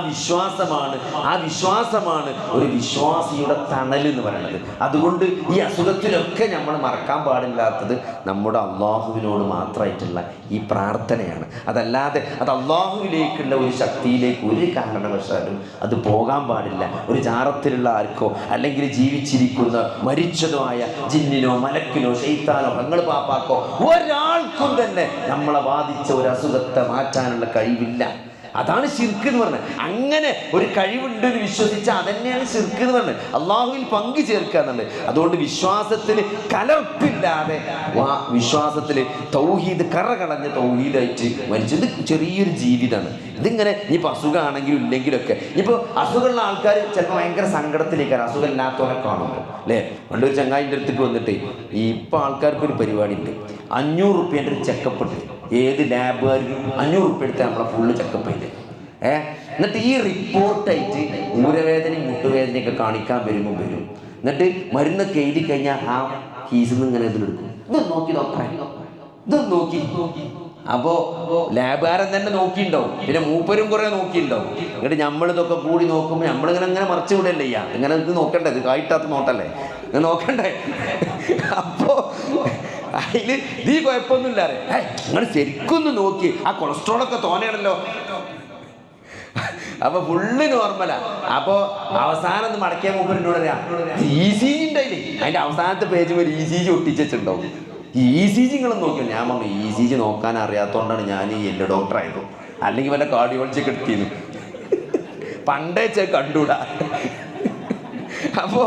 വിശ്വാസമാണ് ഒരു വിശ്വാസിയുടെ തണൽ എന്ന് പറയുന്നത്. അതുകൊണ്ട് ഈ അസുഖത്തിലൊക്കെ നമ്മൾ മറക്കാൻ പാടില്ലാത്തത് നമ്മുടെ അള്ളാഹുവിനോട് മാത്രമായിട്ടുള്ള ഈ പ്രാർത്ഥനയാണ്. അതല്ലാതെ അത് അള്ളാഹുവിലേക്കുള്ള ഒരു ശക്തിയിലേക്ക് ഒരു കാരണവശാലും അത് പോകാൻ പാടില്ല. ഒരു ജാറത്തിലുള്ള ആർക്കോ അല്ലെങ്കിൽ ജീവിച്ചിരിക്കുന്ന മരിച്ചതോ ആയ ജിന്നിനോ മലക്കിനോ ശൈത്താനോ ഞങ്ങൾ പാപ്പാക്കോ ഒരാൾക്കും തന്നെ നമ്മളെ ബാധിച്ച ഒരു അസുഖത്തെ മാറ്റാനുള്ള കഴിവില്ല. അതാണ് ശിർക്ക് എന്ന് പറഞ്ഞത്. അങ്ങനെ ഒരു കഴിവുണ്ട് എന്ന് വിശ്വസിച്ചാൽ അതന്നെയാണ് ശിർക്ക് എന്ന് പറഞ്ഞത്. അള്ളാഹുവിൽ പങ്കു ചേർക്കുക എന്നുള്ളത്. അതുകൊണ്ട് വിശ്വാസത്തിൽ കലർപ്പില്ലാതെ വിശ്വാസത്തിൽ തൗഹീദ് കറകളഞ്ഞ തൗഹീദായിട്ട് മരിച്ചത് ചെറിയൊരു ജീവിതമാണ്. ഇതിങ്ങനെ ഇനിയിപ്പോൾ അസുഖമാണെങ്കിലും ഇല്ലെങ്കിലൊക്കെ ഇപ്പോൾ അസുഖമുള്ള ആൾക്കാർ ചിലപ്പോൾ ഭയങ്കര സങ്കടത്തിലേക്കാണ് അസുഖം ഇല്ലാത്തവരെ കാണുമ്പോൾ അല്ലേ. പണ്ടൊരു ചങ്ങായിൻ്റെ അടുത്തേക്ക് വന്നിട്ട് ഇപ്പോൾ ആൾക്കാർക്കൊരു പരിപാടി ഉണ്ട്, 500 റുപ്യേൻ്റെ ഒരു ചെക്കപ്പ് ഉണ്ട്. ഏത് ലാബുകാർക്കും 500 റുപ്യ എടുത്താൽ നമ്മളെ ഫുള്ള് ചെക്കപ്പ് ചെയ്ത് എന്നിട്ട് ഈ റിപ്പോർട്ടായിട്ട് ഊരവേദനയും മുട്ടുവേദനയൊക്കെ കാണിക്കാൻ വരും. എന്നിട്ട് മരുന്നൊക്കെ എഴുതി കഴിഞ്ഞാൽ ആ കീസിൽ നിന്ന് ഇങ്ങനെ ഇതിലെടുക്കും. ഇതൊന്ന് നോക്കി. അപ്പോൾ ലാബുകാരൻ തന്നെ നോക്കിയിട്ടുണ്ടാവും, പിന്നെ മൂപ്പരും കുറേ നോക്കിയിട്ടുണ്ടാവും. എന്നിട്ട് നമ്മളിതൊക്കെ കൂടി നോക്കുമ്പോൾ നമ്മളിങ്ങനെ മറിച്ച് വിടല്ലേ ചെയ്യാം. ഇങ്ങനെ ഇത് നോക്കണ്ടേ, ഇത് കായിട്ടാത്ത നോട്ടല്ലേ, ഇങ്ങനെ നോക്കണ്ടേ. അപ്പോൾ അതിൽ നീ കുഴപ്പമൊന്നുമില്ലാതെ നിങ്ങൾ ശരിക്കൊന്ന് നോക്കി, ആ കൊളസ്ട്രോളൊക്കെ തോനെയാണല്ലോ. അപ്പൊ ഫുള്ള് നോർമലാ. അപ്പോൾ അവസാനം ഒന്ന് മടക്കിയ മൂപ്പറിനോട് ECG ഉണ്ടായില്ലേ, അതിന്റെ അവസാനത്തെ പേജ് ഒരു ECG ഒട്ടിച്ചിട്ടുണ്ടാവും. ഈ ECG നിങ്ങളും നോക്കിയോ? ഞാൻ പറഞ്ഞു ECG നോക്കാൻ അറിയാത്തതുകൊണ്ടാണ് ഞാൻ ഈ എല്ല് ഡോക്ടറായത്, അല്ലെങ്കിൽ വല്ല കാർഡിയോളജിയൊക്കെ എടുത്തിരുന്നു. പണ്ടേ കണ്ടൂടാ. അപ്പോൾ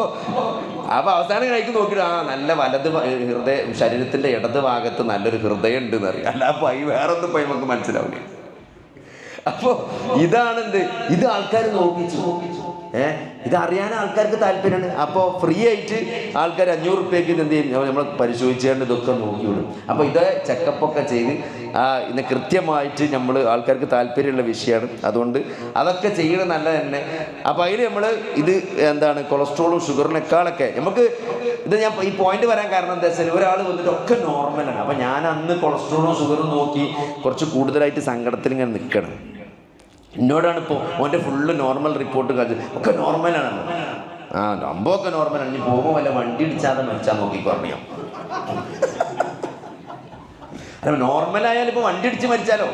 അവസാനം കഴിക്ക് നോക്കിയിട്ട് നല്ല വലത് ശരീരത്തിന്റെ ഇടത് ഭാഗത്ത് നല്ലൊരു ഹൃദയം ഉണ്ട് എന്നറിയാം. അല്ല അപ്പോൾ വേറൊന്നും പോയി നമുക്ക് മനസ്സിലാവില്ല. അപ്പോൾ ഇതാണെന്ത്, ഇത് ആൾക്കാർ നോക്കിച്ചു. ഇത് അറിയാൻ ആൾക്കാർക്ക് താല്പര്യമാണ്. അപ്പോൾ ഫ്രീ ആയിട്ട് ആൾക്കാർ 500 റുപ്യക്ക് എന്ത് ചെയ്യും, നമ്മൾ പരിശോധിച്ചുകൊണ്ട് ഇതൊക്കെ നോക്കി വിടും. അപ്പോൾ ഇത് ചെക്കപ്പൊക്കെ ചെയ്ത് ഇന്ന് കൃത്യമായിട്ട് നമ്മൾ ആൾക്കാർക്ക് താല്പര്യമുള്ള വിഷയമാണ്. അതുകൊണ്ട് അതൊക്കെ ചെയ്യണം നല്ലത് തന്നെ. അപ്പോൾ അതിൽ നമ്മൾ ഇത് എന്താണ് കൊളസ്ട്രോളും ഷുഗറിനേക്കാളൊക്കെ നമുക്ക് ഇത് ഞാൻ ഈ പോയിന്റ് വരാൻ കാരണം എന്താ വെച്ചാൽ ഒരാൾ വന്നിട്ട് ഒക്കെ നോർമലാണ്. അപ്പോൾ ഞാൻ അന്ന് കൊളസ്ട്രോളും ഷുഗറും നോക്കി കുറച്ച് കൂടുതലായിട്ട് സങ്കടത്തിൽ ഇങ്ങനെ നിൽക്കണം. എന്നോടാണ് ഇപ്പോൾ ഓൻ്റെ ഫുള്ള് നോർമൽ റിപ്പോർട്ട് കാണിച്ചത്, ഒക്കെ നോർമലാണ്. സംഭവമൊക്കെ നോർമലാണ്. ഇനി പോകുമ്പോൾ വല്ല വണ്ടി ഇടിച്ചാതെ മരിച്ചാൽ നോക്കിക്കോ അറിയാം. അല്ല നോർമലായാലും ഇപ്പോൾ വണ്ടി ഇടിച്ച് മരിച്ചാലോ.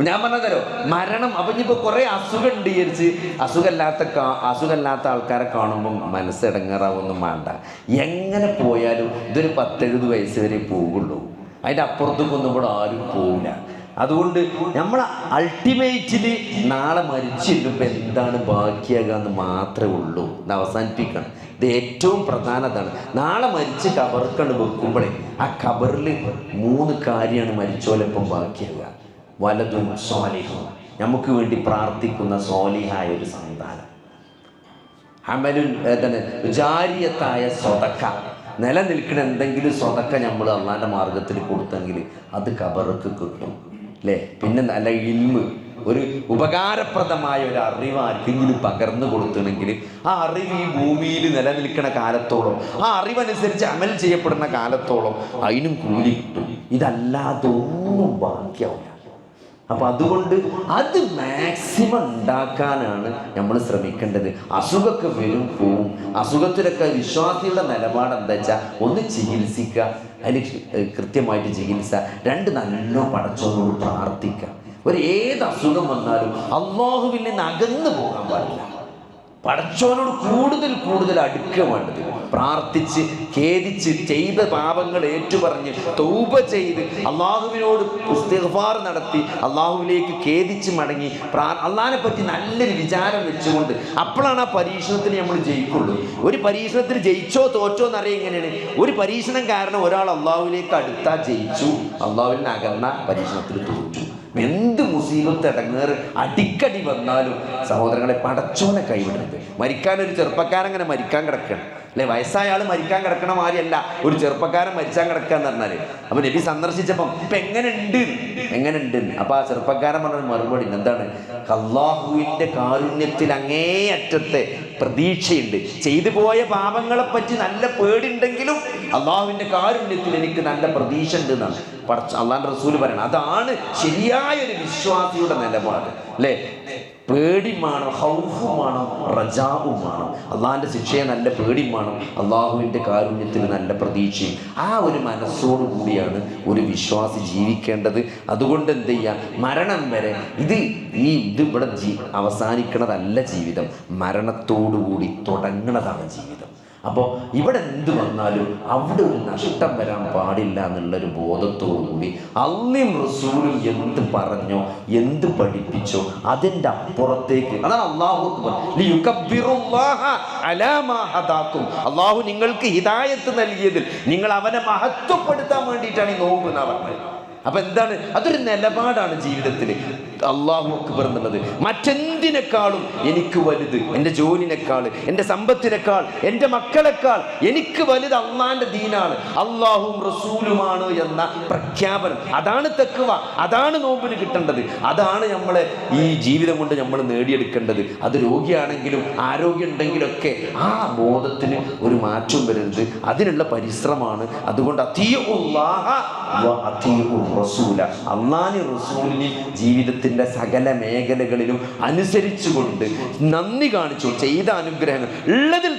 ഞാൻ പറഞ്ഞതല്ലോ മരണം. അപ്പം ഇനിയിപ്പോൾ കുറേ അസുഖം ഉണ്ട് വിചാരിച്ച് അസുഖമില്ലാത്ത ആൾക്കാരെ കാണുമ്പോൾ മനസ്സിടങ്ങാറാവൊന്നും വേണ്ട. എങ്ങനെ പോയാലും ഇതൊരു 10-70 വയസ്സ് വരെ പോകുള്ളൂ. അതിൻ്റെ അപ്പുറത്തേക്കൊന്നും ഇവിടെ ആരും പോകില്ല. അതുകൊണ്ട് നമ്മൾ അൾട്ടിമേറ്റ്ലി നാളെ മരിച്ചില്ലുമ്പോൾ എന്താണ് ബാക്കിയാകുക എന്ന് മാത്രമേ ഉള്ളൂ. ഇത് അവസാനിപ്പിക്കണം. ഇത് ഏറ്റവും പ്രധാനതാണ്. നാളെ മരിച്ച് കബർക്കണ്ട് വെക്കുമ്പോഴേ ആ കബറിൽ 3 കാര്യമാണ് മരിച്ചോലപ്പം ബാക്കിയാകുക. വലതും സ്വാലിഹും, നമുക്ക് വേണ്ടി പ്രാർത്ഥിക്കുന്ന സ്വാലിഹായ ഒരു സന്താനം. അമലുൻ ജാരിയത്തായ സ്വതക്ക, നിലനിൽക്കുന്ന എന്തെങ്കിലും സ്വതക്ക നമ്മൾ അള്ളാൻ്റെ മാർഗത്തിൽ കൊടുത്തെങ്കിൽ അത് കബർക്ക് കിട്ടും അല്ലേ. പിന്നെ നല്ല ഇൽമ്, ഒരു ഉപകാരപ്രദമായ ഒരു അറിവ് ആർക്കെങ്കിലും പകർന്നു കൊടുക്കണമെങ്കിൽ ആ അറിവ് ഈ ഭൂമിയിൽ നിലനിൽക്കുന്ന കാലത്തോളം, ആ അറിവനുസരിച്ച് അമൽ ചെയ്യപ്പെടുന്ന കാലത്തോളം അതിനും കൂലി കിട്ടും. ഇതല്ലാതെ ഒന്നും ബാക്കിയാവില്ല. അപ്പം അതുകൊണ്ട് അത് മാക്സിമം ഉണ്ടാക്കാനാണ് നമ്മൾ ശ്രമിക്കേണ്ടത്. അസുഖമൊക്കെ വരും പോവും. അസുഖത്തിലൊക്കെ വിശ്വാസികളുടെ നിലപാട് എന്താ വെച്ചാൽ, ഒന്ന് ചികിത്സിക്കുക, അതിൽ കൃത്യമായിട്ട് ചികിത്സ, രണ്ട് നല്ല പടച്ചവനോട് പ്രാർത്ഥിക്കുക. ഏത് അസുഖം വന്നാലും അല്ലാഹുവിൽ നിന്ന് അകന്നു പോകാൻ പാടില്ല. പടച്ചവനോട് കൂടുതൽ കൂടുതൽ അടുക്കുക വേണ്ടത്. പ്രാർത്ഥിച്ച് ഖേദിച്ച് ചെയ്ത പാപങ്ങൾ ഏറ്റുപറഞ്ഞ് തൗബ ചെയ്ത് അള്ളാഹുവിനോട് ഇസ്തിഗ്ഫാർ നടത്തി അള്ളാഹുവിലേക്ക് ഖേദിച്ച് മടങ്ങി അള്ളാഹിനെ പറ്റി നല്ലൊരു വിചാരം വെച്ചുകൊണ്ട് അപ്പോഴാണ് ആ പരീക്ഷണത്തിന് നമ്മൾ ജയിക്കുള്ളൂ. ഒരു പരീക്ഷണത്തിൽ ജയിച്ചോ തോറ്റോ എന്നറിയാം. എങ്ങനെയാണ് ഒരു പരീക്ഷണം കാരണം ഒരാൾ അള്ളാഹുവിലേക്ക് അടുത്താൽ ജയിച്ചു, അള്ളാഹുവിൽ നിന്ന് അകന്ന പരീക്ഷണത്തിൽ തോറ്റു. എന്ത് മുസീബത്ത് ഇടങ്ങേറ് അടിക്കടി വന്നാലും സഹോദരങ്ങളെ പടച്ചോനെ കൈവിടരുത്. മരിക്കാനൊരു ചെറുപ്പക്കാരങ്ങനെ മരിക്കാൻ കിടക്കണം അല്ലെ, വയസ്സായ ആൾ മരിക്കാൻ കിടക്കണ മാതിരിയല്ല ഒരു ചെറുപ്പക്കാരൻ മരിച്ചാൻ കിടക്കുക എന്ന് പറഞ്ഞാല്. അപ്പൊ നബി സന്ദർശിച്ചപ്പം ഇപ്പൊ എങ്ങനെ ഉണ്ട് അപ്പൊ ആ ചെറുപ്പക്കാരൻ പറഞ്ഞ മറുപടി എന്താണ്? അല്ലാഹുവിന്റെ കാരുണ്യത്തിൽ അങ്ങേയറ്റത്തെ പ്രതീക്ഷയുണ്ട്. ചെയ്തു പോയ പാപങ്ങളെ പറ്റി നല്ല പേടിയുണ്ടെങ്കിലും അള്ളാഹുവിന്റെ കാരുണ്യത്തിൽ എനിക്ക് നല്ല പ്രതീക്ഷ ഉണ്ട് എന്നാണ് അള്ളാഹുവിന്റെ റസൂല് പറയണം. അതാണ് ശരിയായൊരു വിശ്വാസിയുടെ നിലപാട് അല്ലേ. പേടിയും വേണം, ഹൗഫും വേണം, റജാവും വേണം. അള്ളാഹിൻ്റെ ശിക്ഷയെ നല്ല പേടിയും വേണം, അള്ളാഹുവിൻ്റെ കാരുണ്യത്തിന് നല്ല പ്രതീക്ഷയും. ആ ഒരു മനസ്സോടുകൂടിയാണ് ഒരു വിശ്വാസി ജീവിക്കേണ്ടത്. അതുകൊണ്ട് എന്ത് ചെയ്യാം, മരണം വരെ ഇത് ഇവിടെ അവസാനിക്കണതല്ല ജീവിതം, മരണത്തോടുകൂടി തുടങ്ങണതാണ് ജീവിതം. അപ്പോൾ ഇവിടെ എന്ത് വന്നാലും അവിടെ ഒരു നഷ്ടം വരാൻ പാടില്ല എന്നുള്ളൊരു ബോധത്തോടുകൂടി അള്ളയും റസൂലും എന്ത് പറഞ്ഞോ എന്ത് പഠിപ്പിച്ചോ അതിൻ്റെ അപ്പുറത്തേക്ക്, അതാണ് അള്ളാഹു നിങ്ങൾക്ക് ഹിദായത്ത് നൽകിയതിൽ നിങ്ങൾ അവനെ മഹത്വപ്പെടുത്താൻ വേണ്ടിയിട്ടാണ് ഈ നോമ്പ് എന്നാ പറഞ്ഞത്. അപ്പൊ എന്താണ്, അതൊരു നിലപാടാണ് ജീവിതത്തിൽ. അല്ലാഹു അക്ബർ എന്നുള്ളത് മറ്റെന്തിനേക്കാളും എനിക്ക് വലുത്, എൻ്റെ ജോലിനേക്കാൾ, എൻ്റെ സമ്പത്തിനേക്കാൾ, എൻ്റെ മക്കളെക്കാൾ എനിക്ക് വലുത് അള്ളാന്റെ ദീനാണ്, അള്ളാഹും റസൂലുമാണ് എന്ന പ്രഖ്യാപനം. അതാണ് തഖ്വ, അതാണ് നോമ്പിന് കിട്ടേണ്ടത്, അതാണ് നമ്മളെ ഈ ജീവിതം കൊണ്ട് നമ്മൾ നേടിയെടുക്കേണ്ടത്. അത് രോഗിയാണെങ്കിലും ആരോഗ്യം ഉണ്ടെങ്കിലൊക്കെ ആ ബോധത്തിന് ഒരു മാറ്റവും വരരുത്. അതിനുള്ള പരിശ്രമമാണ്. അതുകൊണ്ട് അള്ളാഹി റസൂലിന് ജീവിതത്തിന്റെ സകല മേഖലകളിലും അനുസരിച്ചുകൊണ്ട് നന്ദി കാണിച്ചു ചെയ്ത അനുഗ്രഹങ്ങൾ ഉള്ളതിൽ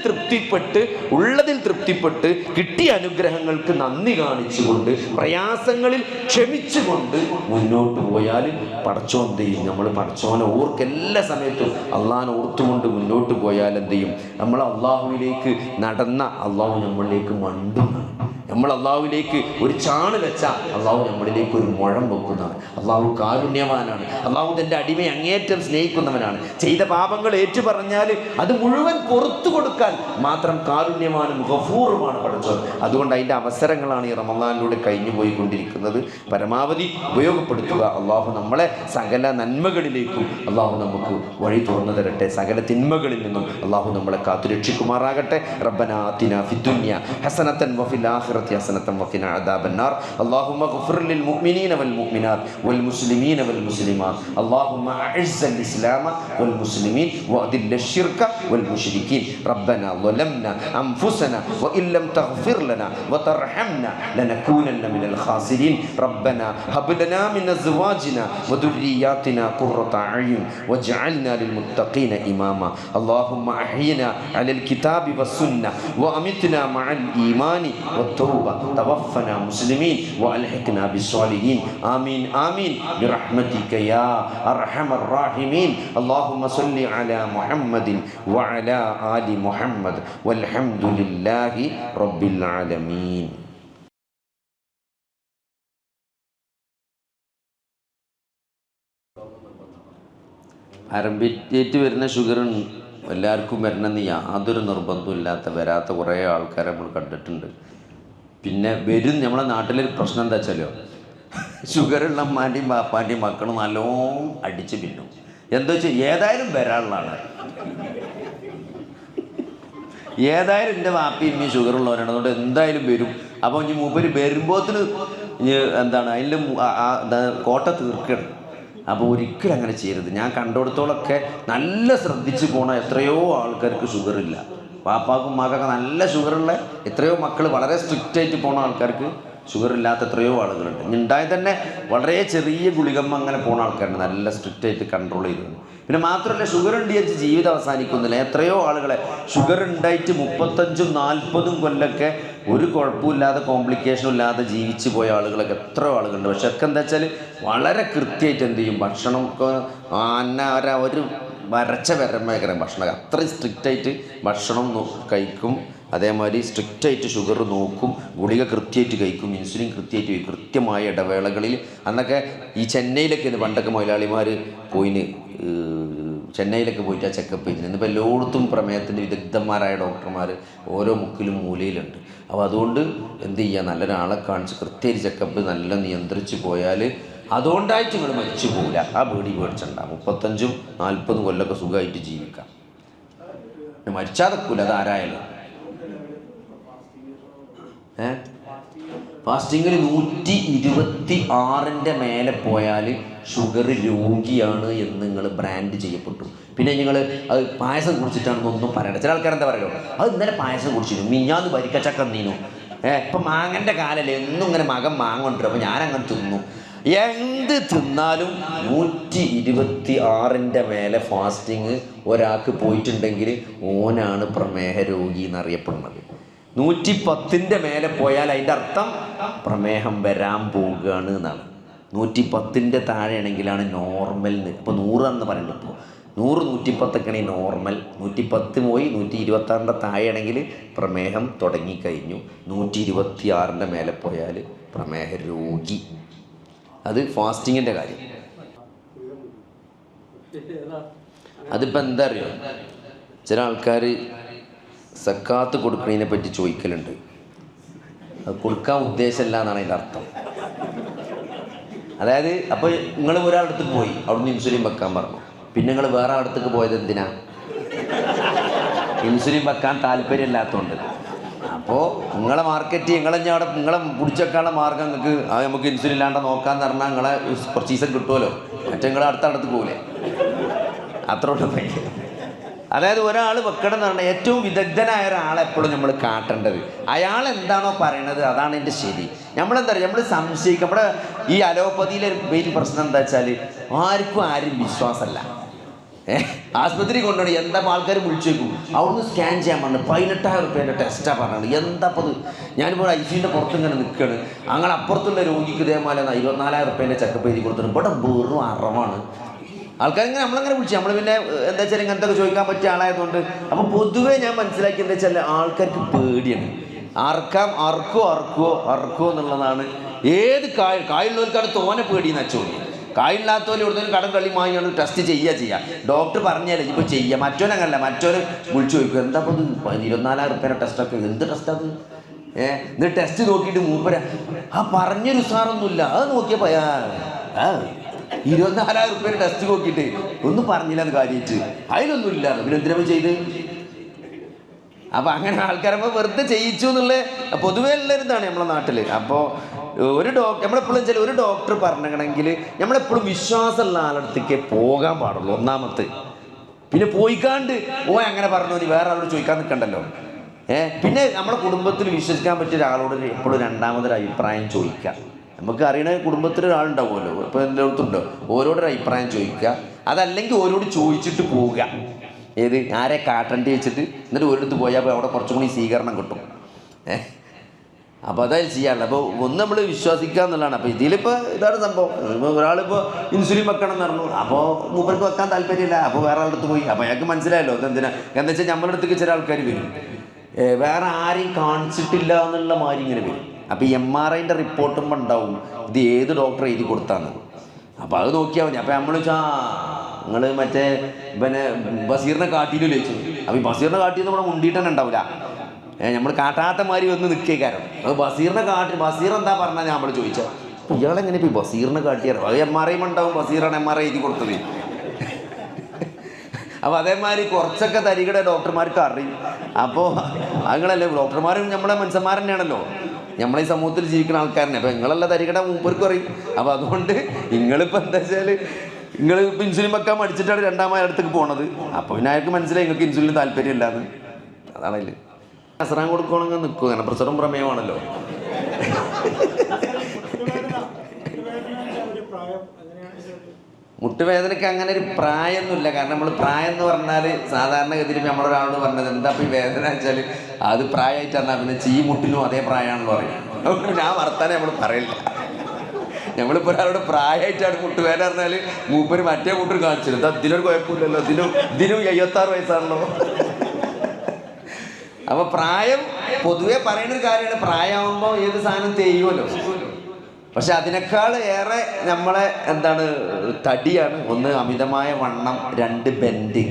തൃപ്തിപ്പെട്ട് കിട്ടിയ അനുഗ്രഹങ്ങൾക്ക് നന്ദി കാണിച്ചുകൊണ്ട് പ്രയാസങ്ങളിൽ ക്ഷമിച്ചുകൊണ്ട് മുന്നോട്ട് പോയാൽ പടച്ചോൻ എന്ത് ചെയ്യും, നമ്മൾ പടച്ചോനെ എല്ലാ സമയത്തും അള്ളാഹിനെ ഓർത്തുകൊണ്ട് മുന്നോട്ട് പോയാൽ എന്ത് ചെയ്യും, നമ്മൾ അള്ളാഹുവിലേക്ക് നടന്ന അള്ളാഹു നമ്മളിലേക്ക് മണ്ടുന്നതാണ്. നമ്മൾ അള്ളാഹുവിലേക്ക് ഒരു ചാണ് വെച്ചാൽ അള്ളാഹു നമ്മളിലേക്ക് ഒരു മുഴം വെക്കുന്നതാണ്. അള്ളാഹു കാരുണ്യവാനാണ്. അള്ളാഹു തൻ്റെ അടിമയെ അങ്ങേറ്റം സ്നേഹിക്കുന്നവനാണ്. ചെയ്ത പാപങ്ങൾ ഏറ്റുപറഞ്ഞാൽ അത് മുഴുവൻ പുറത്തു കൊടുക്കാൻ മാത്രം കാരുണ്യവാനും ഗഫൂറുമാണ് പഠിച്ചത്. അതുകൊണ്ട് അതിൻ്റെ അവസരങ്ങളാണ് ഈ റമദാനിലൂടെ കഴിഞ്ഞു പോയിക്കൊണ്ടിരിക്കുന്നത്. പരമാവധി ഉപയോഗപ്പെടുത്തുക. അള്ളാഹു നമ്മളെ സകല നന്മകളിലേക്കും അള്ളാഹു നമുക്ക് വഴി തുറന്നു തരട്ടെ. സകല തിന്മകളിൽ നിന്നും അള്ളാഹു നമ്മളെ കാത്തുരക്ഷിക്കുമാറാകട്ടെ. റബ്ബനാ ആതിനാ ഫിദ്ദുനിയ ഹസനതൻ വഫിൽ ആഖിറതി حسنة وقنا عذاب النار. اللهم اغفر للمؤمنين والمؤمنات والمسلمين والمسلمات. اللهم أعز الإسلام والمسلمين وأذل الشرك والمشركين. ربنا ظلمنا أنفسنا وإن لم تغفر لنا وترحمنا لنكونن من الخاسرين. ربنا هب لنا من أزواجنا وذرياتنا قرة أعين واجعلنا للمتقين إماما. اللهم أحينا على الكتاب والسنة وأمتنا مع الإيمان والتوبة. توفنا مسلمين وألحقنا بالصالحين. آمين آمين برحمتك يا أرحم الراحمين. اللهم صل على محمد وعلى آل محمد والحمد لله رب العالمين. ആരംഭിച്ചേറ്റ് വരുന്ന ഷുഗർ എല്ലാവർക്കും വരണമെന്ന് യാതൊരു നിർബന്ധവും ഇല്ലാത്ത വരാത്ത കുറേ ആൾക്കാരെ നമ്മൾ കണ്ടിട്ടുണ്ട്. പിന്നെ വരും. നമ്മളെ നാട്ടിലൊരു പ്രശ്നം എന്താ വെച്ചാലോ, ഷുഗറുള്ള അമ്മാൻ്റെയും ബാപ്പാൻ്റെയും മക്കൾ നല്ലോണം അടിച്ച് പിന്നും. എന്താ വെച്ചാൽ ഏതായാലും വരാനുള്ളതാണ്. ഏതായാലും എൻ്റെ വാപ്പയും ഇമ്മയും ഷുഗറുള്ളവരാണ്, അതുകൊണ്ട് എന്തായാലും വരും. അപ്പോൾ ഇനി മൂപ്പര് വരുമ്പോഴത്തിന് എന്താണ് അതിൻ്റെ കോട്ട തീർക്കണം. അപ്പോൾ ഒരിക്കലും അങ്ങനെ ചെയ്യരുത്. ഞാൻ കണ്ടിടത്തോളമൊക്കെ നല്ല ശ്രദ്ധിച്ച് പോണ എത്രയോ ആൾക്കാർക്ക് ഷുഗറില്ല. പാപ്പാക്കും ഉമ്മാക്കൊക്കെ നല്ല ഷുഗറുള്ള എത്രയോ മക്കൾ വളരെ സ്ട്രിക്റ്റായിട്ട് പോണ ആൾക്കാർക്ക് ഷുഗറില്ലാത്ത എത്രയോ ആളുകളുണ്ട്. ഇനി ഉണ്ടായി തന്നെ വളരെ ചെറിയ ഗുളികമ്മ അങ്ങനെ പോണ ആൾക്കാരുണ്ട്, നല്ല സ്ട്രിക്റ്റായിട്ട് കൺട്രോൾ ചെയ്തു. പിന്നെ മാത്രമല്ല ഷുഗർ ഉണ്ടായിട്ട് ജീവിതം അവസാനിക്കുന്നില്ല. എത്രയോ ആളുകളെ ഷുഗർ ഉണ്ടായിട്ട് 35-40 കൊല്ലമൊക്കെ ഒരു കുഴപ്പമില്ലാതെ കോംപ്ലിക്കേഷനും ഇല്ലാതെ ജീവിച്ച് പോയ ആളുകളൊക്കെ എത്രയോ ആളുകളുണ്ട്. പക്ഷെ ഒക്കെ എന്താ വെച്ചാൽ വളരെ കൃത്യമായിട്ട് എന്ത് ചെയ്യും, ഭക്ഷണമൊക്കെ ഒരു വരച്ച വരമേഖല ഭക്ഷണം അത്രയും സ്ട്രിക്റ്റായിട്ട് ഭക്ഷണം കഴിക്കും. അതേമാതിരി സ്ട്രിക്റ്റായിട്ട് ഷുഗർ നോക്കും, ഗുളിക കൃത്യമായിട്ട് കഴിക്കും, ഇൻസുലിൻ കൃത്യമായിട്ട് കഴിക്കും, കൃത്യമായ ഇടവേളകളിൽ. അന്നൊക്കെ ഈ ചെന്നൈയിലൊക്കെ പണ്ടൊക്കെ മുതലാളിമാർ പോയിന് ചെന്നൈയിലൊക്കെ പോയിട്ട് ആ ചെക്കപ്പ് ചെയ്തിരുന്നു. ഇന്നിപ്പോൾ എല്ലായിടത്തും പ്രമേഹത്തിൻ്റെ വിദഗ്ധന്മാരായ ഡോക്ടർമാർ ഓരോ മുക്കിലും മൂലയിലുണ്ട്. അപ്പോൾ അതുകൊണ്ട് എന്ത് ചെയ്യുക, നല്ലൊരാളെ കാണിച്ച് കൃത്യമായിട്ട് ചെക്കപ്പ് നല്ല നിയന്ത്രിച്ച് പോയാൽ അതുകൊണ്ടായിട്ട് നിങ്ങൾ മരിച്ചു പോകില്ല. ആ പേടി പേടിച്ചുണ്ടാകും. 35-40 കൊല്ലമൊക്കെ സുഖമായിട്ട് ജീവിക്കാം. മരിച്ചാതെക്കൂല അതാരായാലും. ഫാസ്റ്റിങ്ങിൽ 126ൻ്റെ മേലെ പോയാൽ ഷുഗർ രോഗിയാണ് എന്ന് നിങ്ങൾ ബ്രാൻഡ് ചെയ്യപ്പെട്ടു. പിന്നെ നിങ്ങൾ അത് പായസം കുടിച്ചിട്ടാണെന്നൊന്നും പറയണ്ട. ചില ആൾക്കാർ എന്താ പറയുമോ, അത് ഇന്നലെ പായസം കുടിച്ചിരുന്നു, മിഞ്ഞാന്ന് വരിക്കച്ചക്ക നീനു, ഇപ്പം മാങ്ങൻ്റെ കാലല്ലേ, എന്നും ഇങ്ങനെ മകൻ മാങ്ങ കൊണ്ടിരും, അപ്പോൾ ഞാനങ്ങനെ തിന്നു. എന്ത് തിന്നാലും 126ൻ്റെ മേലെ ഫാസ്റ്റിങ് ഒരാൾക്ക് പോയിട്ടുണ്ടെങ്കിൽ ഓനാണ് പ്രമേഹ രോഗി എന്നറിയപ്പെടുന്നത്. 110ൻ്റെ മേലെ പോയാൽ അതിൻ്റെ അർത്ഥം പ്രമേഹം വരാൻ പോവുകയാണ് എന്നാണ്. 110ൻ്റെ താഴെയാണെങ്കിലാണ് നോർമൽ. ഇപ്പോൾ 100 എന്ന് പറയുന്നത്, ഇപ്പോൾ 100-110 നോർമൽ. 110 പോയി 126ൻ്റെ താഴെയാണെങ്കിൽ പ്രമേഹം തുടങ്ങിക്കഴിഞ്ഞു. 126ൻ്റെ മേലെ പോയാൽ പ്രമേഹ രോഗി. അത് ഫാസ്റ്റിങ്ങിൻ്റെ കാര്യം. അതിപ്പോൾ എന്താ അറിയോ, ചില ആൾക്കാർ സക്കാത്ത് കൊടുക്കുന്നതിനെ പറ്റി ചോദിക്കലുണ്ട്. അത് കൊടുക്കാൻ ഉദ്ദേശമില്ല എന്നാണ് അതിൻ്റെ അർത്ഥം. അതായത് അപ്പോൾ നിങ്ങൾ ഒരാളടുത്ത് പോയി, അവിടുന്ന് ഇൻസുലിൻ വെക്കാൻ പറഞ്ഞു, പിന്നെ നിങ്ങൾ വേറെ അടുത്തേക്ക് പോയത് എന്തിനാ? ഇൻസുലിൻ വെക്കാൻ താല്പര്യമില്ലാത്തതുകൊണ്ട്. അപ്പോൾ നിങ്ങളെ മാർക്കറ്റ് നിങ്ങളെ പിടിച്ചേക്കാനുള്ള മാർഗം നിങ്ങൾക്ക് നമുക്ക് ഇൻസുലിൻ ഇല്ലാണ്ട് നോക്കാമെന്ന് പറഞ്ഞാൽ നിങ്ങളെ കുറച്ച് ദിവസം കിട്ടുമല്ലോ. മറ്റേ നിങ്ങൾ അടുത്ത് പോകില്ലേ? അത്ര ഉള്ളൂ. അതായത് ഒരാൾ വെക്കണം എന്ന് പറഞ്ഞാൽ ഏറ്റവും വിദഗ്ധനായ ഒരാളെ എപ്പോഴും നമ്മൾ കാട്ടേണ്ടത്. അയാൾ എന്താണോ പറയണത് അതാണ് എൻ്റെ ശരി. നമ്മളെന്താ പറയുക, നമ്മൾ സംശയിക്കും. നമ്മുടെ ഈ അലോപ്പതിയിലെ മെയിൻ പ്രശ്നം എന്താ വെച്ചാൽ ആരും വിശ്വാസമല്ല. ആസ്പത്രി കൊണ്ടുപോയി എന്താ ആൾക്കാർ വിളിച്ചു വയ്ക്കും, അവിടുന്ന് സ്കാൻ ചെയ്യാൻ പറഞ്ഞു 18,000 റുപ്യേൻ്റെ ടെസ്റ്റാണ് പറഞ്ഞത്. എന്താ അപ്പോൾ ഞാനിപ്പോൾ ICUൻ്റെ പുറത്ത് ഇങ്ങനെ നിൽക്കുകയാണ്, അങ്ങനെ അപ്പുറത്തുള്ള രോഗിക്ക് ഇതേപോലെ 24,000 റുപ്യേൻ്റെ ചെക്കപ്പ് എഴുതി കൊടുത്തിട്ട് ഇവിടെ വെറും അറവാണ്. ആൾക്കാരിങ്ങനെ നമ്മളങ്ങനെ വിളിച്ചു. നമ്മൾ പിന്നെ എന്താ വെച്ചാൽ ഇങ്ങനത്തെ ചോദിക്കാൻ പറ്റിയ ആളായതുകൊണ്ട്. അപ്പോൾ പൊതുവേ ഞാൻ മനസ്സിലാക്കി എന്താ വെച്ചാൽ ആൾക്കാർക്ക് പേടിയാണ്. അറക്കുമോ എന്നുള്ളതാണ്. ഏത് കായുള്ളവർക്കാണ് തോനെ പേടിയെന്ന് വെച്ചോളൂ. കായില്ലാത്തവർ ഇവിടുന്ന് കടം കളി വാങ്ങിയാണ് ടെസ്റ്റ് ചെയ്യുക. ഡോക്ടർ പറഞ്ഞാലേ ഇപ്പോൾ ചെയ്യുക. മറ്റോനങ്ങനല്ല, മറ്റോന് വിളിച്ചു ചോദിക്കും എന്താ അപ്പോൾ 24,000 റുപ്യേൻ്റെ ടെസ്റ്റൊക്കെ, എന്ത് ടെസ്റ്റാത്? എന്നിട്ട് ടെസ്റ്റ് നോക്കിയിട്ട് മൂപ്പര പറഞ്ഞൊരു ഉസാറൊന്നുമില്ല. അത് നോക്കിയപ്പോൾ 24,000 റുപ്യേൻ്റെ ടെസ്റ്റ് നോക്കിയിട്ട് ഒന്നും പറഞ്ഞില്ല എന്ന് കാര്യമായിട്ട് അതിലൊന്നും ഇല്ല. പിന്നെ എന്തിനാ ചെയ്ത്? അപ്പോൾ അങ്ങനെ ആൾക്കാരപ്പോൾ വെറുതെ ചെയ്യിച്ചു എന്നുള്ള പൊതുവേ ഉള്ളൊരിതാണ് നമ്മളെ നാട്ടിൽ. അപ്പോൾ നമ്മളെപ്പോഴും വെച്ചാൽ ഒരു ഡോക്ടർ പറഞ്ഞെങ്കിൽ നമ്മളെപ്പോഴും വിശ്വാസമുള്ള ആളടുത്തേക്ക് പോകാൻ പാടുള്ളൂ. ഒന്നാമത്തെ. പിന്നെ പോയിക്കാണ്ട് അങ്ങനെ പറഞ്ഞു നീ വേറെ ആളോട് ചോദിക്കാൻ നിൽക്കണ്ടല്ലോ. പിന്നെ നമ്മുടെ കുടുംബത്തിൽ വിശ്വസിക്കാൻ പറ്റിയ ഒരാളോട് എപ്പോഴും രണ്ടാമതൊരു അഭിപ്രായം ചോദിക്കുക. നമുക്ക് അറിയണ കുടുംബത്തിൽ ഒരാളുണ്ടാവുമല്ലോ, ഇപ്പോൾ എല്ലായിടത്തുണ്ടോ, ഓരോടൊരു അഭിപ്രായം ചോദിക്കുക. അതല്ലെങ്കിൽ ഓരോട് ചോദിച്ചിട്ട് പോവുക. ആരെ കാട്ടണ്ടി വെച്ചിട്ട് എന്നിട്ട് ഒരിടത്ത് പോയാൽ അവിടെ കുറച്ചും കൂടി സ്വീകരണം കിട്ടും. അപ്പോൾ അതായത് ചെയ്യാറില്ല. അപ്പോൾ ഒന്ന് നമ്മൾ വിശ്വസിക്കുക എന്നുള്ളതാണ്. അപ്പോൾ ഇതിലിപ്പോൾ ഇതാണ് സംഭവം. ഒരാളിപ്പോൾ ഇൻസുലിൻ വെക്കണം എന്ന് പറഞ്ഞു, അപ്പോൾ മൂപ്പർക്ക് വെക്കാൻ താല്പര്യമില്ല. അപ്പോൾ വേറെ ആളുടെ പോയി. അപ്പോൾ അയാൾക്ക് മനസ്സിലായല്ലോ ഇതെന്തിനാ. എന്താ വെച്ചാൽ നമ്മുടെ അടുത്തേക്ക് ചില ആൾക്കാർ വരും, വേറെ ആരെയും കാണിച്ചിട്ടില്ല എന്നുള്ള മാതിരി ഇങ്ങനെ വരും. അപ്പോൾ ഈ MRIൻ്റെ റിപ്പോർട്ടുമ്പോൾ ഉണ്ടാവും ഇത് ഏത് ഡോക്ടർ എഴുതി കൊടുത്താന്ന്. അപ്പോൾ അത് നോക്കിയാൽ മതി. അപ്പോൾ നമ്മൾ നിങ്ങൾ മറ്റേ പിന്നെ ബസീറിനെ കാട്ടിയില്ലോ ചോദിച്ചു. അപ്പോൾ ഈ ബസീറിനെ കാട്ടിയെന്ന് നമ്മുടെ മുണ്ടിയിട്ട് തന്നെ ഉണ്ടാവില്ല. നമ്മൾ കാട്ടാത്ത മാതിരി വന്ന് നിൽക്കേക്കാരം. അത് ബസീർ എന്താ പറഞ്ഞാൽ നമ്മൾ ചോദിച്ചാൽ ഇയാളെങ്ങനെ ഇപ്പോൾ ബസീറിനെ കാട്ടിയാലോ? അത് MRI ഉണ്ടാവും, ബസീറാണ് MRI എഴുതി കൊടുത്തത്. അപ്പോൾ അതേമാതിരി കുറച്ചൊക്കെ തരികടെ ഡോക്ടർമാർക്ക് അറിയും. അപ്പോൾ അങ്ങനല്ലേ, ഡോക്ടർമാരും നമ്മളെ മനുഷ്യന്മാർ തന്നെയാണല്ലോ, നമ്മളെ ഈ സമൂഹത്തിൽ ജീവിക്കുന്ന ആൾക്കാരനെ. അപ്പോൾ നിങ്ങളല്ല തരികട മൂപ്പർക്കും അറിയും. അപ്പോൾ അതുകൊണ്ട് നിങ്ങളിപ്പോൾ എന്താ വെച്ചാൽ നിങ്ങൾ ഇപ്പം ഇൻസുലിൻ വെക്കാൻ മടിച്ചിട്ടാണ് രണ്ടാമത് അടുത്തേക്ക് പോണത്. അപ്പോൾ പിന്നെ അയാൾക്ക് മനസ്സിലായി നിങ്ങൾക്ക് ഇൻസുലിൻ താല്പര്യമില്ലാന്ന്. അതാണല്ലേ അസ്രാൻ കൊടുക്കണമെങ്കിൽ നിൽക്കും. അങ്ങനെ പ്രഷറും പ്രമേയമാണല്ലോ. മുട്ടുവേദനയ്ക്ക് അങ്ങനെ ഒരു പ്രായമൊന്നുമില്ല. കാരണം നമ്മൾ പ്രായം എന്ന് പറഞ്ഞാൽ സാധാരണഗതിയിൽ നമ്മളൊരാളോട് പറഞ്ഞത് എന്താ ഇപ്പോൾ ഈ വേദന വെച്ചാൽ അത് പ്രായമായിട്ട് പറഞ്ഞാൽ പിന്നെ ഈ മുട്ടിനും അതേ പ്രായമാണെന്ന് പറയും. അതുകൊണ്ട് ഞാൻ വർത്താനം നമ്മൾ പറയില്ല. നമ്മളിപ്പോൾ ഒരാളോട് പ്രായമായിട്ടാണ് മുട്ടുവേദന പറഞ്ഞാൽ മൂപ്പര് മറ്റേ മുട്ടിന് കാണിച്ചിരുന്നത് അതിനൊരു കുഴപ്പമില്ലല്ലോ, ഇതിനും 76 വയസ്സാണല്ലോ. അപ്പോൾ പ്രായം പൊതുവെ പറയുന്നൊരു കാര്യമാണ്. പ്രായമാകുമ്പോൾ ഏത് സാധനം തെയ്യുമല്ലോ. പക്ഷെ അതിനേക്കാൾ ഏറെ നമ്മളെ എന്താണ് തടിയാണ്. ഒന്ന് അമിതമായ വണ്ണം, 2 ബെൻഡ്,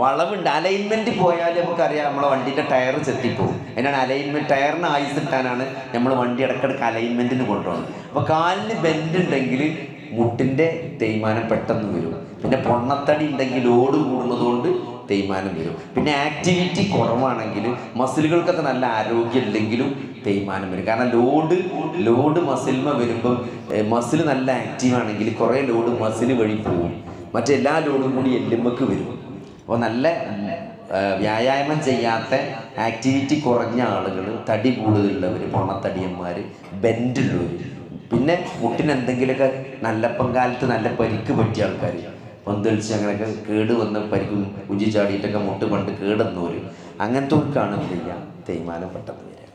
വളവുണ്ട്. അലൈൻമെൻറ്റ് പോയാൽ നമുക്കറിയാം നമ്മളെ വണ്ടീൻ്റെ ടയർ ചെത്തിപ്പോവും. അതിനാണ് അലൈൻമെൻറ്റ്, ടയറിന് ആയുസ് കിട്ടാനാണ് നമ്മൾ വണ്ടി ഇടയ്ക്കിടയ്ക്ക് അലൈൻമെൻറ്റിന് കൊണ്ടുപോകുന്നത്. അപ്പോൾ കാലിന് ബെൻഡ് ഉണ്ടെങ്കിൽ മുട്ടിൻ്റെ തേയ്മാനം പെട്ടെന്ന് വരും. പിന്നെ പൊണ്ണത്തടി ഉണ്ടെങ്കിൽ ലോഡ് കൂടുന്നതുകൊണ്ട് തേയ്മാനം വരും. പിന്നെ ആക്ടിവിറ്റി കുറവാണെങ്കിൽ മസിലുകൾക്കൊക്കെ നല്ല ആരോഗ്യം ഉണ്ടെങ്കിലും തേയ്മാനം വരും. കാരണം ലോഡ് മസിൽമ വരുമ്പം മസിൽ നല്ല ആക്റ്റീവ് ആണെങ്കിൽ കുറേ ലോഡ് മസിൽ വഴി പോവും. മറ്റെല്ലാ ലോഡും കൂടി എല്ലുമ്പക്ക് വരും. അപ്പോൾ നല്ല വ്യായാമം ചെയ്യാത്ത ആക്ടിവിറ്റി കുറഞ്ഞ ആളുകൾ, തടി കൂടുതലുള്ളവർ, പൊണ്ണത്തടിയന്മാർ, ബെൻഡുള്ളവർ, പിന്നെ മുട്ടിന് എന്തെങ്കിലുമൊക്കെ നല്ലപ്പം കാലത്ത് നല്ല പരിക്ക് പറ്റിയ ആൾക്കാർ, പന്തളിച്ച് അങ്ങനെയൊക്കെ കേട് വന്ന് പരിക്കും ഉജി ചാടിയിട്ടൊക്കെ മുട്ട് പണ്ട് കേടുന്നവർ, അങ്ങനത്തെവർക്കാണ് എന്ത് ചെയ്യുക തേയ്മാനം പെട്ടെന്ന് വരിക.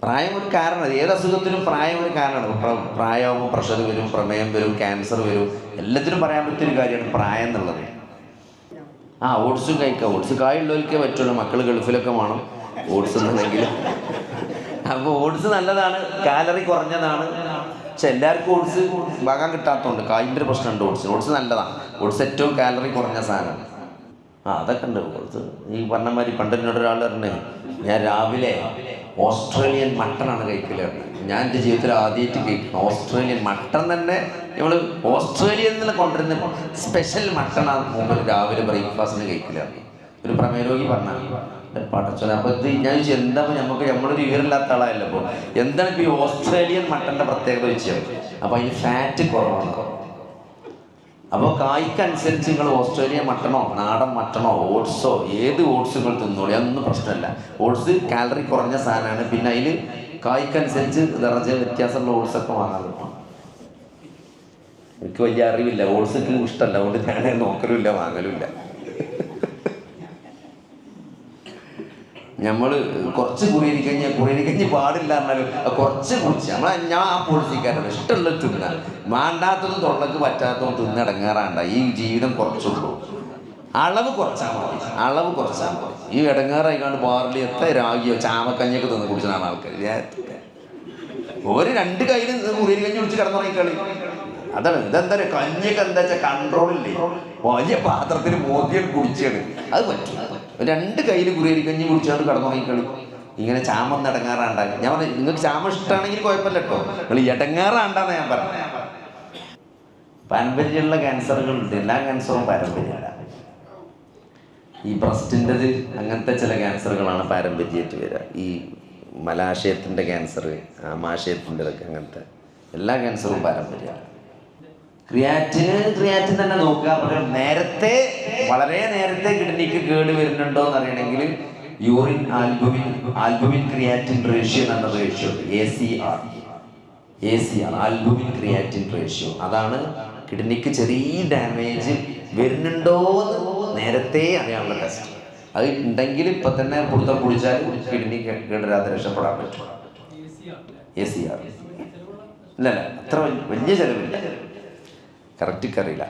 പ്രായം ഒരു കാരണമാണ്. ഏത് അസുഖത്തിനും പ്രായം ഒരു കാരണമാണ്. പ്രായമാകുമ്പോൾ പ്രഷർ വരും, പ്രമേയം വരും, ക്യാൻസർ വരും. എല്ലാത്തിനും പറയാൻ പറ്റിയൊരു കാര്യമാണ് പ്രായം എന്നുള്ളത്. ഓട്സും കഴിക്കാം. ഓട്സ് കായുള്ളവർക്കേ പറ്റുള്ളൂ. മക്കൾ ഗൾഫിലൊക്കെ വേണം ഓട്സ് എന്നുണ്ടെങ്കിൽ. അപ്പോൾ ഓട്സ് നല്ലതാണ്, കാലറി കുറഞ്ഞതാണ്. പക്ഷെ എല്ലാവർക്കും ഓട്സ് വാങ്ങാൻ കിട്ടാത്തതുകൊണ്ട് കായിൻ്റെ ഒരു പ്രശ്നമുണ്ട്. ഓട്സ് നല്ലതാണ്. ഓട്സ് ഏറ്റവും കാലറി കുറഞ്ഞ സാധനം. അതൊക്കെ ഉണ്ട്. ഓട്സ് ഈ പറഞ്ഞ മാതിരി പണ്ട് എന്നോട് ഒരാൾ പറഞ്ഞു, ഞാൻ രാവിലെ ഓസ്ട്രേലിയൻ മട്ടനാണ് കഴിക്കല്. ഞാൻ എൻ്റെ ജീവിതത്തിൽ ആദ്യമായിട്ട് കഴിക്കണം ഓസ്ട്രേലിയൻ മട്ടൺ. തന്നെ നമ്മൾ ഓസ്ട്രേലിയയിൽ നിന്ന് കൊണ്ടുവരുന്ന സ്പെഷ്യൽ മട്ടണാണ് മുമ്പ് രാവിലെ ബ്രേക്ക്ഫാസ്റ്റിന് കഴിക്കലാണ്. ഒരു പ്രമേരോഗി പറഞ്ഞാൽ പടച്ചോനെ. അപ്പോൾ ഇത് ഞാൻ ചോദിച്ചു എന്താ നമ്മളൊരു വിവരമില്ലാത്ത ആളായല്ലോ. അപ്പോൾ എന്താണ് ഇപ്പോൾ ഈ ഓസ്ട്രേലിയൻ മട്ടൻ്റെ പ്രത്യേകത വെച്ചാൽ അപ്പോൾ അതിന് ഫാറ്റ് കുറവാണ്. അപ്പോൾ കായ്ക്കനുസരിച്ച് നിങ്ങൾ ഓസ്ട്രേലിയൻ മട്ടണോ നാടൻ മട്ടണോ ഓട്സോ ഏത് ഓട്സുകൾ തിന്നോളി, അതൊന്നും പ്രശ്നമല്ല. ഓട്സ് കാലറി കുറഞ്ഞ സാധനമാണ്. പിന്നെ അതിൽ കായ്ക്കനുസരിച്ച് നിറച്ച വ്യത്യാസമുള്ള ഓട്സൊക്കെ വാങ്ങാറുണ്ട്. എനിക്ക് വലിയ അറിവില്ല, ഓട്സൊക്കെ ഇഷ്ടമല്ല, അതുകൊണ്ട് ഞാൻ നോക്കലുമില്ല വാങ്ങലുമില്ല. നമ്മൾ കുറച്ച് കുറിയരിക്കഞ്ഞ് പാടില്ല എന്നാലും കുറച്ച് കുറിച്ച് ഞാൻ ആ പോളിസിക്കാരുണ്ട്. ഇഷ്ടമുള്ള തിന്നാൻ, വേണ്ടാത്തതും തൊള്ളക്ക് പറ്റാത്തതും തിന്നടങ്ങാറാണ്ട. ഈ ജീവിതം കുറച്ചുള്ളൂ. അളവ് കുറച്ചാൽ മതി. ഈ ഇടങ്ങാറായിക്കാണ്ട് ബാറിൽ എത്ര രാഗിയോ ചാമക്കഞ്ഞൊക്കെ തിന്ന് കുടിച്ചാണ് ആൾക്കാർ. ഒരു 2 കയ്യിൽ കുറിയരിക്കഞ്ഞ് കുടിച്ച് കിടന്നുറങ്ങിക്കളി. അതാണ് ഇതെന്താ കഞ്ഞിയൊക്കെ എന്താ വെച്ചാൽ കൺട്രോളില്ലേ. വലിയ പാത്രത്തിൽ മോതിയാണ് കുടിച്ചാണ്, അത് പറ്റും. 2 കയ്യിൽ കുറിയരിക്കഞ്ഞി കുടിച്ചാണ് കിടന്നുറങ്ങിക്കളി. ഇങ്ങനെ ചാമം ഇടങ്ങാറാണ്ടായി. ഞാൻ പറഞ്ഞു നിങ്ങൾക്ക് ചാമ ഇഷ്ടമാണെങ്കിൽ കുഴപ്പമില്ല കേട്ടോ, നിങ്ങൾ ഇടങ്ങാറാണ്ടാന്ന് ഞാൻ പറഞ്ഞു. പാരമ്പര്യമുള്ള ക്യാൻസറുകളുണ്ട്. എല്ലാ ക്യാൻസറും പാരമ്പര്യമാണ്. ഈ ബ്രസ്റ്റിൻ്റെത് അങ്ങനത്തെ ചില ക്യാൻസറുകളാണ് പാരമ്പര്യമായിട്ട് വരിക. ഈ മലാശയത്തിൻ്റെ ക്യാൻസർ, ആമാശയത്തിൻ്റെതൊക്കെ അങ്ങനത്തെ എല്ലാ ക്യാൻസറും പാരമ്പര്യമാണ്. ക്രിയാറ്റിൻ തന്നെ നോക്കുക. വളരെ നേരത്തെ കിഡ്നിക്ക് കേട് വരുന്നുണ്ടോ എന്ന് അറിയണമെങ്കിൽ യൂറിൻ ആൽബുമിൻ ക്രിയാറ്റിൻ റേഷ്യോ എന്ന ratio ACR albumin creatine ratio. അതാണ് കിഡ്നിക്ക് ചെറിയ ഡാമേജ് വരുന്നുണ്ടോ എന്ന് നേരത്തെ അറിയാനുള്ള ടെസ്റ്റ്. അത് ഉണ്ടെങ്കിൽ ഇപ്പം തന്നെ കുടിച്ചാൽ കിഡ്നി കേടരാതെ രക്ഷപ്പെടാൻ പറ്റും. ACR ഇല്ലല്ല, അത്ര വലിയ ചിലവില്ല. കറക്റ്റ് അറിയില്ല.